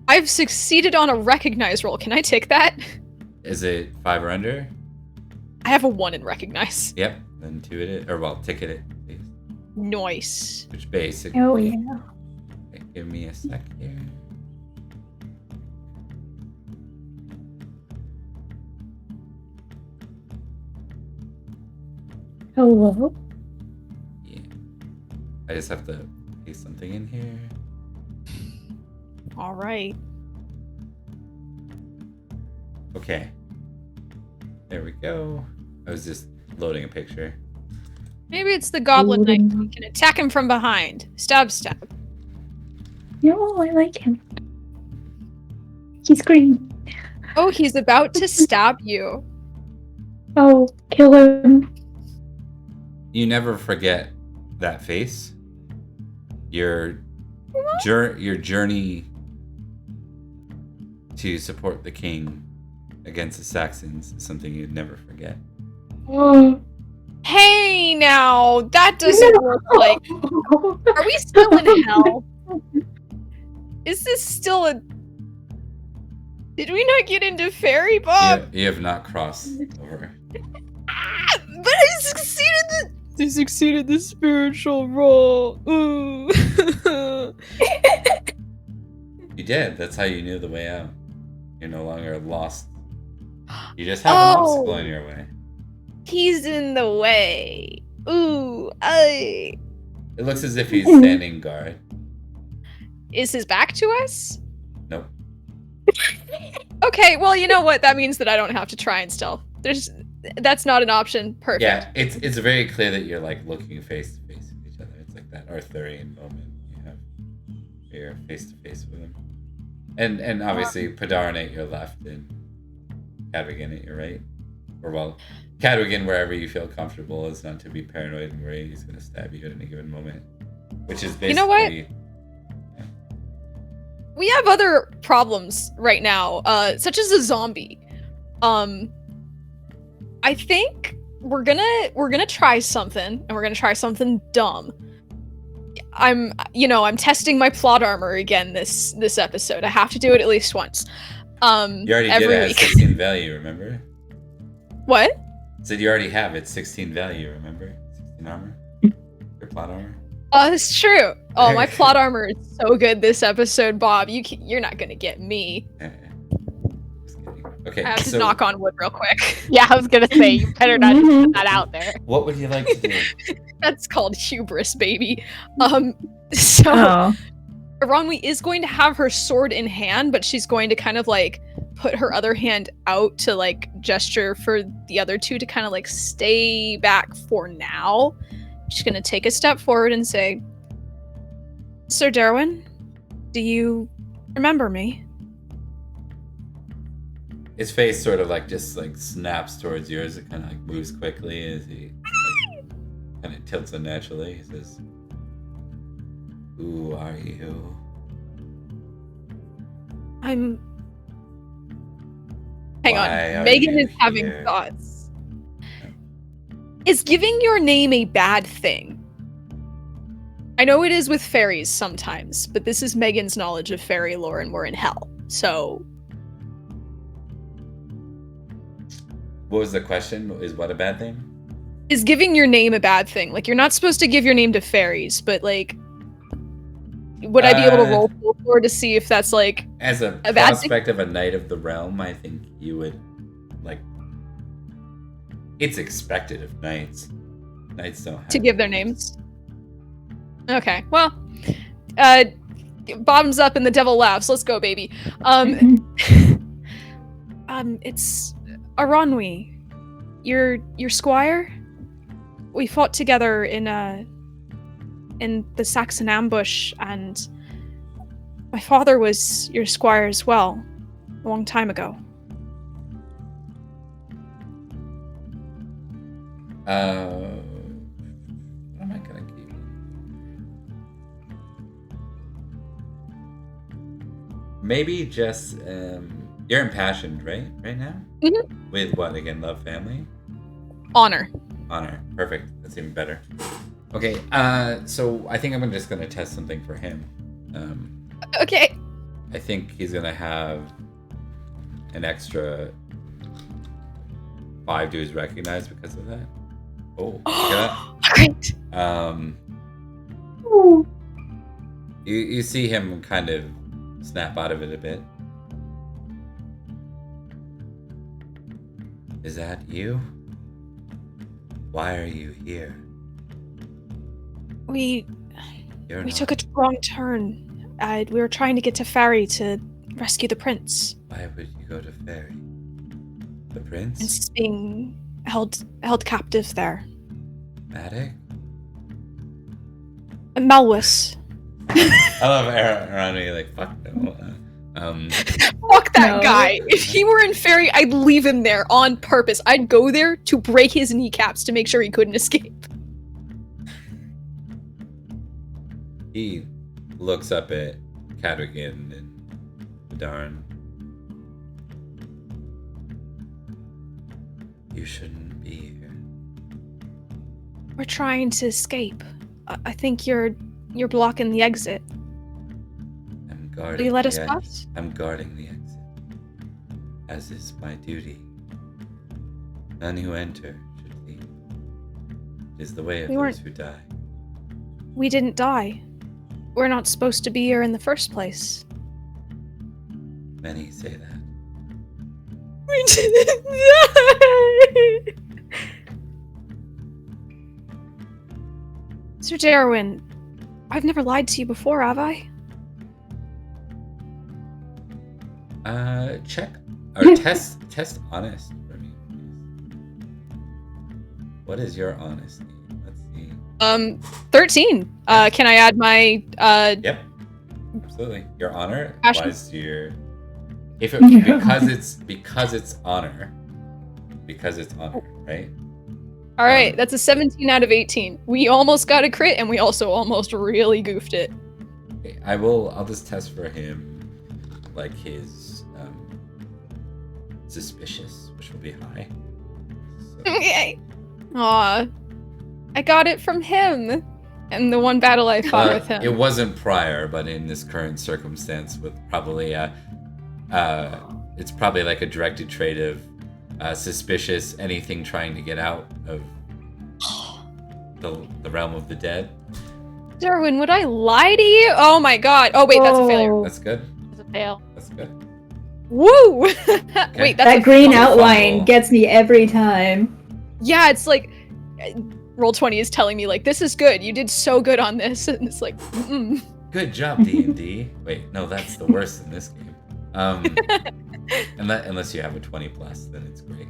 I've succeeded on a recognize roll. Can I take that? Is it 5 or under? I have a 1 in recognize. Yep. Then 2 it is. Or, well, ticket it, please. Nice. Which basically... Oh yeah. Okay, give me a sec here. Hello. Yeah. I just have to paste something in here. All right. Okay. There we go. I was just loading a picture. Maybe it's the Goblin Knight. We can attack him from behind. Stab. No, I like him. He's green. Oh, he's about to stab you. Oh, kill him. You never forget that face. Your journey to support the king against the Saxons is something you'd never forget. Oh. Hey, now that doesn't look like. Are we still in hell? Is this still a? Did we not get into Faerie, Bob? You have not crossed over. But I succeeded. I succeeded the spiritual roll. Ooh. You did. That's how you knew the way out. You're no longer lost. You just have an obstacle in your way. He's in the way. Ooh, It looks as if he's standing guard. Is his back to us? Nope. Okay, well, you know what? That means that I don't have to try and stealth. That's not an option. Perfect. Yeah, it's very clear that you're like looking face to face with each other. It's like that Arthurian moment you have. You're face to face with him. And obviously Padaran at your left and Cadrigan at your right. Or well, Cadrigan wherever you feel comfortable is not to be paranoid and worried he's gonna stab you at any given moment. Which is basically You know what? We have other problems right now, such as a zombie. I think we're gonna try something, and we're gonna try something dumb. I'm testing my plot armor again this episode. I have to do it at least once. You already every did it at week. 16 value, remember? What? Said you already have it 16 value, remember? 16 armor? Your plot armor? Oh, it's true. Oh, my plot armor is so good this episode, Bob. You're not gonna get me. Just kidding. Okay, I have to knock on wood real quick. Yeah, I was gonna say you better not just put that out there. what would you like to do? That's called hubris, baby. Oh. Ronwi is going to have her sword in hand, but she's going to kind of like put her other hand out to like gesture for the other two to kind of like stay back for now. She's going to take a step forward and say, Sir Derwin, do you remember me? His face sort of like just like snaps towards yours. It kind of like moves quickly as he like, kind of tilts unnaturally. He says, "Who are you?" Hang Why on. are Megan you is having here? thoughts. Is giving your name a bad thing? I know it is with fairies sometimes, but this is Megan's knowledge of fairy lore and we're in hell. So What was the question? Is what a bad thing? is giving your name a bad thing? Like, you're not supposed to give your name to fairies, but like, would I be able to roll folklore to see if that's like As a a bad prospect of a knight of the realm, I think you would like. It's expected of knights. Knights don't have to give their names? Okay, well, bottoms up and the devil laughs. Let's go, baby. It's Aranwi, your squire. We fought together in the Saxon ambush, and my father was your squire as well, a long time ago. What am I gonna give you? Maybe just you're impassioned, right? Right now? Mhm. With what again? Love, family, Honor. honor. Perfect. That's even better. Okay, so I think I'm just gonna test something for him. Okay. I think he's gonna have an extra 5 to his recognize because of that. Oh, Great. Ooh. You see him kind of snap out of it a bit. Is that you? Why are you here? We You're took a not. wrong turn. We were trying to get to Faerie to rescue the prince. Why would you go to Faerie? The prince? Prince is being held captive there. Matic? Malwis. I love Aaron like, fuck no. Fuck that No. guy. If he were in Faerie, I'd leave him there on purpose. I'd go there to break his kneecaps to make sure he couldn't escape. He looks up at Cadogan and Darn. You shouldn't be here. We're trying to escape. I think you're blocking the exit. I'm guarding. Will you let the us ex- pass? I'm guarding the exit, as is my duty. None who enter should leave. It is the way of We those weren't- who die. We didn't die. We're not supposed to be here in the first place. Many say that. We didn't die! Sir Darwin, I've never lied to you before, have I? Check or test honest for me, please. What is your honesty? Let's see. 13. Can I add my Yep, absolutely. Your honor Passion. applies to your. If it because it's honor, right? All right, that's a 17 out of 18. We almost got a crit, and we also almost really goofed it. Okay, I'll just test for him, like his suspicious, which will be high. So, Okay. Aw. I got it from him. And the one battle I fought with him. It wasn't prior, but in this current circumstance, with probably it's probably like a directed trait of suspicious, anything trying to get out of the realm of the dead. Darwin, would I lie to you? Oh my god. Oh, wait, that's a failure. Oh. That's good. It's a fail. That's good. Woo! Wait, that's That a green fumble. outline gets me every time. Yeah, it's like Roll20 is telling me like, this is good. You did so good on this. And it's like, Good job, D&D. Wait, no, that's the worst in this game. Unless you have a 20 plus, then it's great.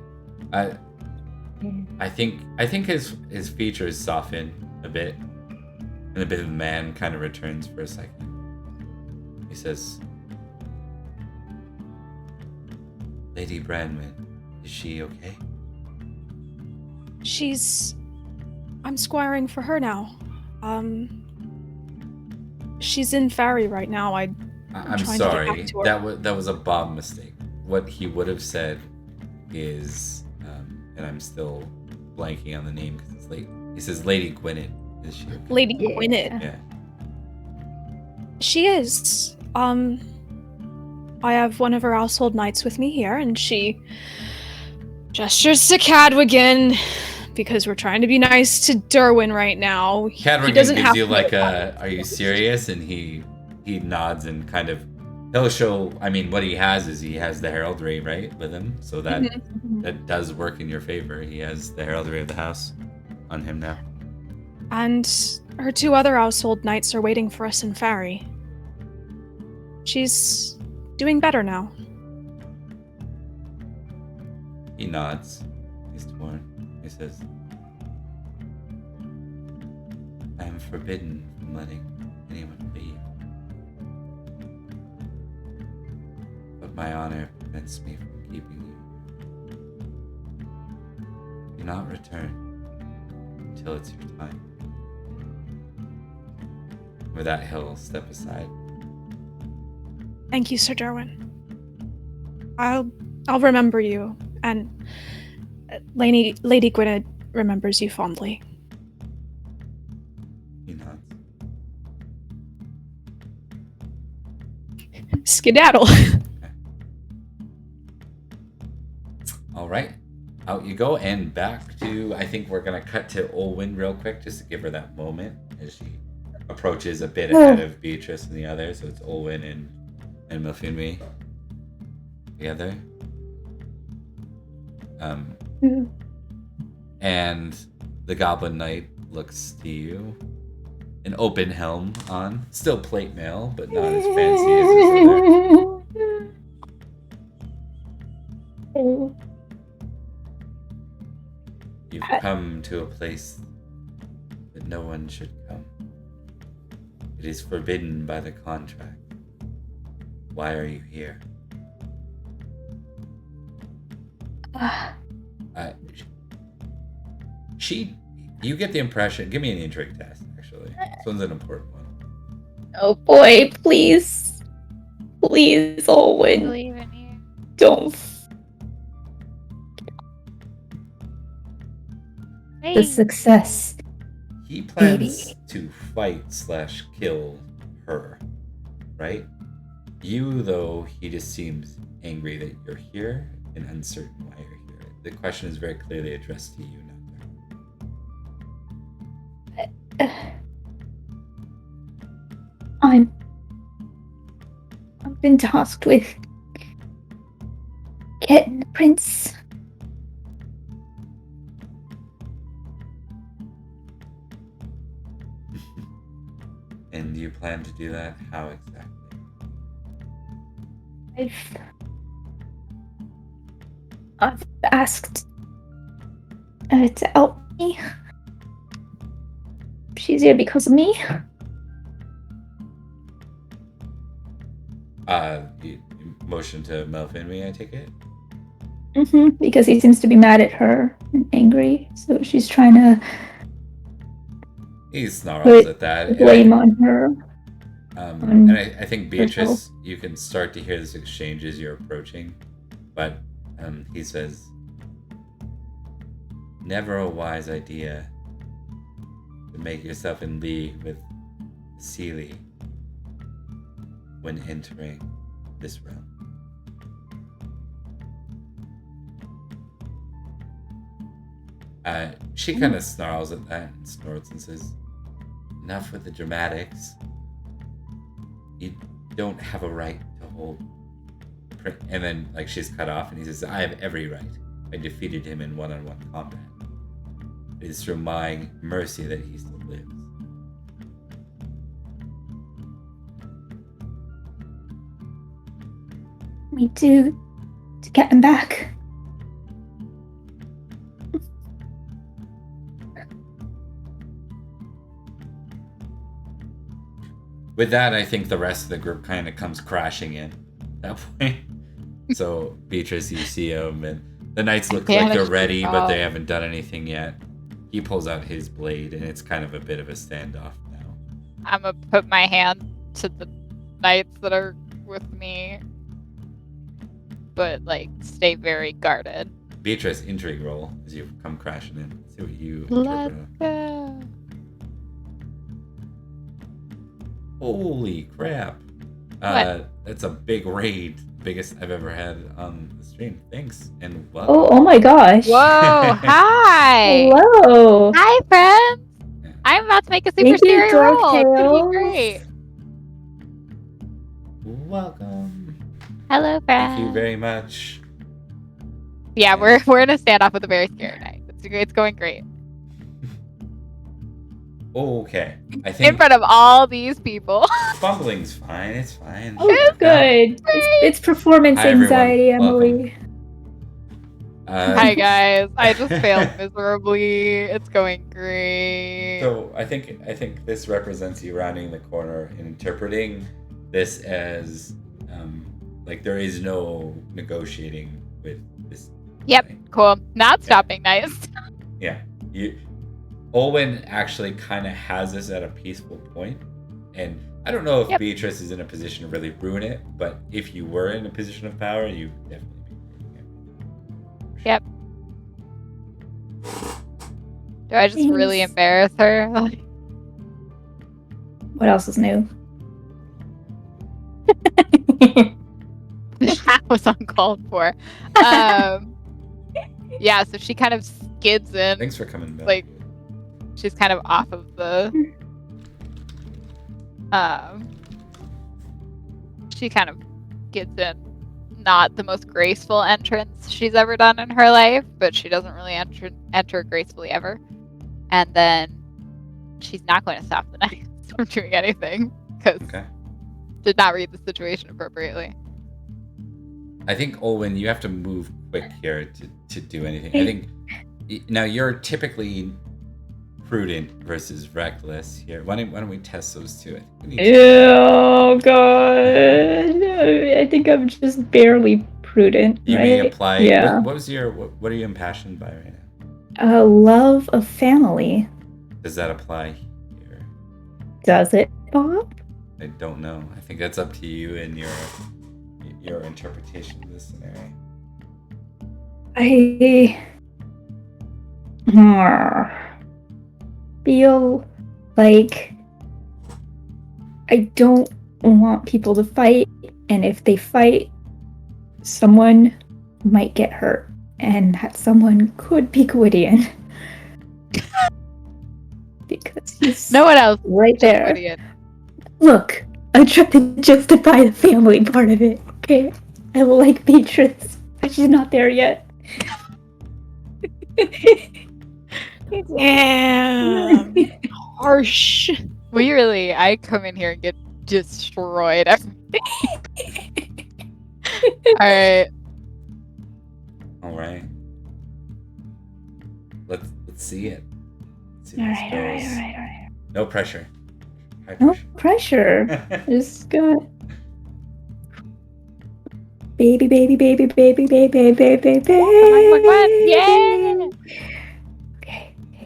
I think his features soften a bit, and a bit of the man kind of returns for a second. He says, "Lady Branwyn, is she okay?" I'm squiring for her now. She's in Faerie right now. I'm I'm trying to get sorry. back to her. That was a bomb mistake. What he would have said is, and I'm still blanking on the name because it's late. He says, "Lady Gwynedd, is she okay?" Lady Yeah. Gwynedd. Yeah. She is. I have one of her household knights with me here, and she gestures to Cadwigan because we're trying to be nice to Derwin right now. Cadrigan doesn't gives have you to- like a, "Are you serious?" And he nods and kind of, he'll show. I mean, what he has is he has the heraldry right with him, so that that does work in your favor. He has the heraldry of the house on him now. And her two other household knights are waiting for us in Faerie. She's doing better now. He nods. He's torn. He says, "I am forbidden from letting anyone leave. But my honor prevents me from keeping you. Do not return until it's your time." With that, he'll step aside. Thank you, Sir Derwin. I'll remember you, and Lady Gwynedd remembers you fondly. He nods. Skedaddle. All right. Out you go, and back to, I think we're going to cut to Olwen real quick just to give her that moment as she approaches a bit ahead of Beatrice and the others. So it's Olwen and Milfinwi together. And the Goblin Knight looks to you. An open helm on. Still plate mail, but not as fancy as his other. You've come to a place that no one should come. It is forbidden by the contract. Why are you here? You get the impression. Give me an intrigue test, actually. This one's an important one. Oh boy, please. Please, Olwen. Believe in you. Don't. Hey. The success. He plans to fight/kill her, right? You, though, he just seems angry that you're here and uncertain why you're here. The question is very clearly addressed to you, not to her. I've been tasked with getting the prince. And you plan to do that? How exactly? I've asked her to help me. She's here because of me. You motion to Milfinwi, I take it? Because he seems to be mad at her and angry, so she's trying to He snarls at that. blame on her. And I think Beatrice, you can start to hear this exchange as you're approaching, but he says, "Never a wise idea to make yourself in league with Seelie when entering this realm." She kind of snarls at that and snorts and says, "Enough with the dramatics. You don't have a right to hold." And then, like, she's cut off, and he says, "I have every right. I defeated him in one-on-one combat. It is through my mercy that he still lives." Me too, to get him back. With that, I think the rest of the group kind of comes crashing in at that point. So, Beatrice, you see him, and the knights look like they're ready, but they haven't done anything yet. He pulls out his blade, and it's kind of a bit of a standoff now. I'm gonna put my hand to the knights that are with me, but, like, stay very guarded. Beatrice, intrigue roll as you come crashing in. See what you Let's interpret. go. Holy crap. That's a big raid. Biggest I've ever had on the stream. Thanks, and welcome. Oh my gosh. Whoa, hi! Hello. Hi, friends! I'm about to make a super Thank you, scary Dark roll. It's gonna Tales. be great. Welcome. Hello, friends. Thank you very much. Yeah, we're in a standoff with a very scary knight. It's going great. Okay. I In think front of all these people. fumbling's fine. It's fine. Oh, good. It's performance Hi, everyone. anxiety, Emily. Hi, guys. I just failed miserably. It's going great. So I think this represents you rounding the corner and interpreting this as like there is no negotiating with this. Yep, thing. cool. Not stopping, nice. Yeah. Olwen actually kind of has this at a peaceful point, and I don't know if Beatrice is in a position to really ruin it, but if you were in a position of power, you definitely be ruining it. Yep. Do I just really embarrass her? What else is new? That was uncalled for. Yeah, so she kind of skids in. Thanks for coming back. Like, she's kind of off of the. She kind of skids in. Not the most graceful entrance she's ever done in her life, but she doesn't really enter gracefully ever. And then she's not going to stop the knights from doing anything because did not read the situation appropriately. I think, Olwen, you have to move quick here to do anything. I think now you're typically prudent versus reckless here. Why don't we test those two? Oh god, I think I'm just barely prudent. You right? may apply. Yeah. What are you impassioned by right now? Love of family. Does that apply here? Does it, Bob? I don't know. I think that's up to you and your interpretation of this scenario. I feel like I don't want people to fight, and if they fight, someone might get hurt, and that someone could be Gwydion. Because he's No one else. right there. Gwydion. Look, I tried to justify the family part of it, okay? I will like Beatrice, but she's not there yet. Damn. Harsh. I come in here and get destroyed. Alright. Alright. Let's see it. Let's see Alright. No pressure. High No pressure. Just go. Baby. Yeah!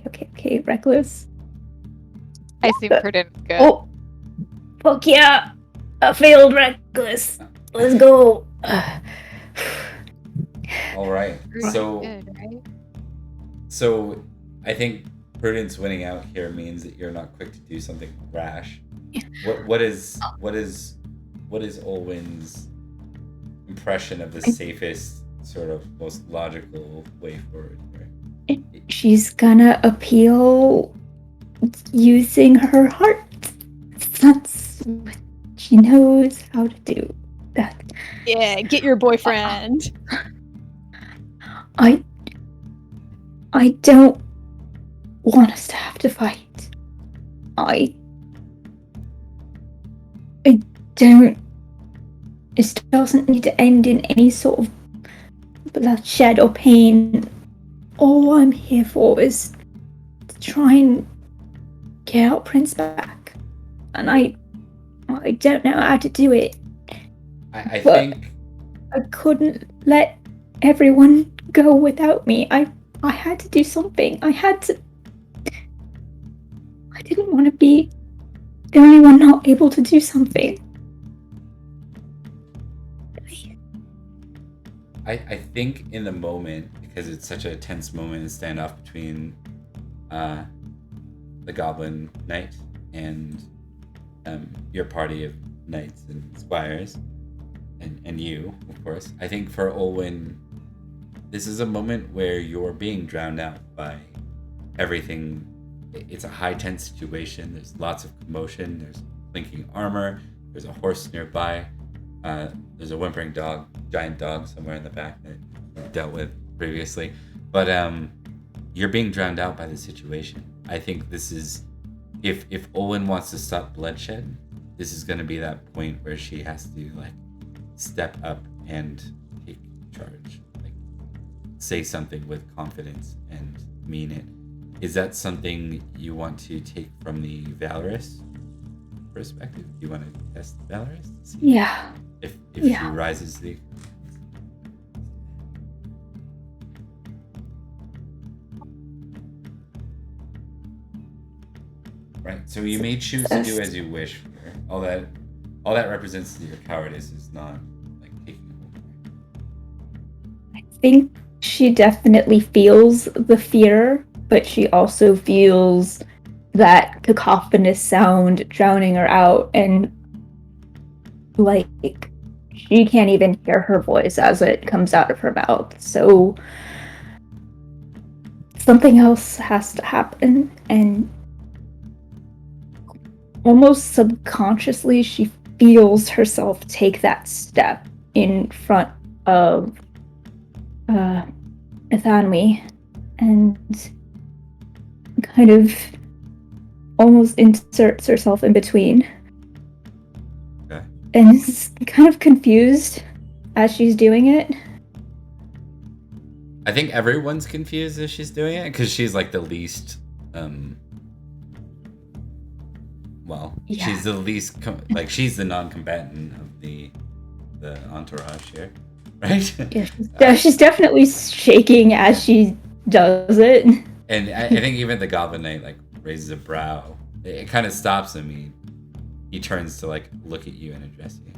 Okay, reckless. I seem prudent. Good. Oh! Fuck yeah! I failed reckless. Let's go. Alright. So Good, right? So I think prudence winning out here means that you're not quick to do something rash. What is Olwen's impression of the safest, sort of most logical way forward here? She's gonna appeal using her heart. That's what she knows how to do. That. Yeah, get your boyfriend. I don't want us to have to fight. I don't. This doesn't need to end in any sort of bloodshed or pain. All I'm here for is to try and get our prince back. And I don't know how to do it. I think I couldn't let everyone go without me. I had to do something. I didn't want to be the only one not able to do something. I think in the moment, because it's such a tense moment in standoff between the Goblin Knight and your party of knights and squires, and you, of course. I think for Olwen, this is a moment where you're being drowned out by everything. It's a high tense situation. There's lots of commotion. There's clinking armor. There's a horse nearby. There's a whimpering dog, giant dog somewhere in the back that we dealt with previously. But you're being drowned out by the situation. I think this is, if Olwen wants to stop bloodshed, this is going to be that point where she has to step up and take charge, say something with confidence and mean it. Is that something you want to take from the Valorous perspective? Do you want to test Valorous? To see Yeah. If she rises to the... Right, so you may choose to do as you wish. All that represents your cowardice is not taking hold. I think she definitely feels the fear, but she also feels that cacophonous sound drowning her out, and like she can't even hear her voice as it comes out of her mouth. So something else has to happen, and almost subconsciously she feels herself take that step in front of Ethanwe and kind of almost inserts herself in between. Okay. And is kind of confused as she's doing it. I think everyone's confused as she's doing it because she's like the least. She's the least. She's the non-combatant of the entourage here, right? Yeah, she's definitely shaking as she does it. And I think even the Goblin Knight like raises a brow. It kind of stops him. He turns to like look at you and address you.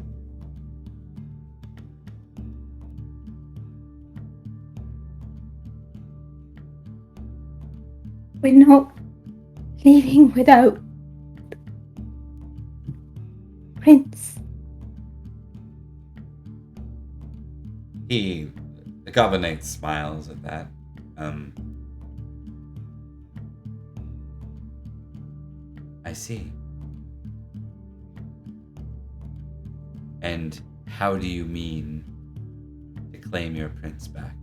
We're not leaving without Prince. The Goblin Knight smiles at that. I see. And how do you mean to claim your prince back?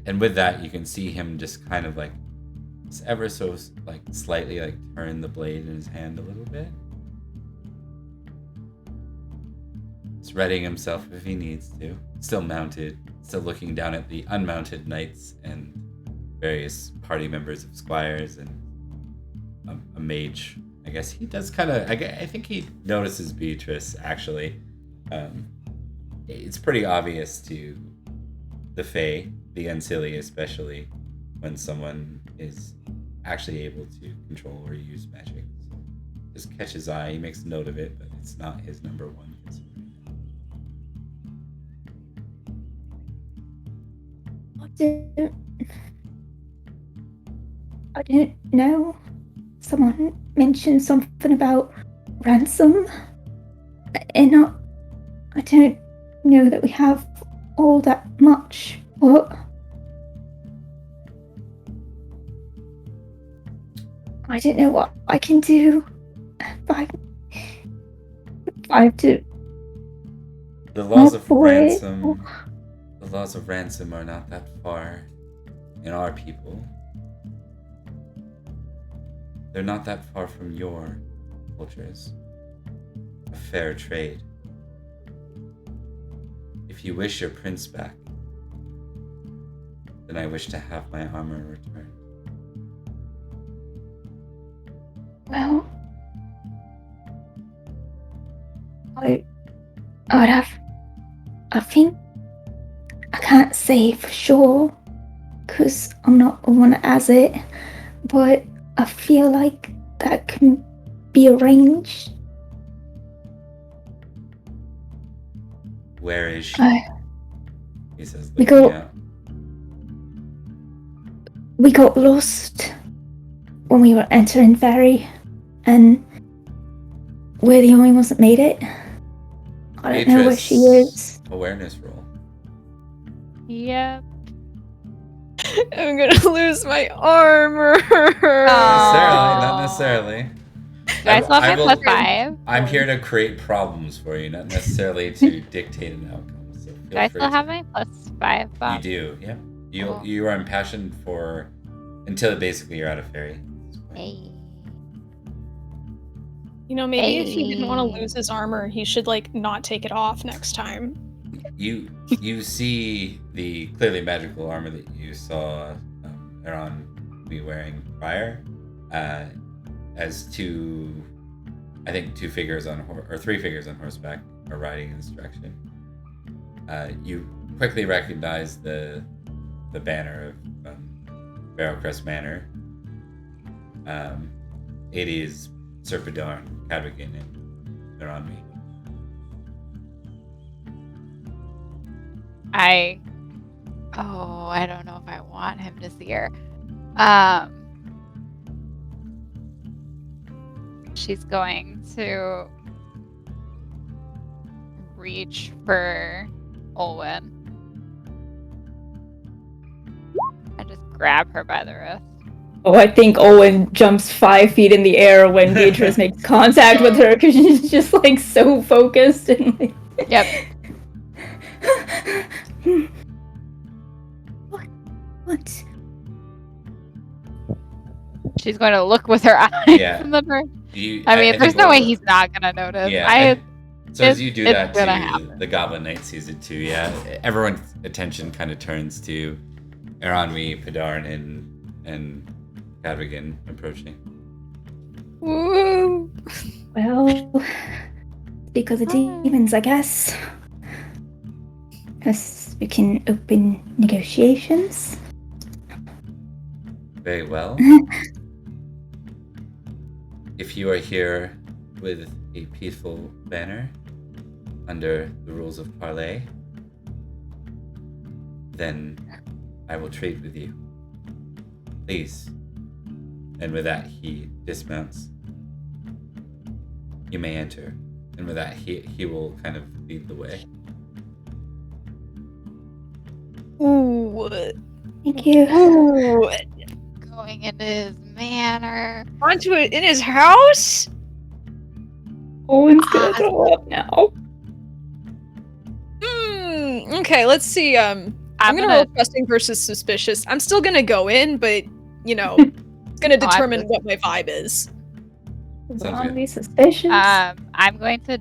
And with that, you can see him just kind of like, ever so like slightly like turn the blade in his hand a little bit. He's readying himself if he needs to. Still mounted, still looking down at the unmounted knights and various party members of squires and a mage. I guess he does kind of. I think he notices Beatrice actually. It's pretty obvious to the Fae, the Ancilli especially, when someone is actually able to control or use magic. So just catch his eye. He makes note of it, but it's not his number one concern. I didn't know. Someone mentioned something about ransom, and I don't know that we have all that much, but I don't know what I can do. If I have to. The laws of ransom. The laws of ransom are not that far in our people. They're not that far from your cultures. A fair trade. If you wish your prince back, then I wish to have my armor returned. Well, I think I can't say for sure because I'm not the one that has it, but I feel like that can be arranged. Where is she? He says, we looking out. We got lost when we were entering Faerie, and we're the only ones that made it. I don't know where she is. Awareness roll. Yep. I'm gonna lose my armor. Not necessarily. Do I still have my +5? I'm here to create problems for you, not necessarily to dictate an outcome. So do I still have my +5 buff? You do, yeah. You are impassioned for until basically you're out of Faerie. Hey. You know, maybe if he didn't want to lose his armor, he should like not take it off next time. You see the clearly magical armor that you saw Aaron be wearing prior, as two figures or three figures on horseback are riding in this direction. You quickly recognize the banner of Barrowcrest Manor. It is Sir Bedorn, Cadrigan, and Aaron. I don't know if I want him to see her. she's going to reach for Olwen and just grab her by the wrist. Oh, I think Owen jumps 5 feet in the air when Beatrice makes contact with her because she's just like so focused and like... Yep. What? She's going to look with her eyes. Yeah. And then her... You, I mean, there's think no way Olwen- he's not gonna notice. Yeah. So as you do it's that gonna too, happen. the Goblin Knight sees it too. Yeah, everyone's attention kind of turns to Eranwi, Padarn, and Cadrigan approaching. Woo! Well, because of demons, I guess. Guess we can open negotiations. Very well. If you are here with a peaceful banner under the rules of parley, then I will trade with you. Please. And with that, he dismounts. You may enter. And with that, he will kind of lead the way. Ooh. Thank you. Ooh. Going into his manor. Onto it in his house? Owen's gonna throw up now. Okay, let's see. I'm gonna roll trusting versus suspicious. I'm still gonna go in, but you know, it's gonna determine what my vibe is. Zombie suspicious. I'm going to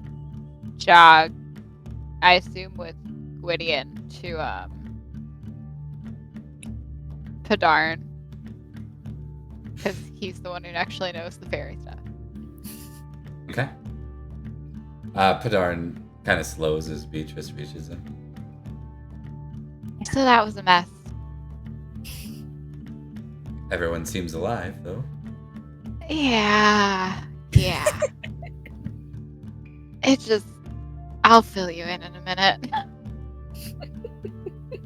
jog, I assume with Gwydion to Padarn. Because he's the one who actually knows the fairy stuff. Okay. Padarn kind of slows as Beatrice reaches him. So that was a mess. Everyone seems alive, though. Yeah. It's just... I'll fill you in a minute.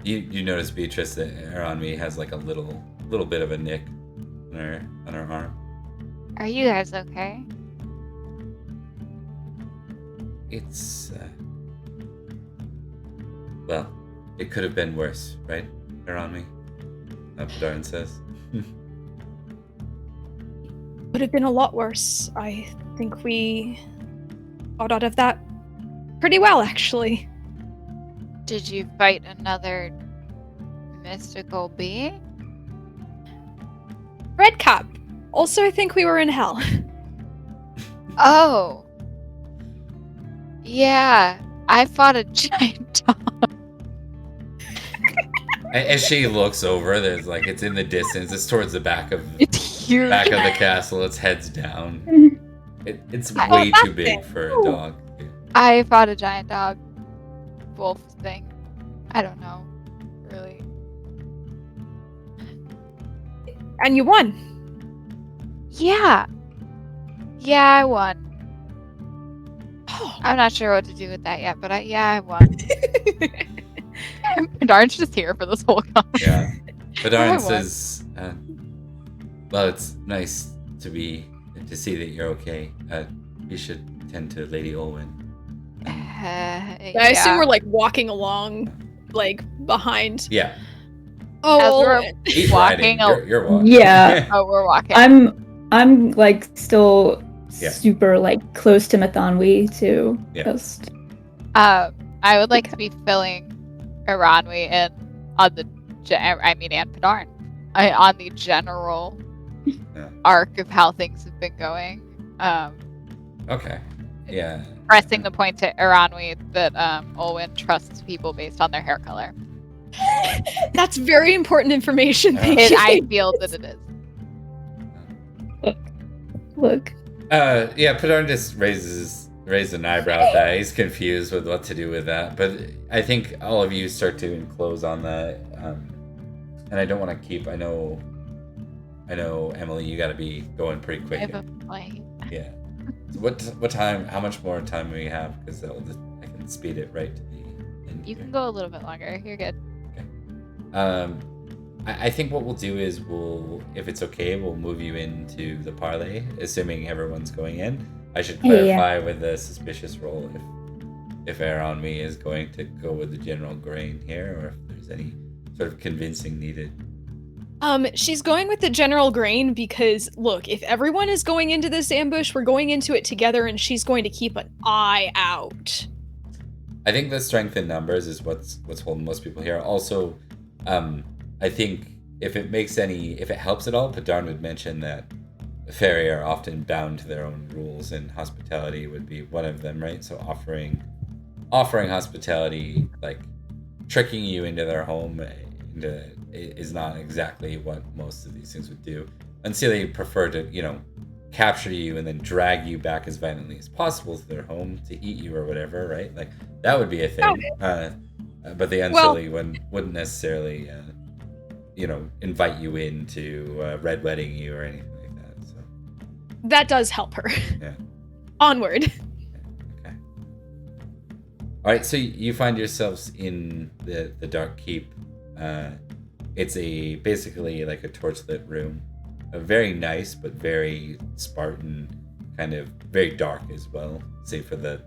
You notice Beatrice that Eranwi has like a little bit of a nick on her arm. Are you guys okay? It's well, it could have been worse, right, Eranwi? Padarn says. Would have been a lot worse. I think we got out of that pretty well, actually. Did you fight another mystical being? Redcap. Also, I think we were in hell. Oh. Yeah. I fought a giant dog. As she looks over, there's like it's in the distance. It's towards the back of It's huge. the castle. Its head's down. It's Oh, way that's too big it. for a dog. I fought a giant dog. Wolf thing. I don't know. Really. And you won. Yeah. Yeah, I won. Oh. I'm not sure what to do with that yet, but I won. Darn's just here for this whole conversation. Yeah. Padarn I won. says, well, it's nice to see that you're okay. We should tend to Lady Olwen. I assume we're like walking along, like behind. Yeah. Oh, As we're He's walking. riding. You're walking. Yeah. Oh, we're walking. I'm like still Yeah. super like close to Mathanwi to Yeah. just I would like to be filling Eranwi in on the, and Padarn, on the general arc of how things have been going. Okay. Yeah. Pressing the point to Eranwi that Olwen trusts people based on their hair color. that's very important information. Thank you. I feel that it is. look. Yeah, Padarn just raised an eyebrow at that. He's confused with what to do with that. But I think all of you start to enclose on that. And I don't want to keep. I know, Emily, you got to be going pretty quick. I have a plane. Yeah. So what time? How much more time do we have? Because I can speed it right to the end. You here. can go a little bit longer. You're good. I think what we'll do is if it's okay, we'll move you into the parlay, assuming everyone's going in. I should clarify with the suspicious roll if Aeronmi is going to go with the general grain here, or if there's any sort of convincing needed. She's going with the general grain because, look, if everyone is going into this ambush, we're going into it together, and she's going to keep an eye out. I think the strength in numbers is what's holding most people here. Also, I think if it helps at all, Padarn would mention that Faerie are often bound to their own rules, and hospitality would be one of them, right? So offering hospitality, like tricking you into their home, is not exactly what most of these things would do. Unseelie prefer to, capture you and then drag you back as violently as possible to their home to eat you or whatever, right? Like that would be a thing. But the Unseelie wouldn't necessarily, invite you in to red wedding you or anything like that. So that does help her. Yeah. Onward. Okay. All right. So you find yourselves in the Dark Keep. It's basically like a torchlit room, very nice but very Spartan, kind of very dark as well. Save for the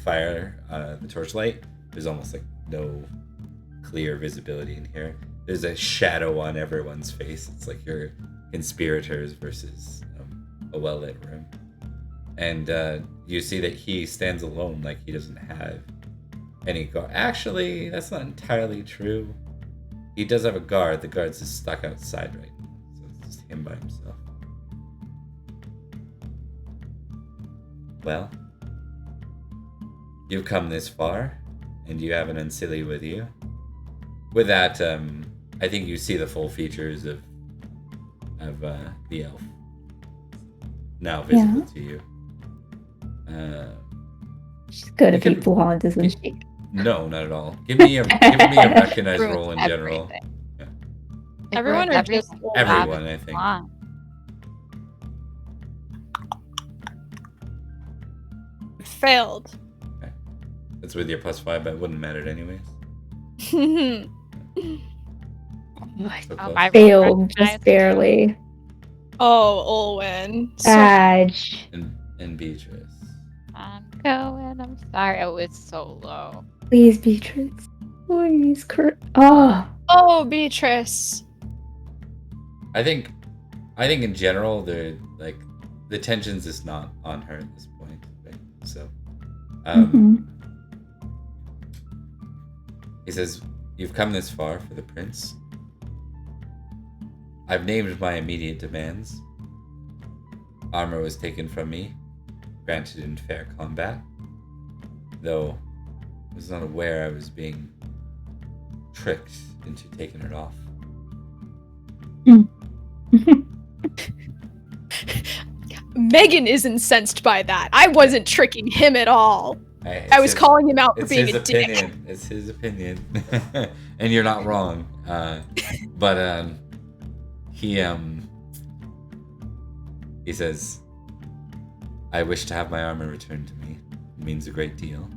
fire, the torchlight. There's almost like no clear visibility in here. There's a shadow on everyone's face. It's like you're conspirators versus a well-lit room. And you see that he stands alone, like he doesn't have any guard. Actually, that's not entirely true. He does have a guard. The guard's just stuck outside right now. So it's just him by himself. Well, you've come this far, and you have an Unseelie with you. With that, I think you see the full features of the elf now visible to you. She's good at people haunt, isn't she? No, not at all. Give me a recognize roll in general. Yeah. Everyone or just everyone? I think. Failed. Okay. That's with your +5, but it wouldn't matter anyways. I close. failed just barely. Oh, Olwen. Badge. And Beatrice. I'm going. I'm sorry. Oh, it's so low. Please, Beatrice. Please, Kurt. Oh, Beatrice. I think in general the tensions is not on her at this point, right? So he says, "You've come this far for the prince. I've named my immediate demands. Armor was taken from me, granted in fair combat, though I was not aware I was being tricked into taking it off." Megan is incensed by that. I wasn't tricking him at all. I was calling him out for being a dick. It's his opinion. And you're not wrong. But he says, "I wish to have my armor returned to me. It means a great deal.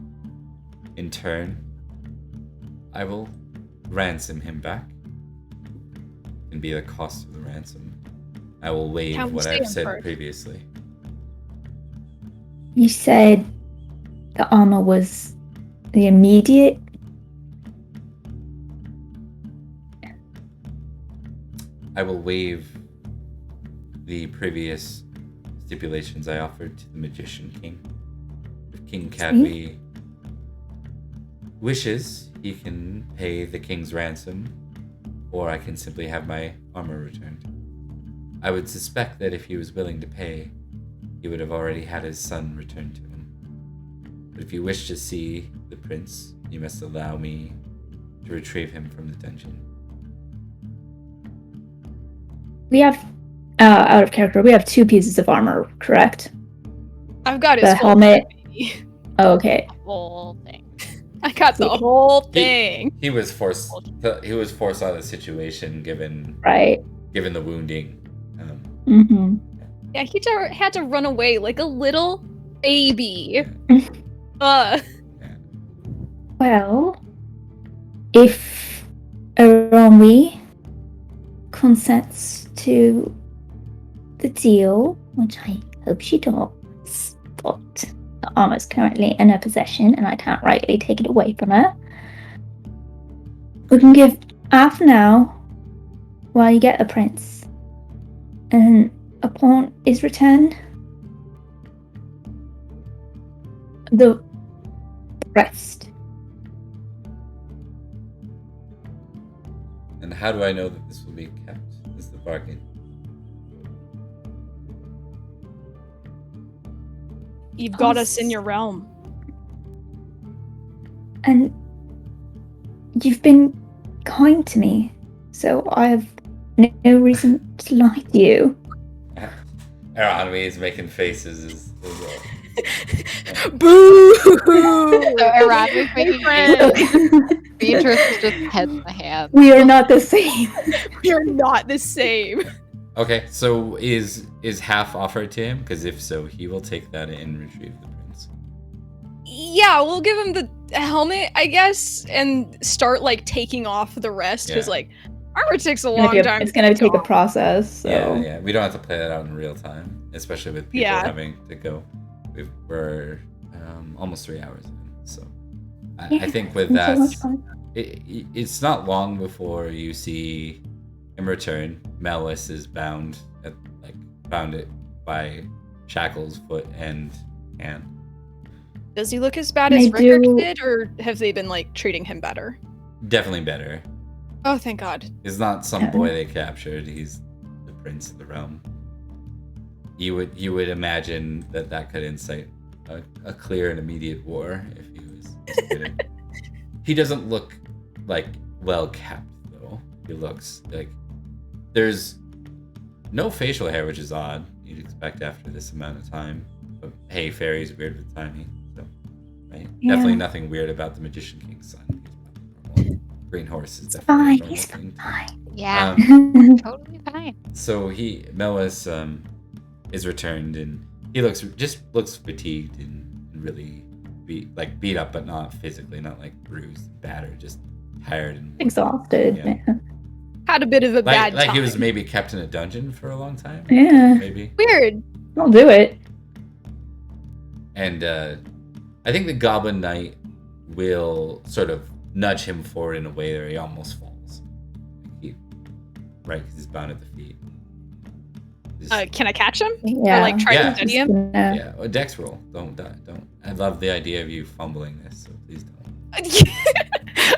In turn, I will ransom him back. And be the cost of the ransom. I will waive what I've said previously." You said the armor was the immediate? I will waive the previous stipulations I offered to the Magician King. If King Cadby wishes, he can pay the king's ransom, or I can simply have my armor returned. I would suspect that if he was willing to pay, he would have already had his son returned to him. But if you wish to see the prince, you must allow me to retrieve him from the dungeon. We have, out of character, we have 2 pieces of armor, correct? I've got his the helmet. Oh, okay. The whole thing. I got the whole thing. He was forced out of the situation given the wounding. Yeah, he had to run away like a little baby. Well, if Aromi consents to the deal, which I hope she does, but the armor's currently in her possession and I can't rightly take it away from her. We can give half now while you get a prince. And upon his return, the rest. And how do I know that this will be kept? Is the bargain? You've got us in your realm. And you've been kind to me, so I have no reason to lie to you. Aranwi is making faces as well. Boo! So Iran was making Beatrice is just head in the hand. We are not the same. We are not the same. Okay, so is half offered to him? Because if so, he will take that and retrieve the prince. Yeah, we'll give him the helmet, I guess, and start like taking off the rest because like armor takes a long time. It's gonna take a process. So. Yeah. We don't have to play that out in real time, especially with people having to go. We're almost 3 hours in, so I think with that, it's not long before you see him return. Melis is bound it by shackles, foot and hand. Does he look as bad as Rickard did, or have they been like treating him better? Definitely better. Oh, thank God. He's not some boy they captured. He's the prince of the realm. You would imagine that could incite a clear and immediate war if he was getting. He doesn't look like well kept though. He looks like there's no facial hair, which is odd. You'd expect after this amount of time. But hey, Faerie's weird with timing, so right. Yeah. Definitely nothing weird about the Magician King's son. Green horse is definitely he's fine. Yeah, totally fine. So Melis is returned, and he looks fatigued and really beat up, but not physically, not like bruised, battered, just tired and exhausted. Yeah. Had a bit of a bad time. Like he was maybe kept in a dungeon for a long time. Yeah, maybe weird. I'll do it. And I think the Goblin Knight will sort of nudge him forward in a way where he almost falls. Right, because he's bound at the feet. Can I catch him? Yeah. Or like try to steady him? Yeah, a dex roll. Don't. I love the idea of you fumbling this, so please don't.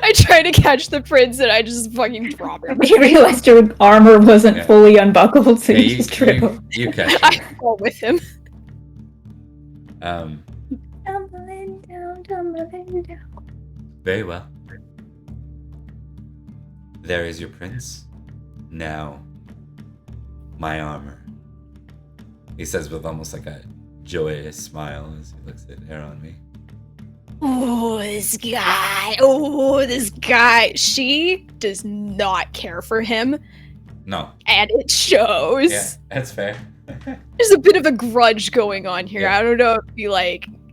I try to catch the prince and I just fucking drop him. You realized your armor wasn't fully unbuckled, so you just trip. You catch him. I fall with him. Tumbling down. Very well. There is your prince. Now, my armor. He says with almost like a joyous smile as he looks at Aranwi. Oh, this guy. She does not care for him. No. And it shows. Yeah, that's fair. There's a bit of a grudge going on here. Yeah. I don't know if he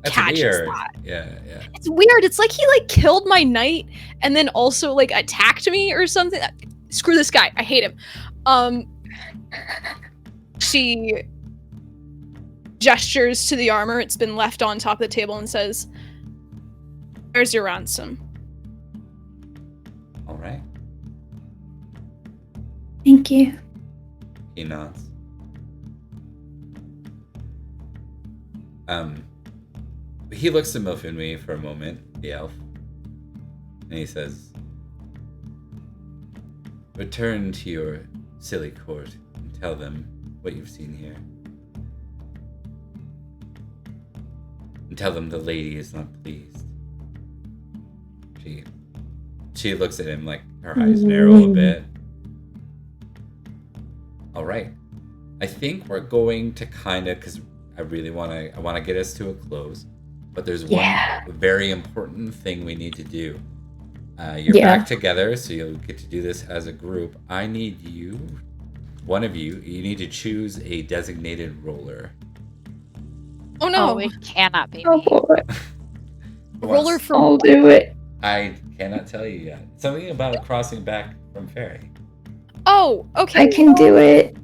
that's catches weird. that. Yeah. It's weird. It's like he like killed my knight and then also like attacked me or something. Screw this guy. I hate him. She gestures to the armor. It's been left on top of the table and says, "There's your ransom." All right. Thank you. He nods. He looks at Milfinwy for a moment, the elf, and he says, "Return to your silly court and tell them what you've seen here. And tell them the lady is not pleased." She looks at him like her eyes narrow a bit. All right. I think we're going to kind of, because I want to get us to a close, but there's one very important thing we need to do. You're back together, so you'll get to do this as a group. I need one of you need to choose a designated roller. Oh no, it cannot be Oh me. boy. roller for I'll do it. I cannot tell you yet. Something about crossing back from Faerie. Oh, Oh, okay. I can do it.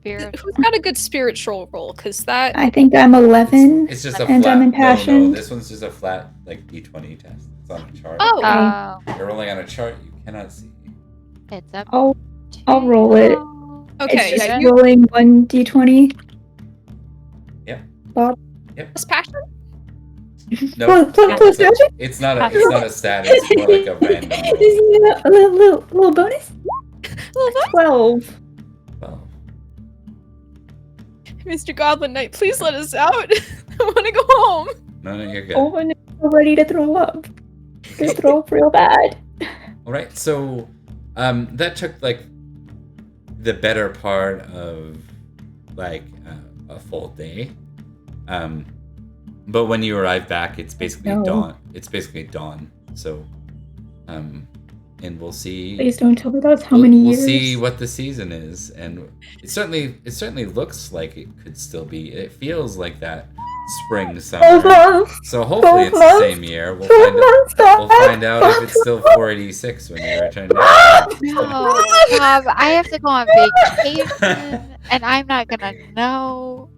Who's got a good spiritual roll? Because that. I think I'm 11. It's just a and flat. I'm No, impassioned. this one's just a flat like D20 test. It's on a chart. Oh. Okay. You're rolling on a chart you cannot see. It's up. I'll to roll it. you. Okay. It's just Yeah, rolling 1d20. Yep. Bob. Yep. plus passion. No, Plus magic? it's not a stat. It's more like a random roll. Is it a little bonus? 12. Well, Mr. Goblin Knight, please let us out. I want to go home. no, you're good. Oh, and I'm ready to throw up. Gonna throw up real bad. All right, so that took like the better part of like a full day. But when you arrive back, it's basically dawn. It's basically dawn. So, and we'll see. Please don't tell me that's how many years. We'll see what the season is, and it certainly looks like it could still be. It feels like that spring summer. So hopefully it's the same year. We'll find out if it's still 486 when you return. No, Bob, I have to go on vacation, and I'm not gonna know.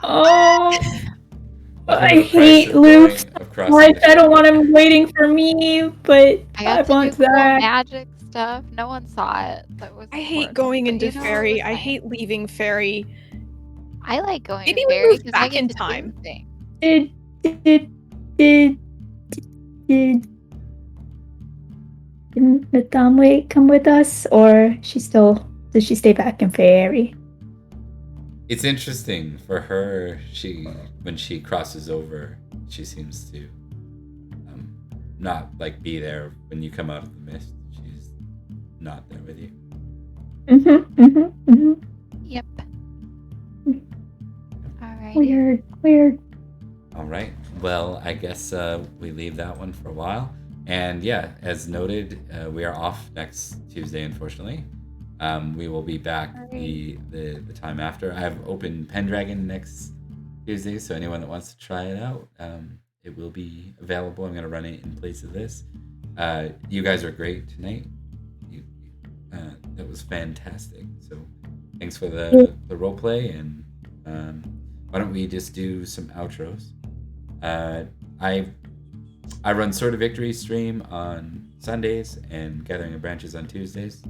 Oh, I hate loops. Like, I don't want him waiting for me, but I want that. Magic stuff. No one saw it. That was I hate going into Faerie. I hate leaving Faerie. I like going Maybe to we Faerie move because back I get in to time. do things. Didn't Natamwe come with us, or does she stay back in Faerie? It's interesting for her. When she crosses over, she seems to not like be there when you come out of the mist. She's not there with you. Yep. Alright. Weird. All right. Well, I guess we leave that one for a while. And yeah, as noted, we are off next Tuesday, unfortunately. We will be back the time after. I have open Pendragon next Tuesday, so anyone that wants to try it out, it will be available. I'm going to run it in place of this. You guys are great tonight. That was fantastic. So thanks for the role play, and why don't we just do some outros? I run Sword of Victory stream on Sundays and Gathering of Branches on Tuesdays.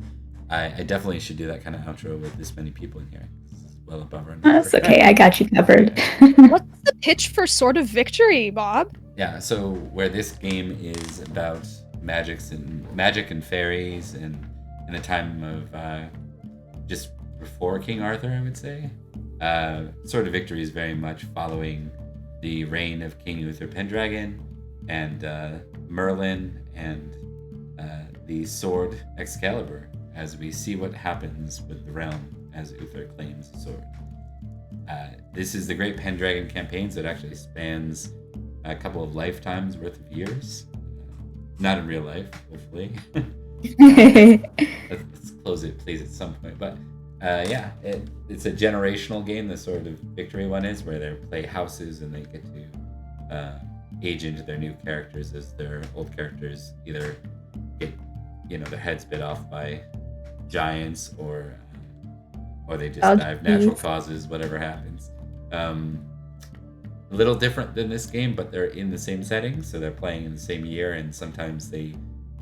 I definitely should do that kind of outro with this many people in here. It's well above our number. That's okay. I got you covered. What's the pitch for Sword of Victory, Bob? Yeah, so where this game is about magic and fairies, and in the time of just before King Arthur, I would say. Sword of Victory is very much following the reign of King Uther Pendragon and Merlin and the sword Excalibur, as we see what happens with the realm as Uther claims the sword. This is the Great Pendragon campaign, so it actually spans a couple of lifetimes worth of years. Not in real life, hopefully. Let's close it, please, at some point. But yeah, it's a generational game. The Sword of Victory one is, where they play houses and they get to age into their new characters as their old characters either get their heads bit off by giants or they just die of natural causes, whatever happens. A little different than this game, but they're in the same setting, so they're playing in the same year, and sometimes they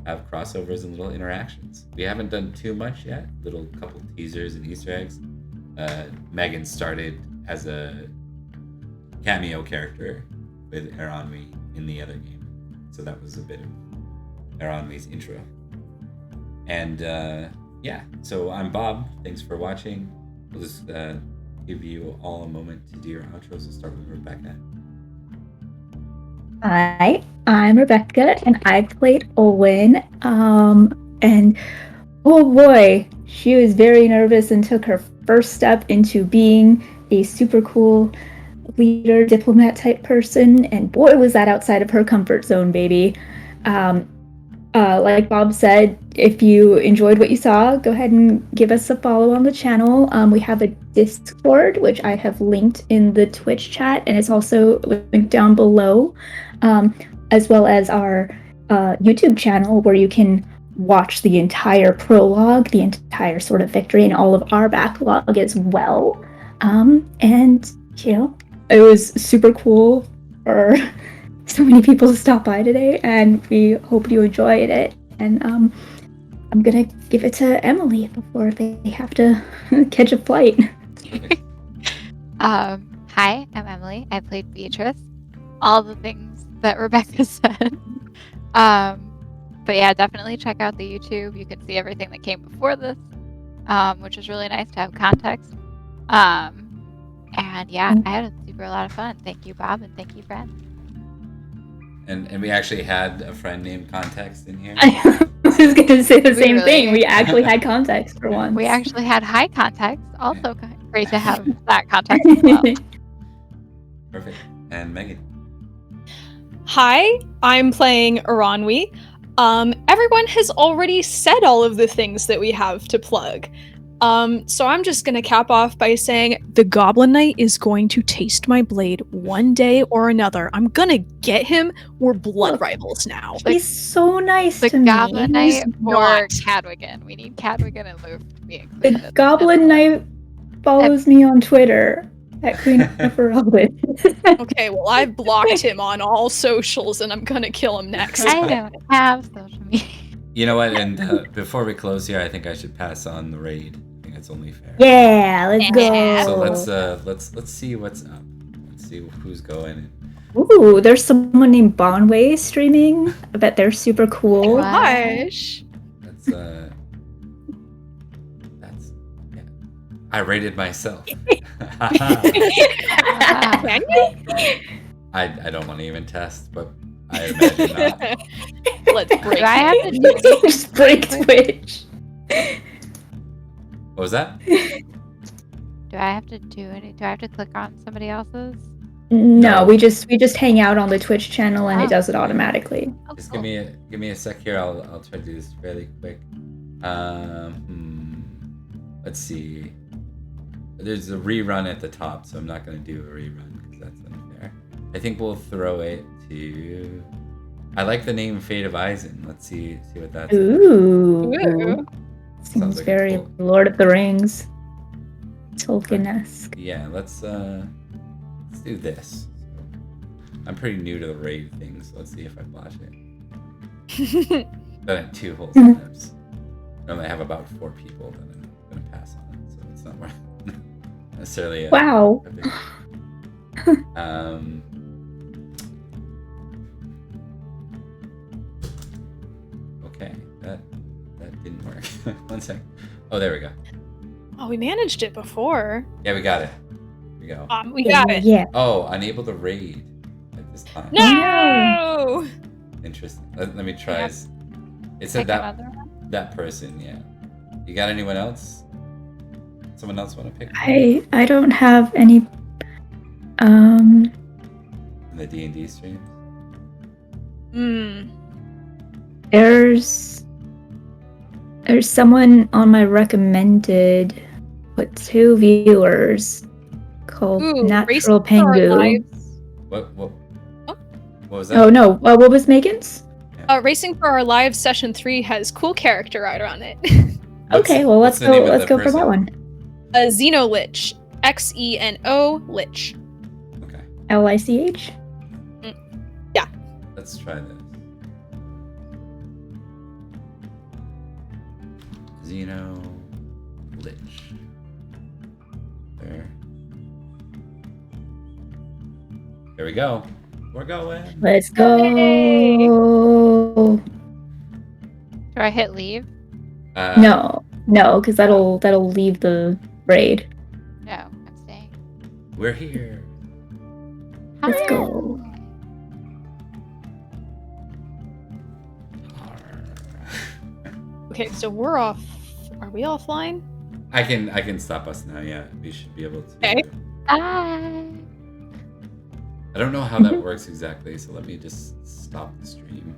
have crossovers and little interactions. We haven't done too much yet, little couple teasers and Easter eggs. Megan started as a cameo character with Eranwi in the other game, so that was a bit of Eranwi's intro. And yeah, so I'm Bob. Thanks for watching. We'll just give you all a moment to do your outros. We'll start with Rebecca. Hi, I'm Rebecca, and I played Olwen. And oh boy, she was very nervous and took her first step into being a super cool leader, diplomat type person. And boy, was that outside of her comfort zone, baby. Like Bob said, if you enjoyed what you saw, go ahead and give us a follow on the channel. We have a Discord, which I have linked in the Twitch chat, and it's also linked down below, as well as our YouTube channel, where you can watch the entire prologue, the entire sort of victory, and all of our backlog as well. And it was super cool for so many people to stop by today, and we hope you enjoyed it. And I'm gonna give it to Emily before they have to catch a flight. Hi, I'm Emily. I played Beatrice. All the things that Rebecca said. But yeah, definitely check out the YouTube. You can see everything that came before this, which is really nice to have context. And yeah, I had a lot of fun. Thank you, Bob, and thank you, friend. And we actually had a friend named Context in here. I was gonna say the same really? thing. We actually had context for once. We actually had high context. Also great to have that context as well. Perfect. And Megan. Hi, I'm playing Aranwi. Everyone has already said all of the things that we have to plug. So I'm just gonna cap off by saying the Goblin Knight is going to taste my blade one day or another. I'm gonna get him. We're blood rivals now. He's so nice The to me. Goblin Knight or not. Cadwigan. We need Cadwigan and Luke to be The included. Goblin Knight follows me on Twitter at Queen of Robin. Okay, well I've blocked him on all socials and I'm gonna kill him next. I don't have social media. You know what? And before we close here, I think I should pass on the raid. I think it's only fair. Yeah, let's Yeah. go. So let's see what's up. Let's see who's going. Ooh, there's someone named Bonway streaming. I bet they're super cool. Wow. Gosh. That's yeah. I rated myself. Can you? I don't want to even test, but I imagine not. Let's break. Do I have to it. do anything? Just break Twitch. What was that? Do I have to do any? Do I have to click on somebody else's? No, we just hang out on the Twitch channel and Oh. it does it automatically. Oh, Just cool. give me a sec here. I'll try to do this fairly quick. Let's see. There's a rerun at the top, so I'm not going to do a rerun because that's unfair. I think we'll throw it to. I like the name Fate of Eisen. Let's see what that's. Ooh. Ooh. Seems Sounds like a very cool- Lord of the Rings. Tolkien-esque. Yeah, let's do this. I'm pretty new to the raid thing, so let's see if I flash it. Done it 2 whole times. I only have about 4 people that I'm gonna pass on, so it's not necessarily Wow. a big. Okay, that didn't work. 1 sec. Oh, there we go. Oh, we managed it before. Yeah, we got it. Here we go. We got it. Yeah. Oh, unable to raid at this time. No. Interesting. Let me try. Yeah. It said Pick that another one. that person. Yeah. You got anyone else? Someone else want to pick? I don't have any In the D&D streams. Hmm. there's someone on my recommended with 2 viewers called Ooh, Natural Racing for Our Pengu. Lives. What Oh. was that? Oh no, what was Megan's? Racing for Our Lives Session 3 has cool character art on it. What's- Okay, well what's let's the name go of let's the go for person? that one. Xeno Lich. Xeno Lich. Okay, LICH? let's try this. Xeno Lich. There. There we go. We're going. Let's go. Do I hit leave? No, because that'll leave the raid. No, I'm staying. We're here. Let's Hi. go. Okay, so we're off. Are we offline? I can stop us now. Yeah, we should be able to. Okay. Bye. I don't know how that works exactly, so let me just stop the stream.